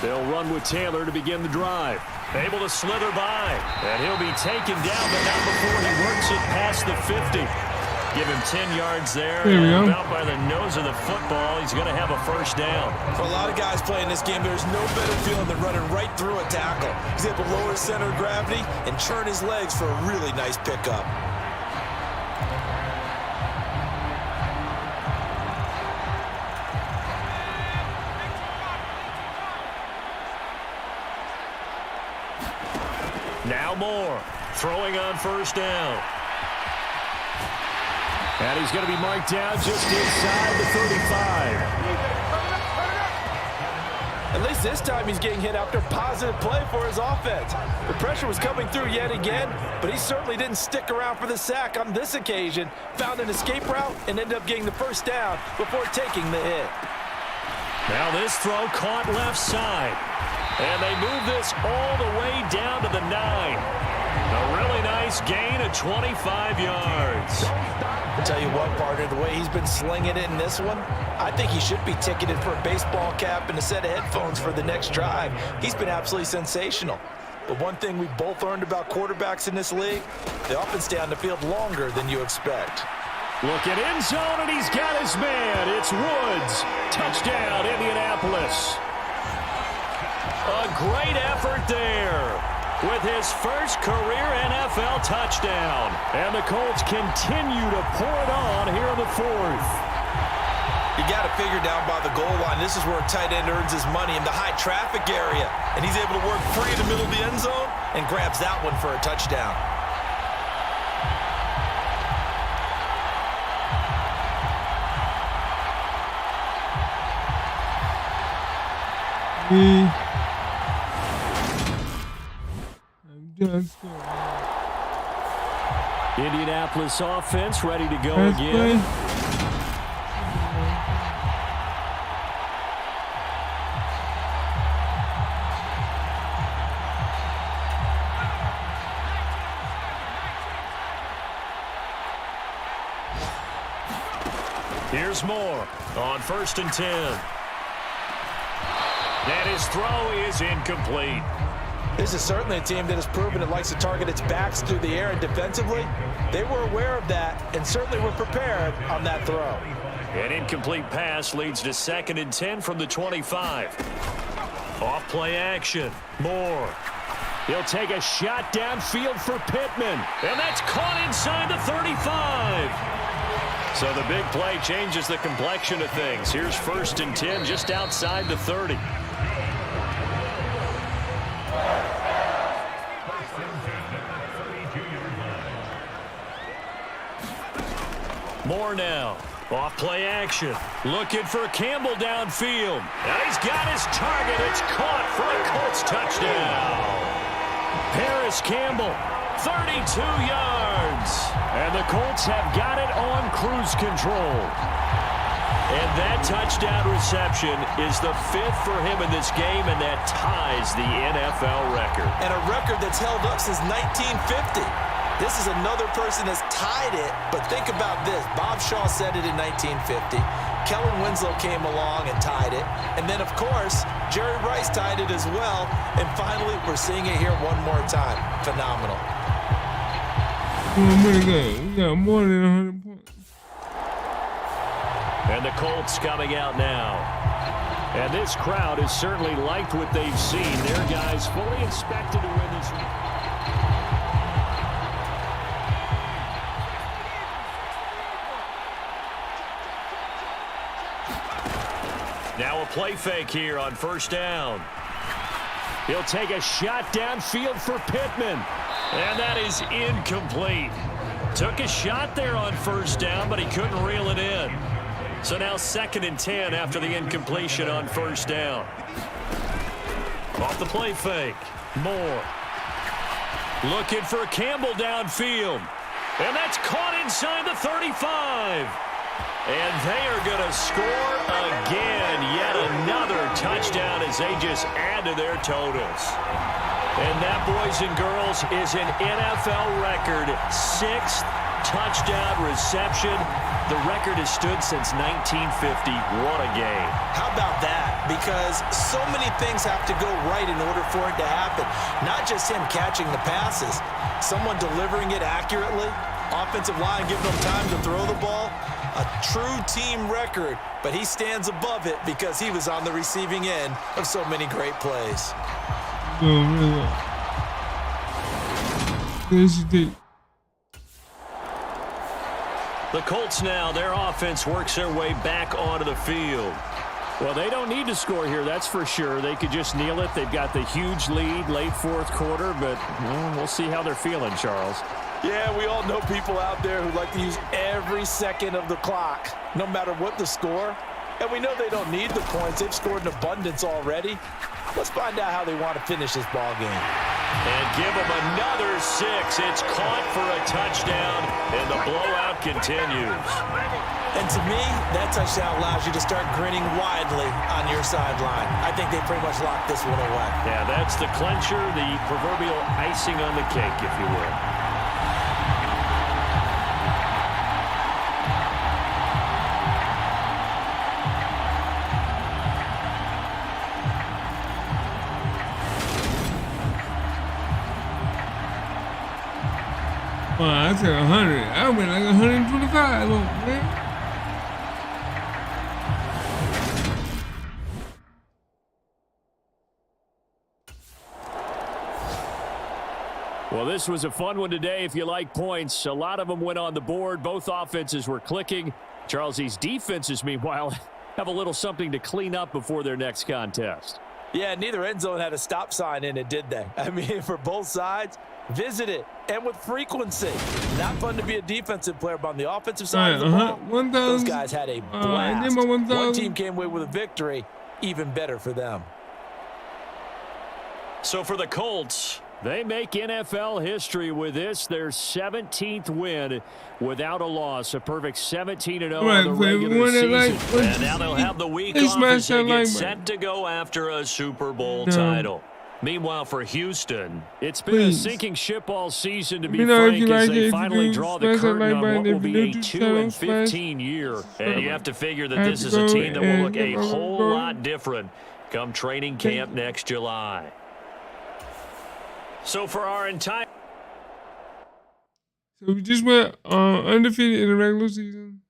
They'll run with Taylor to begin the drive. Able to slither by. And he'll be taken down, but not before he works it past the 50. Give him 10 yards there. And about by the nose of the football, he's going to have a first down. For a lot of guys playing this game, there's no better feeling than running right through a tackle. He's able to lower his center of gravity and turn his legs for a really nice pickup. Now Moore, throwing on first down. And he's going to be marked down just inside the 35. At least this time he's getting hit after positive play for his offense. The pressure was coming through yet again, but he certainly didn't stick around for the sack on this occasion. Found an escape route and ended up getting the first down before taking the hit. Now this throw caught left side. And they move this all the way down to the 9. A really nice gain of 25 yards. I'll tell you what, partner, the way he's been slinging it in this one, I think he should be ticketed for a baseball cap and a set of headphones for the next drive. He's been absolutely sensational. But one thing we both learned about quarterbacks in this league, they often stay on the field longer than you expect. Look at end zone, and he's got his man. It's Woods. Touchdown, Indianapolis. A great effort there with his first career NFL touchdown. And the Colts continue to pour it on here in the 4th. You got to figure down by the goal line. This is where a tight end earns his money, in the high traffic area. And he's able to work free in the middle of the end zone and grabs that one for a touchdown. Indianapolis offense ready to go again. Here's Moore on 1st and 10. And his throw is incomplete. This is certainly a team that has proven it likes to target its backs through the air, and defensively, they were aware of that and certainly were prepared on that throw. An incomplete pass leads to 2nd and 10 from the 25. Off play action. Moore. He'll take a shot downfield for Pittman. And that's caught inside the 35. So the big play changes the complexion of things. Here's 1st and 10 just outside the 30. Moore now. Off play action. Looking for Campbell downfield. And he's got his target. It's caught for a Colts touchdown. Paris Campbell, 32 yards. And the Colts have got it on cruise control. And that touchdown reception is the 5th for him in this game, and that ties the NFL record. And a record that's held up since 1950. This is another person that's tied it, but think about this. Bob Shaw said it in 1950. Kellen Winslow came along and tied it. And then, of course, Jerry Rice tied it as well. And finally, we're seeing it here one more time. Phenomenal. We got more than 100 points. And the Colts coming out now. And this crowd has certainly liked what they've seen. Their guys fully expected to win this one. Now a play fake here on 1st down. He'll take a shot downfield for Pittman. And that is incomplete. Took a shot there on 1st down, but he couldn't reel it in. So now 2nd and 10 after the incompletion on 1st down. Off the play fake. Moore. Looking for Campbell downfield. And that's caught inside the 35. And they are going to score again. Yet another touchdown as they just add to their totals. And that, boys and girls, is an NFL record 6th touchdown reception. The record has stood since 1950. What a game. How about that? Because so many things have to go right in order for it to happen. Not just him catching the passes, someone delivering it accurately, offensive line giving them time to throw the ball. A true team record, but he stands above it because he was on the receiving end of so many great plays. The Colts now, their offense works their way back onto the field. Well, they don't need to score here, that's for sure. They could just kneel it. They've got the huge lead late 4th quarter, but we'll see how they're feeling, Charles. Yeah, we all know people out there who like to use every second of the clock, no matter what the score. And we know they don't need the points. They've scored in abundance already. Let's find out how they want to finish this ball game. And give them another 6. It's caught for a touchdown, and the blowout continues. And to me, that touchdown allows you to start grinning widely on your sideline. I think they pretty much locked this one away. Yeah, that's the clincher, the proverbial icing on the cake, if you will. Well, I said 100. I went like 125. Look, man. Well, this was a fun one today if you like points. A lot of them went on the board. Both offenses were clicking. Charles, these defenses, meanwhile, have a little something to clean up before their next contest. Yeah, neither end zone had a stop sign in it, did they? I mean, for both sides, visit it, and with frequency. Not fun to be a defensive player, but on the offensive side of the ball, those guys had a blast. One team came away with a victory, even better for them. So for the Colts, they make NFL history with this, their 17th win without a loss. A perfect 17-0 in the regular season. And now they'll have the week off as they get set to go after a Super Bowl title. Meanwhile, for Houston, it's been a sinking ship all season, to be frank, as they finally draw the curtain on what will be a 2-15 year. And you have to figure that this is a team that will look a whole lot different come training camp next July. So for our entire... So we just went undefeated in the regular season.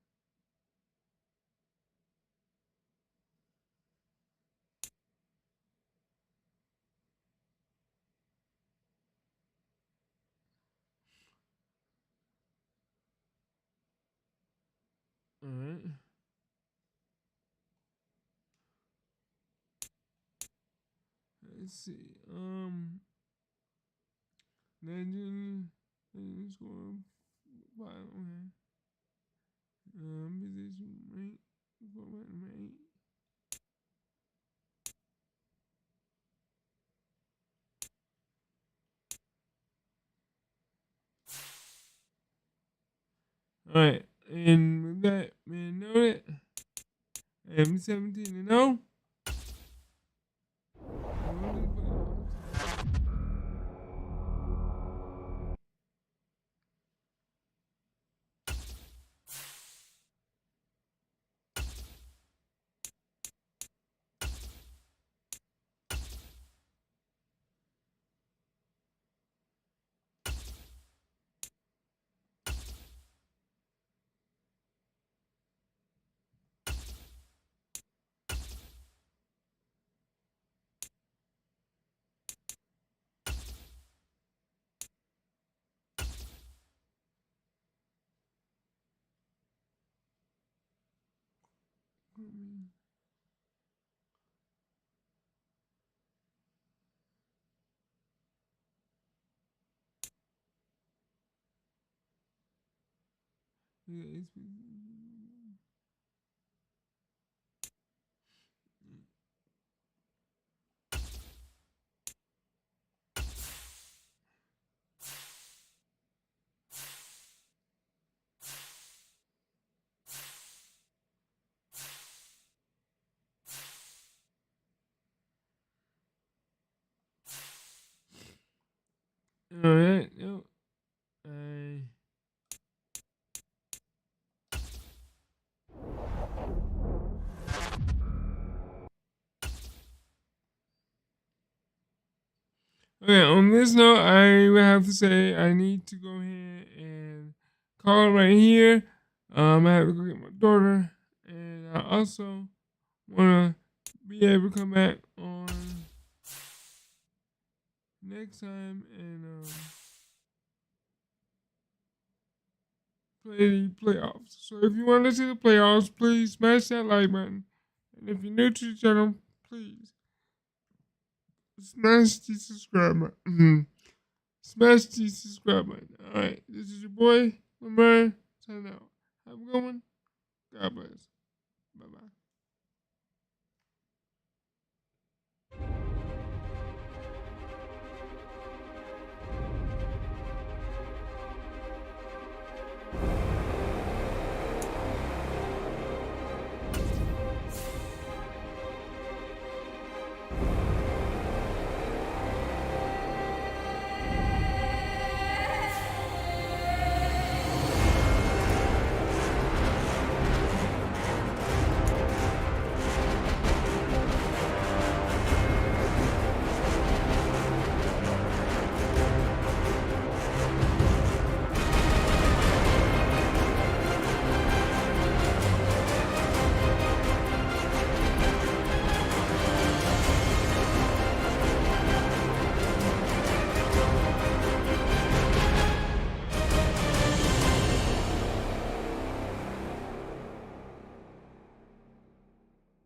All right. Let's see. Legend score 5. Okay. Position rank 4 8. All right, and with that man noted, I'm 17-0. All right, no. Okay, on this note, I would have to say I need to go ahead and call it right here. I have to go get my daughter, and I also want to be able to come back on next time and play the playoffs. So if you want to see the playoffs, please smash that like button. And if you're new to the channel, please smash the subscribe button. Smash the subscribe button. All right, this is your boy, Lamar, signing out. Have a good one. God bless.